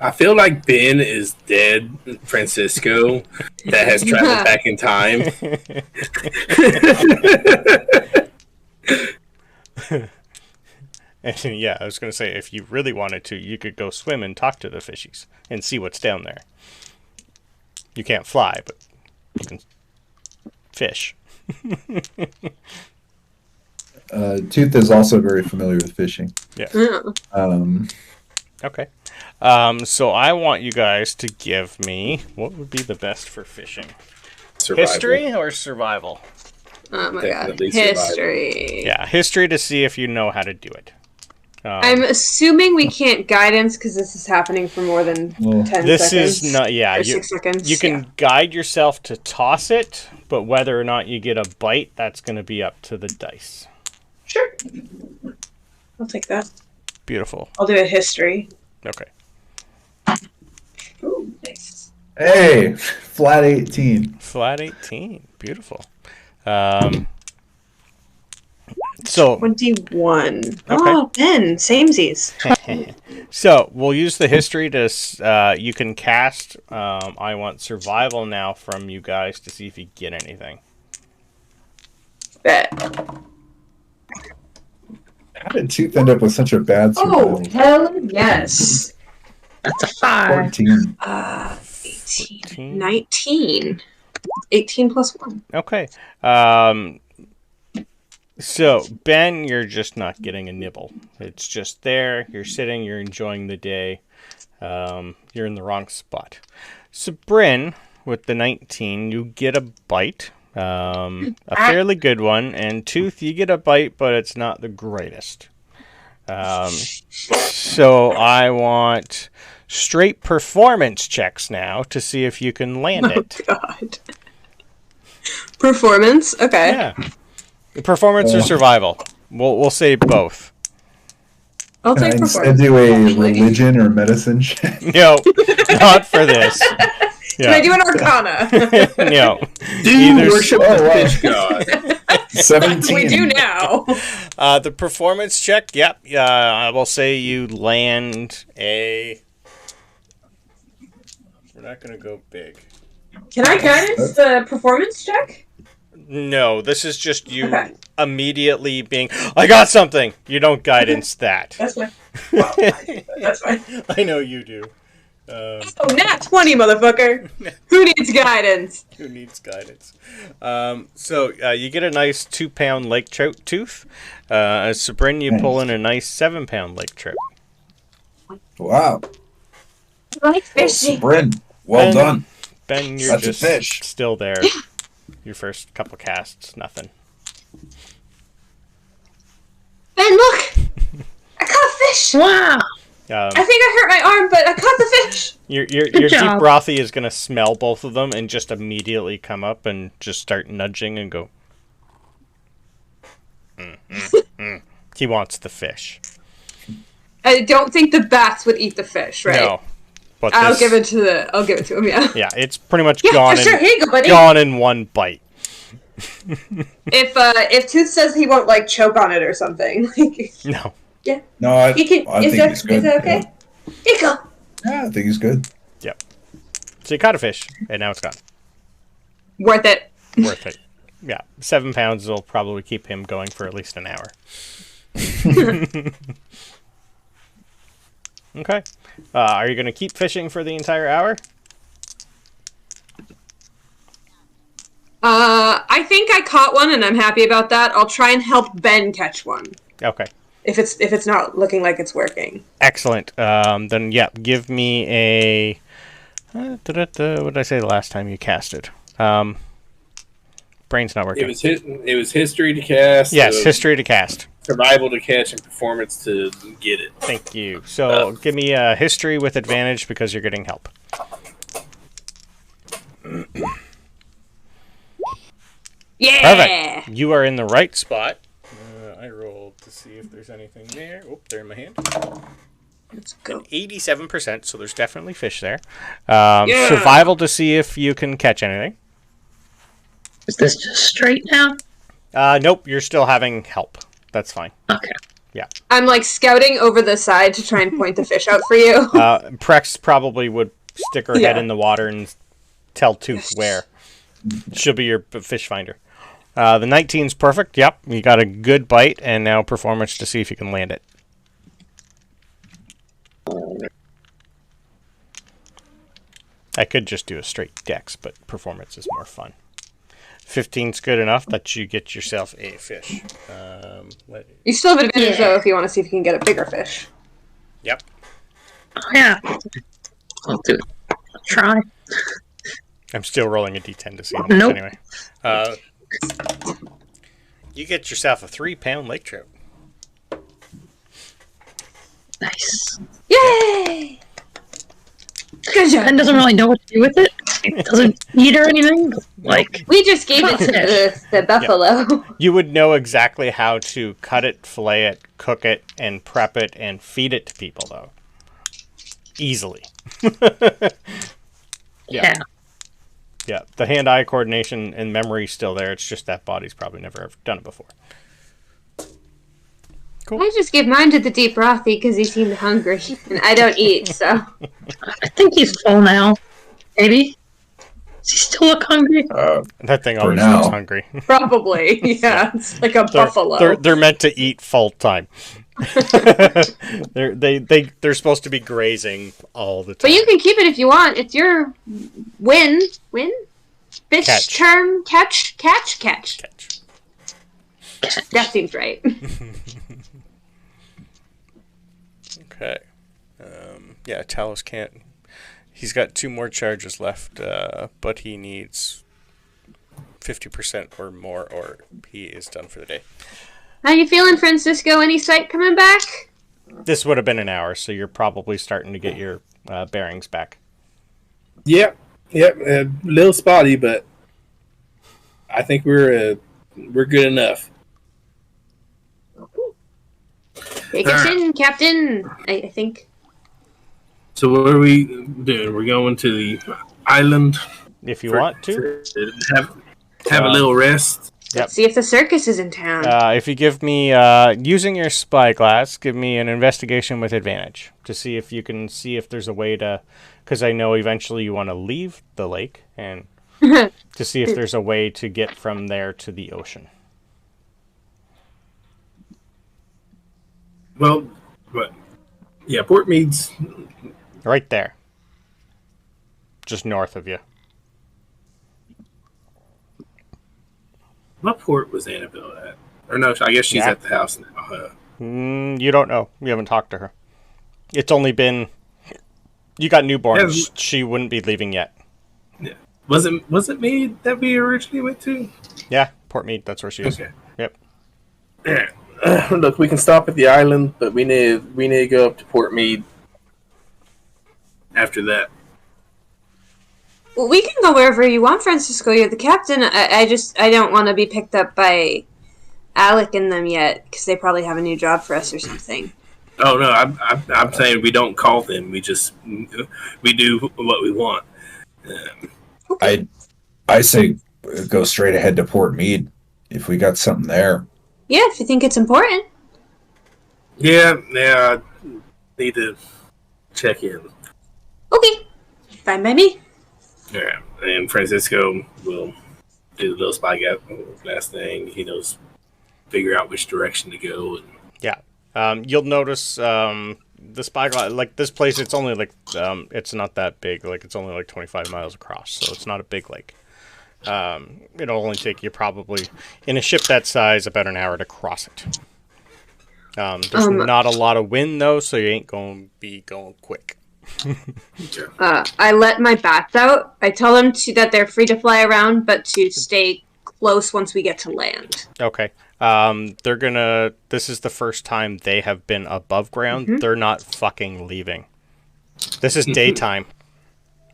I feel like Ben is dead Francisco that has traveled back in time. And I was going to say, if you really wanted to, you could go swim and talk to the fishies and see what's down there. You can't fly, but you can fish. Tooth is also very familiar with fishing. Yeah. Okay. So I want you guys to give me, what would be the best for fishing? Survival. History or survival? Oh my Definitely god. survival. History. Yeah, history to see if you know how to do it. I'm assuming we can't guidance because this is happening for more than 10 this seconds. Is not, or 6 seconds. You can guide yourself to toss it, but whether or not you get a bite, that's going to be up to the dice. Sure. I'll take that. Beautiful. I'll do a history. Okay. Ooh, nice. Hey, Flat 18. Flat 18. Beautiful. So 21. Okay. Oh, Ben, samesies. So we'll use the history to. You can cast. I want survival now from you guys to see if you get anything. Bet. How did Tooth end up with such a bad survival? Oh, hell yes. That's a 5. 14. 18. 19. 18 plus 1. Okay. So, Ben, you're just not getting a nibble. It's just there. You're sitting. You're enjoying the day. You're in the wrong spot. Sabryn, with the 19, you get a bite. A fairly good one. And Tooth, you get a bite, but it's not the greatest. So, I want straight performance checks now to see if you can land it. Oh, God. Performance? Okay. Yeah. Performance or survival? We'll say both. I'll take Can I performance. do a religion or medicine check? No, not for this. Can I do an arcana? No. Do you Either worship oh, the wow. fish god? 17. We do now. The performance check, yep. I will say you land a... We're not going to go big. Can I guidance the performance check? No, this is just you Okay. immediately being, I got something! You don't guidance that. That's fine. Well, that's fine. I know you do. Oh, nat 20, motherfucker! Who needs guidance? Who needs guidance? So you get a nice 2-pound lake trout tooth. As Sabryn, you pull in a nice 7-pound lake trout. Wow. Like Bryn, well done. Ben, you're That's a just fish. still there. Your first couple casts, nothing. Ben, look! I caught a fish! Wow. I think I hurt my arm, but I caught the fish! Your Good deep job. brothy is going to smell both of them and just immediately come up and just start nudging and go. He wants the fish. I don't think the bats would eat the fish, right? No, but I'll this- give it to him, yeah. Yeah, it's pretty much Yeah, gone. for sure. Here you go, buddy. Gone in one bite. If Tooth says he won't like choke on it or something, like No. No, I he can. think he's good. Is that okay? Here you go. Yeah, I think he's good. Yep. So you caught a fish, and now it's gone. Worth it. Worth it. Yeah, 7 pounds will probably keep him going for at least an hour. Okay. Are you going to keep fishing for the entire hour? I think I caught one, and I'm happy about that. I'll try and help Ben catch one Okay. if it's not looking like it's working. Excellent. Then, yeah, give me a... what did I say the last time you casted? Brain's not working. It was history to cast. Yes, it was history to cast. survival to catch, and performance to get it. Thank you. So give me a history with advantage because you're getting help. Yeah. Perfect. You are in the right spot. I rolled to see if there's anything there. Oh, they're in my hand. Let's go. 87%, so there's definitely fish there. Yeah. Survival to see if you can catch anything. Is this just straight now? Nope, you're still having help. That's fine. Okay. I'm like scouting over the side to try and point the fish out for you. Prex probably would stick her head Yeah. in the water and tell Tooth where. She'll be your fish finder. The 19's perfect. Yep, you got a good bite, and now performance to see if you can land it. I could just do a straight dex, but performance is more fun. 15's good enough that you get yourself a fish. You still have advantage though if you want to see if you can get a bigger fish. Yep. Oh, yeah. I'll do it. I'll try. I'm still rolling a d10 to see how much Nope. anyway. You get yourself a 3-pound lake trout. Nice. Yay! Good job. Ben doesn't really know what to do with it. It doesn't eat or anything. Like, We just gave it to the buffalo. You would know exactly how to cut it, fillet it, cook it, and prep it, and feed it to people, though. Easily. yeah. Yeah, the hand-eye coordination and memory's still there. It's just that body's probably never ever done it before. Cool. I just give mine to the deep Rothy because he seemed hungry, and I don't eat, so. I think he's full now. Maybe. Does he still look hungry? That thing always looks hungry. Probably, yeah. It's like a buffalo. They're meant to eat full time. They're supposed to be grazing all the time. But you can keep it if you want. It's your win. Bitch term catch. That seems right. Okay. Yeah, Talos can't. He's got 2 more charges left, but he needs 50% or more, or he is done for the day. How you feeling, Francisco? Any sight coming back? This would have been an hour, so you're probably starting to get your bearings back. Yep. A little spotty, but I think we're good enough. Take us in, Captain. I think. So what are we doing? We're going to the island. If you want to. Have a little rest. Let's see if the circus is in town. If you give me, using your spyglass, give me an investigation with advantage to see if you can see if there's a way to, because I know eventually you want to leave the lake, and to see if there's a way to get from there to the ocean. Well, but yeah, Port Mead's right there, just north of you. What port was Annabelle at? Or no, I guess she's at the house now. You don't know. You haven't talked to her. It's only been. You got newborns. Yeah. She wouldn't be leaving yet. Yeah. Was it Mead that we originally went to? Yeah, Port Mead. That's where she is. Okay. Yep. Yeah. Look, we can stop at the island, but we need to go up to Port Mead after that. Well, we can go wherever you want, Francisco. You're the captain. I don't want to be picked up by Alec and them yet, because they probably have a new job for us or something. Oh no, I'm saying we don't call them. We do what we want. I say go straight ahead to Port Mead if we got something there. Yeah, if you think it's important. Yeah, I need to check in. Okay, fine by me. Yeah, and Francisco will do the little spyglass thing. He knows, figure out which direction to go. And... Yeah, you'll notice the spyglass. Like this place, it's only like it's not that big. Like it's only like 25 miles across, so it's not a big lake. It'll only take you probably in a ship that size about an hour to cross it. There's not a lot of wind though, so you ain't gonna be going quick. I let my bats out. I tell them that they're free to fly around, but to stay close once we get to land. Okay. This is the first time they have been above ground. Mm-hmm. They're not fucking leaving. This is daytime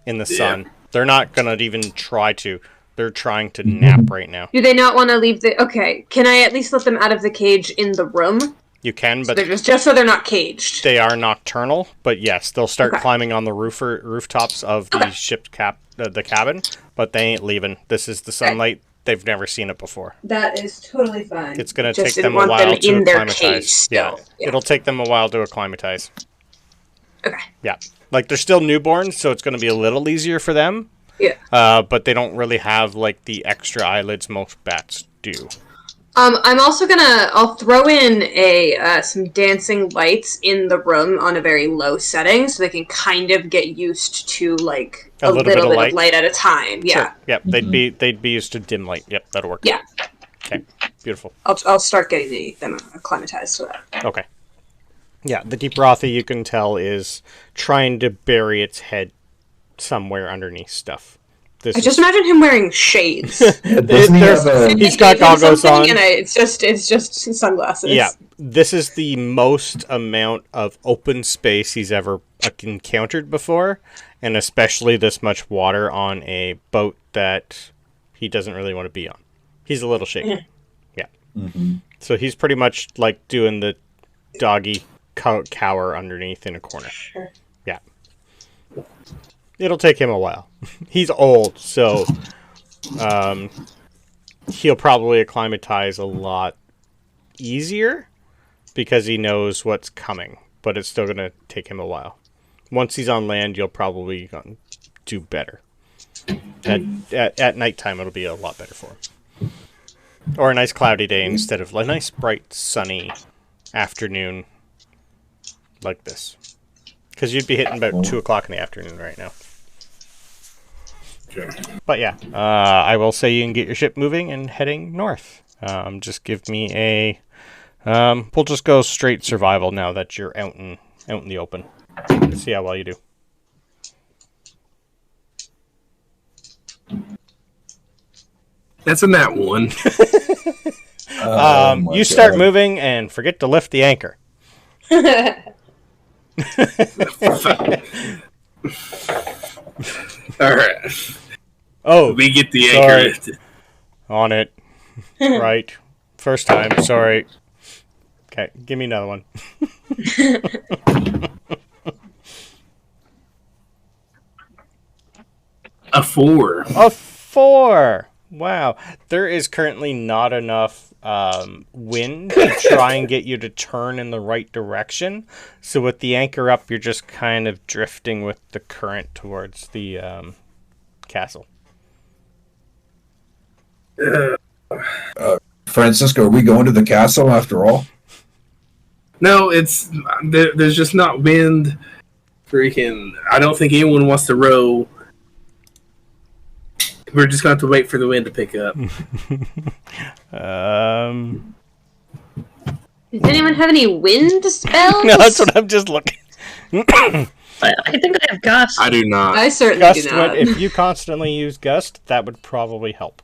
in the sun. They're not gonna even try to. They're trying to nap right now. Do they not want to leave the... Okay, can I at least let them out of the cage in the room? You can, but... So they're just so they're not caged. They are nocturnal, but yes, they'll start climbing on the rooftops of the ship the cabin, but they ain't leaving. This is the sunlight. They've never seen it before. That is totally fine. It's going to take them a while to acclimatize. Yeah, it'll take them a while to acclimatize. Okay. Yeah. Like, they're still newborns, so it's going to be a little easier for them. Yeah. But they don't really have, like, the extra eyelids most bats do. I'm also I'll throw in some dancing lights in the room on a very low setting so they can kind of get used to, like, a little bit of light at a time. Yeah. Sure. Yep, they'd be used to dim light. Yep, that'll work. Yeah. Okay, beautiful. I'll start getting them acclimatized to that. Okay. Yeah, the deep Rothy, you can tell, is trying to bury its head somewhere underneath stuff. I just imagine him wearing shades. He's got goggles on. And it's just sunglasses. Yeah, this is the most amount of open space he's ever encountered before, and especially this much water on a boat that he doesn't really want to be on. He's a little shaky. Yeah. Mm-hmm. So he's pretty much like doing the doggy cower underneath in a corner. Sure. Yeah. It'll take him a while. He's old, so he'll probably acclimatize a lot easier because he knows what's coming, but it's still going to take him a while. Once he's on land, you'll probably do better. At nighttime, it'll be a lot better for him. Or a nice cloudy day instead of a nice bright sunny afternoon like this. Because you'd be hitting about 2 o'clock in the afternoon right now. Sure. But yeah, I will say you can get your ship moving and heading north. Just give me a... we'll just go straight survival now that you're out in the open. Let's see how well you do. That's a nat 1. You start moving and forget to lift the anchor. Alright. Oh, we get the sorry. anchor lifted. On it. Right. First time, sorry. Okay, give me another one. A 4. A 4! Wow. There is currently not enough wind to try and get you to turn in the right direction. So with the anchor up, you're just kind of drifting with the current towards the castle. Francisco, are we going to the castle after all? No, it's there's just not wind. Freaking, I don't think anyone wants to row. We're just going to have to wait for the wind to pick up. Does anyone have any wind spells? No, that's what I'm just looking. I think I have gust. I do not. I certainly Gust, do not. if you constantly use Gust, that would probably help.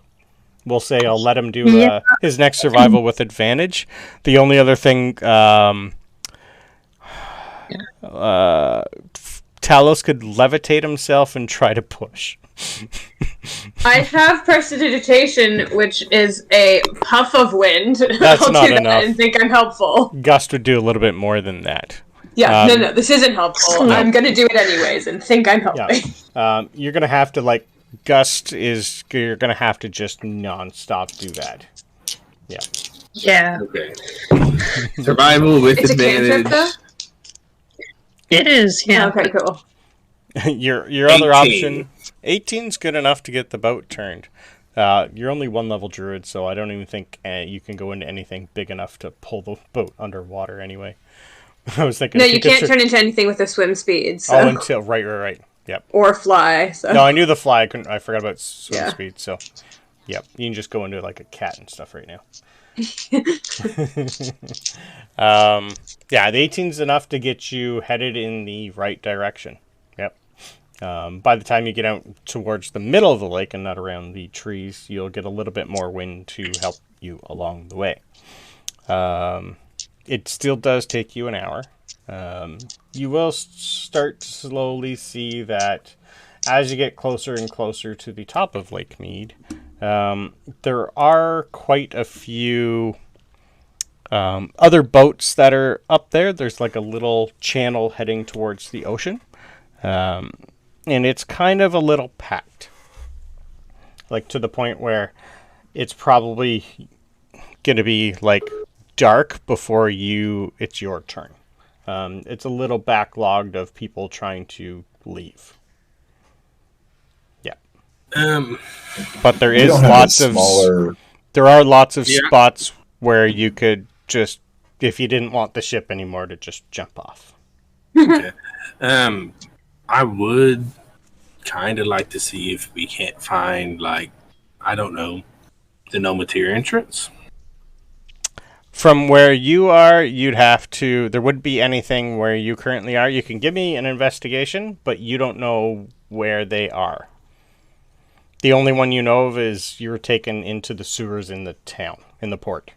We'll say I'll let him do his next survival with advantage. The only other thing, Talos could levitate himself and try to push. I have prestidigitation, which is a puff of wind. That's I'll not do that enough. and think I'm helpful. Gust would do a little bit more than that. Yeah, no, this isn't helpful. No. I'm going to do it anyways and think I'm helping. Yeah. You're going to have to, Gust is, you're going to have to just non-stop do that. Yeah. Yeah. Okay. Survival with It's a advantage. cantrip, though? It is, yeah. Okay, cool. Your other 18. option, 18's good enough to get the boat turned. You're only 1 level druid, so I don't even think you can go into anything big enough to pull the boat underwater anyway. I was thinking... No, you can't turn into anything with a swim speed. So. Oh, until... Right. Yep. Or fly. So. No, I knew the fly. I forgot about swim Yeah. speed, so... Yep, you can just go into like a cat and stuff right now. Yeah, the 18's enough to get you headed in the right direction. Yep. By the time you get out towards the middle of the lake and not around the trees, you'll get a little bit more wind to help you along the way. It still does take you an hour. You will start to slowly see that as you get closer and closer to the top of Lake Mead, there are quite a few other boats that are up there. There's like a little channel heading towards the ocean. And it's kind of a little packed. Like to the point where it's probably going to be like dark before it's your turn. It's a little backlogged of people trying to leave. Yeah. But there is lots of smaller... There are lots of spots where you could just, if you didn't want the ship anymore, to just jump off. Okay. I would kind of like to see if we can't find, like, I don't know, the Nomateer entrance. From where you are, you'd have to... There wouldn't be anything where you currently are. You can give me an investigation, but you don't know where they are. The only one you know of is you were taken into the sewers in the town, in the port.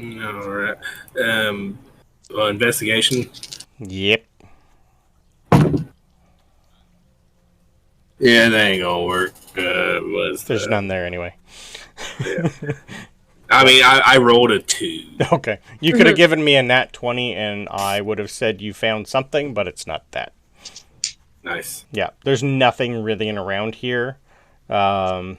All right. Investigation? Yep. Yeah, that ain't gonna work. There's none there anyway. Yeah. I mean, I rolled a 2. Okay. You could have given me a nat 20 and I would have said you found something, but it's not that. Nice. Yeah, there's nothing really in around here. You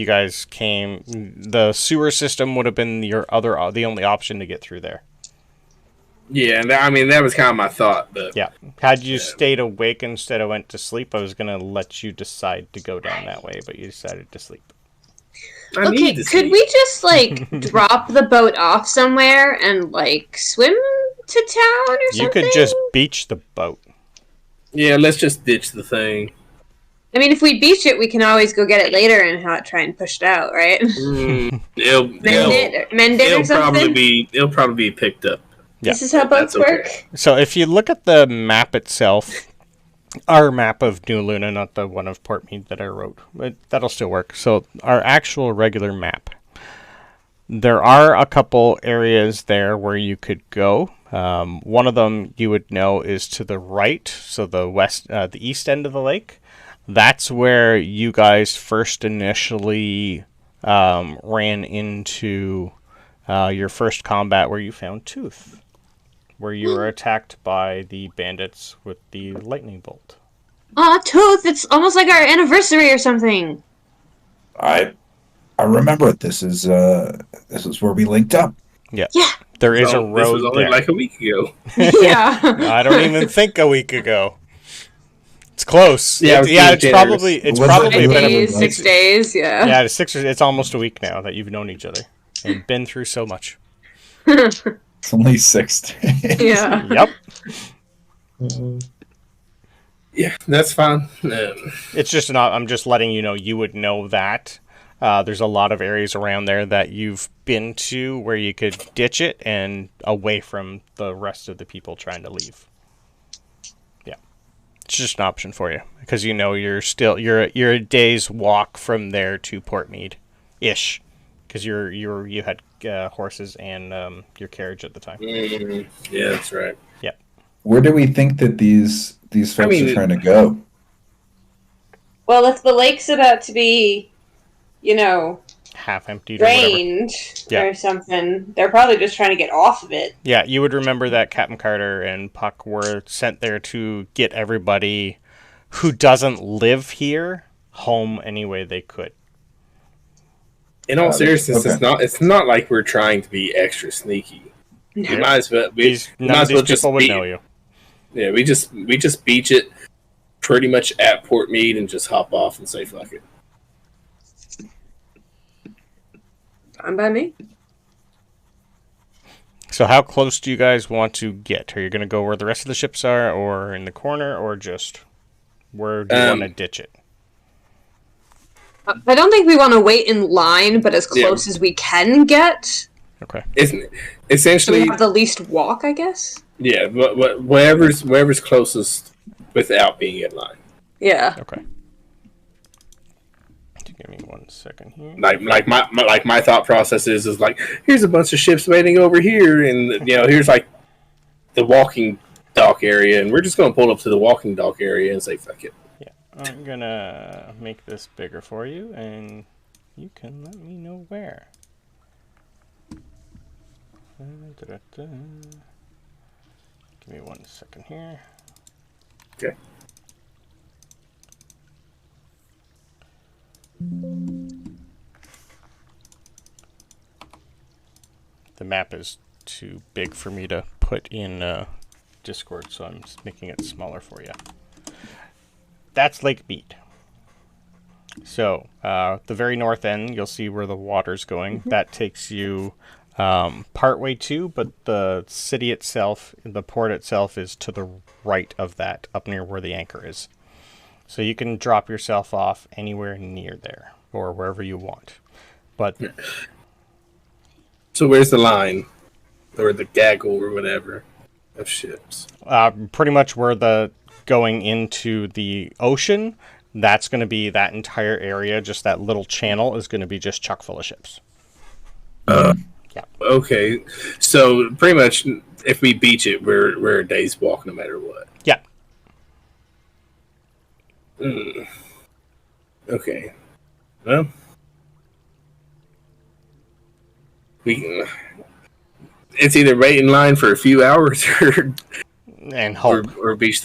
guys came. The sewer system would have been the only option to get through there. Yeah, and I mean that was kind of my thought, but yeah, had you stayed awake instead of went to sleep, I was gonna let you decide to go down that way, but you decided to sleep. Okay, could we just like drop the boat off somewhere and like swim to town or something? You could just beach the boat. Yeah, let's just ditch the thing. I mean, if we beach it, we can always go get it later and try and push it out, right? It'll mend it or something? It'll probably be picked up. Yeah. This is how boats work? So if you look at the map itself, our map of New Luna, not the one of Portmead that I wrote, but that'll still work. So our actual regular map, there are a couple areas there where you could go. One of them you would know is to the right, so the east end of the lake. That's where you guys first initially ran into your first combat where you found Tooth, where you were attacked by the bandits with the lightning bolt. Aw, Tooth, it's almost like our anniversary or something. I remember it. This is where we linked up. Yeah. There is a road there. This was only like a week ago. Yeah. I don't even think a week ago. It's close. Yeah, it's probably been 6 days. Yeah. Yeah, it's almost a week now that you've known each other and been through so much. It's only 6 days. Yeah. Yep. Yeah, that's fine. It's just I'm just letting you know you would know that. There's a lot of areas around there that you've been to where you could ditch it and away from the rest of the people trying to leave. Yeah, it's just an option for you because you know you're a day's walk from there to Portmead, ish, because you had horses and your carriage at the time. Yeah, that's right. Yep. Where do we think that these folks are trying to go? Well, if the lake's about to be, half emptied drained or something, they're probably just trying to get off of it. Yeah, you would remember that Captain Carter and Puck were sent there to get everybody who doesn't live here home any way they could. In all seriousness, it's not like we're trying to be extra sneaky. We might as well. Just know you. Yeah, we just beach it pretty much at Portmead and just hop off and say fuck it. Fine by me. So how close do you guys want to get? Are you going to go where the rest of the ships are, or in the corner, or just where do you want to ditch it? I don't think we want to wait in line, but as close as we can get. Okay. Essentially, so we have the least walk, I guess. Yeah, but wherever's closest without being in line. Yeah. Okay. Give me 1 second here. Like my thought process is like, here's a bunch of ships waiting over here, and here's like the walking dock area, and we're just gonna pull up to the walking dock area and say fuck it. Yeah, I'm gonna make this bigger for you, and you can let me know where. Give me 1 second here. Okay. The map is too big for me to put in Discord, so I'm just making it smaller for you. That's Lake Beat. So, the very north end, you'll see where the water's going. Mm-hmm. That takes you partway to, but the city itself, the port itself, is to the right of that, up near where the anchor is. So you can drop yourself off anywhere near there, or wherever you want. But so where's the line, or the gaggle, or whatever, of ships? Pretty much where the going into the ocean. That's going to be that entire area. Just that little channel is going to be just chock full of ships. Yeah. Okay, so pretty much, if we beach it, we're a day's walk no matter what. Yeah. Okay. Well, it's either wait in line for a few hours or And hope. Or beach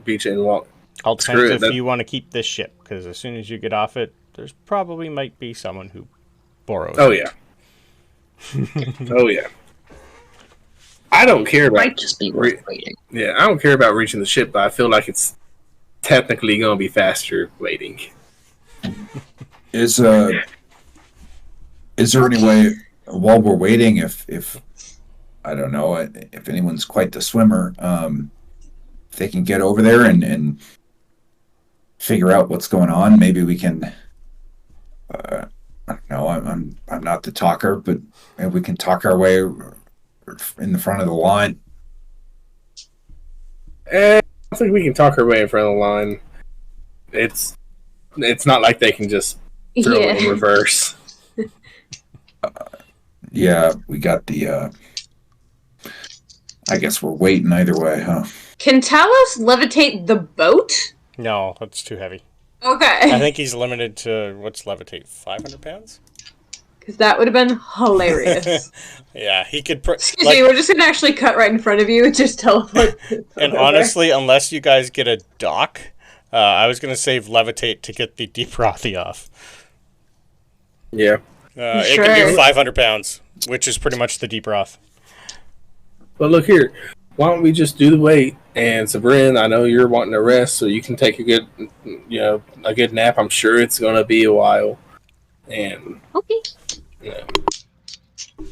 beach and walk. All depends if you want to keep this ship, because as soon as you get off it, there's probably might be someone who borrows it. Oh yeah. I don't care about might just be worth waiting. Yeah, I don't care about reaching the ship, but I feel like it's technically going to be faster waiting. Is there any way while we're waiting, if I don't know if anyone's quite the swimmer, if they can get over there and figure out what's going on? Maybe we can. I don't know. I'm not the talker, but maybe we can talk our way in the front of the line. I think we can talk our way in front of the line. It's not like they can just throw it in reverse. Yeah, we got the. I guess we're waiting either way, huh? Can Talos levitate the boat? No, that's too heavy. Okay. I think he's limited to, what's levitate, 500 pounds? Because that would have been hilarious. Yeah, he could... Excuse me, we're just going to actually cut right in front of you and just teleport. And honestly, unless you guys get a dock, I was going to save levitate to get the deep Rothy off. Yeah. It can do 500 pounds, which is pretty much the deep Roth. But look here, why don't we just do the wait? And Sabryn, I know you're wanting to rest, so you can take a good nap. I'm sure it's going to be a while, and okay,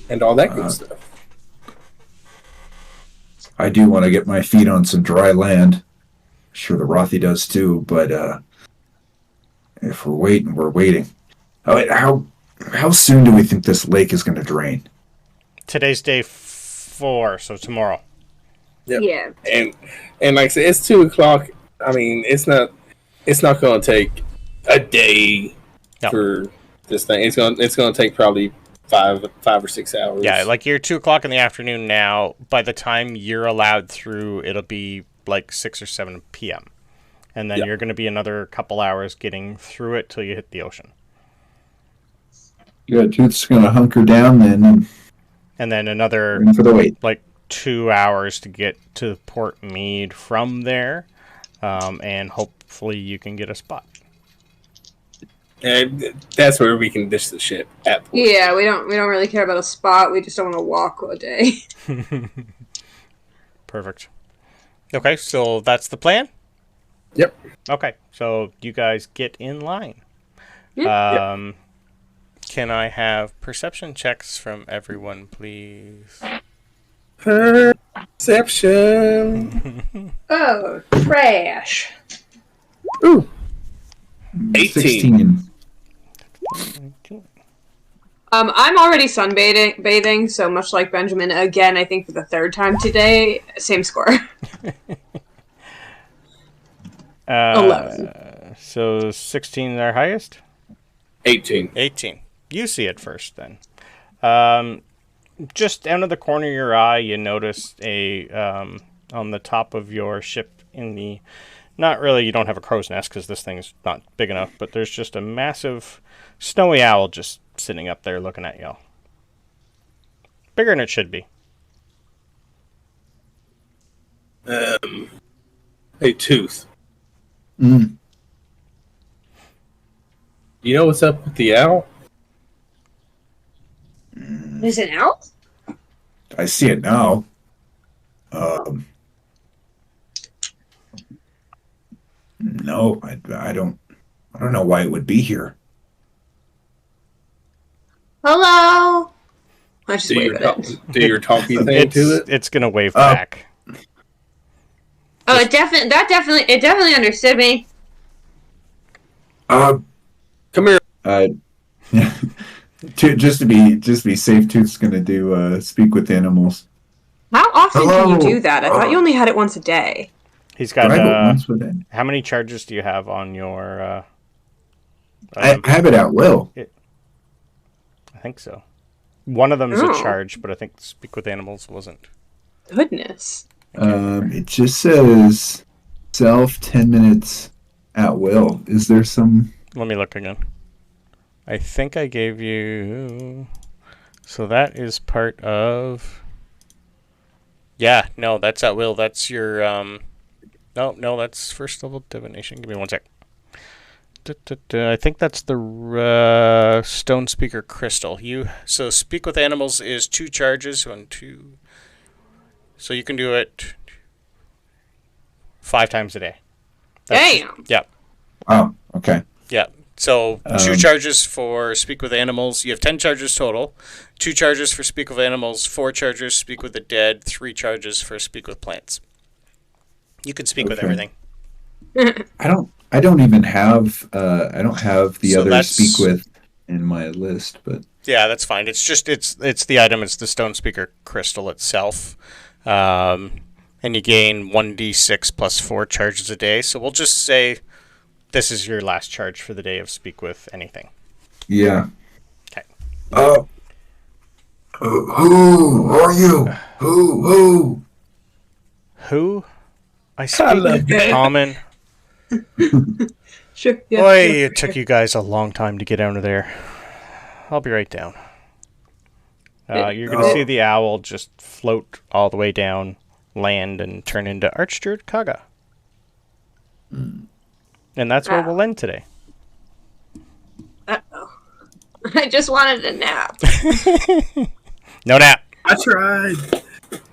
and all that good stuff. I do want to get my feet on some dry land. I'm sure the Rothy does too, but if we're waiting, we're waiting. How soon do we think this lake is going to drain? Today's day 4, so tomorrow. Yep. Yeah. And like I said, it's 2:00. I mean, it's not going to take a day for this thing. It's going to take probably 5 or 6 hours. Yeah, like you're 2:00 in the afternoon now. By the time you're allowed through, it'll be like 6 or 7 p.m. And then you're going to be another couple hours getting through it till you hit the ocean. Yeah, Tooth's going to hunker down then. And then another for the wait. Like 2 hours to get to Port Mead from there, and hopefully you can get a spot. And that's where we can ditch the ship at. Yeah, we don't really care about a spot. We just don't want to walk all day. Perfect. Okay, so that's the plan? Yep. Okay, so you guys get in line. Yep. Can I have perception checks from everyone, please? Perception. Oh, trash. Ooh. 18. I'm already sunbathing, so much like Benjamin, again, I think for the 3rd time today, same score. 11. So 16 is our highest? 18. 18. You see it first, then. Just out of the corner of your eye, you notice on the top of your ship in the... Not really, you don't have a crow's nest because this thing's not big enough, but there's just a massive snowy owl just sitting up there looking at y'all. Bigger than it should be. Hey, Tooth. Mm. You know what's up with the owl? There's an owl? I see it now. No, I don't know why it would be here. Hello? I just wave at it. Do your talky thing to it? It's gonna wave back. Oh, it definitely understood me. Come here. Just to be safe, Tooth's gonna do speak with animals. How often Hello? can you do that? I thought you only had it once a day. He's got. Once a day. How many charges do you have on your? I have it at will. I think so. One of them is a charge, but I think speak with animals wasn't. Goodness. It just says self 10 minutes at will. Is there some? Let me look again. I think I gave you. So that is part of. Yeah, no, that's at will. That's your no, that's first level divination. Give me one sec. I think that's the Stone Speaker Crystal. So Speak with Animals is 2 charges, 1, 2. So you can do it 5 times a day. Damn. Yeah. Oh, okay. Yeah. So 2 charges for Speak with Animals. You have 10 charges total. 2 charges for Speak with Animals. 4 charges Speak with the Dead. 3 charges for Speak with Plants. You can speak with everything. I don't even have I don't have the other that's- speak with in my list, but Yeah, that's fine. It's just it's the item. It's the Stone Speaker Crystal itself, and you gain 1d6 plus 4 charges a day. So we'll just say this is your last charge for the day of Speak with anything. yeah. Okay. Who are you? Who? Who? I speak common. Sure. Yeah. Boy, it took you guys a long time to get out of there. I'll be right down. You're going to see the owl just float all the way down, land, and turn into Archdruid Kaga. And that's where we'll end today. Uh-oh. I just wanted a nap. No nap. I tried.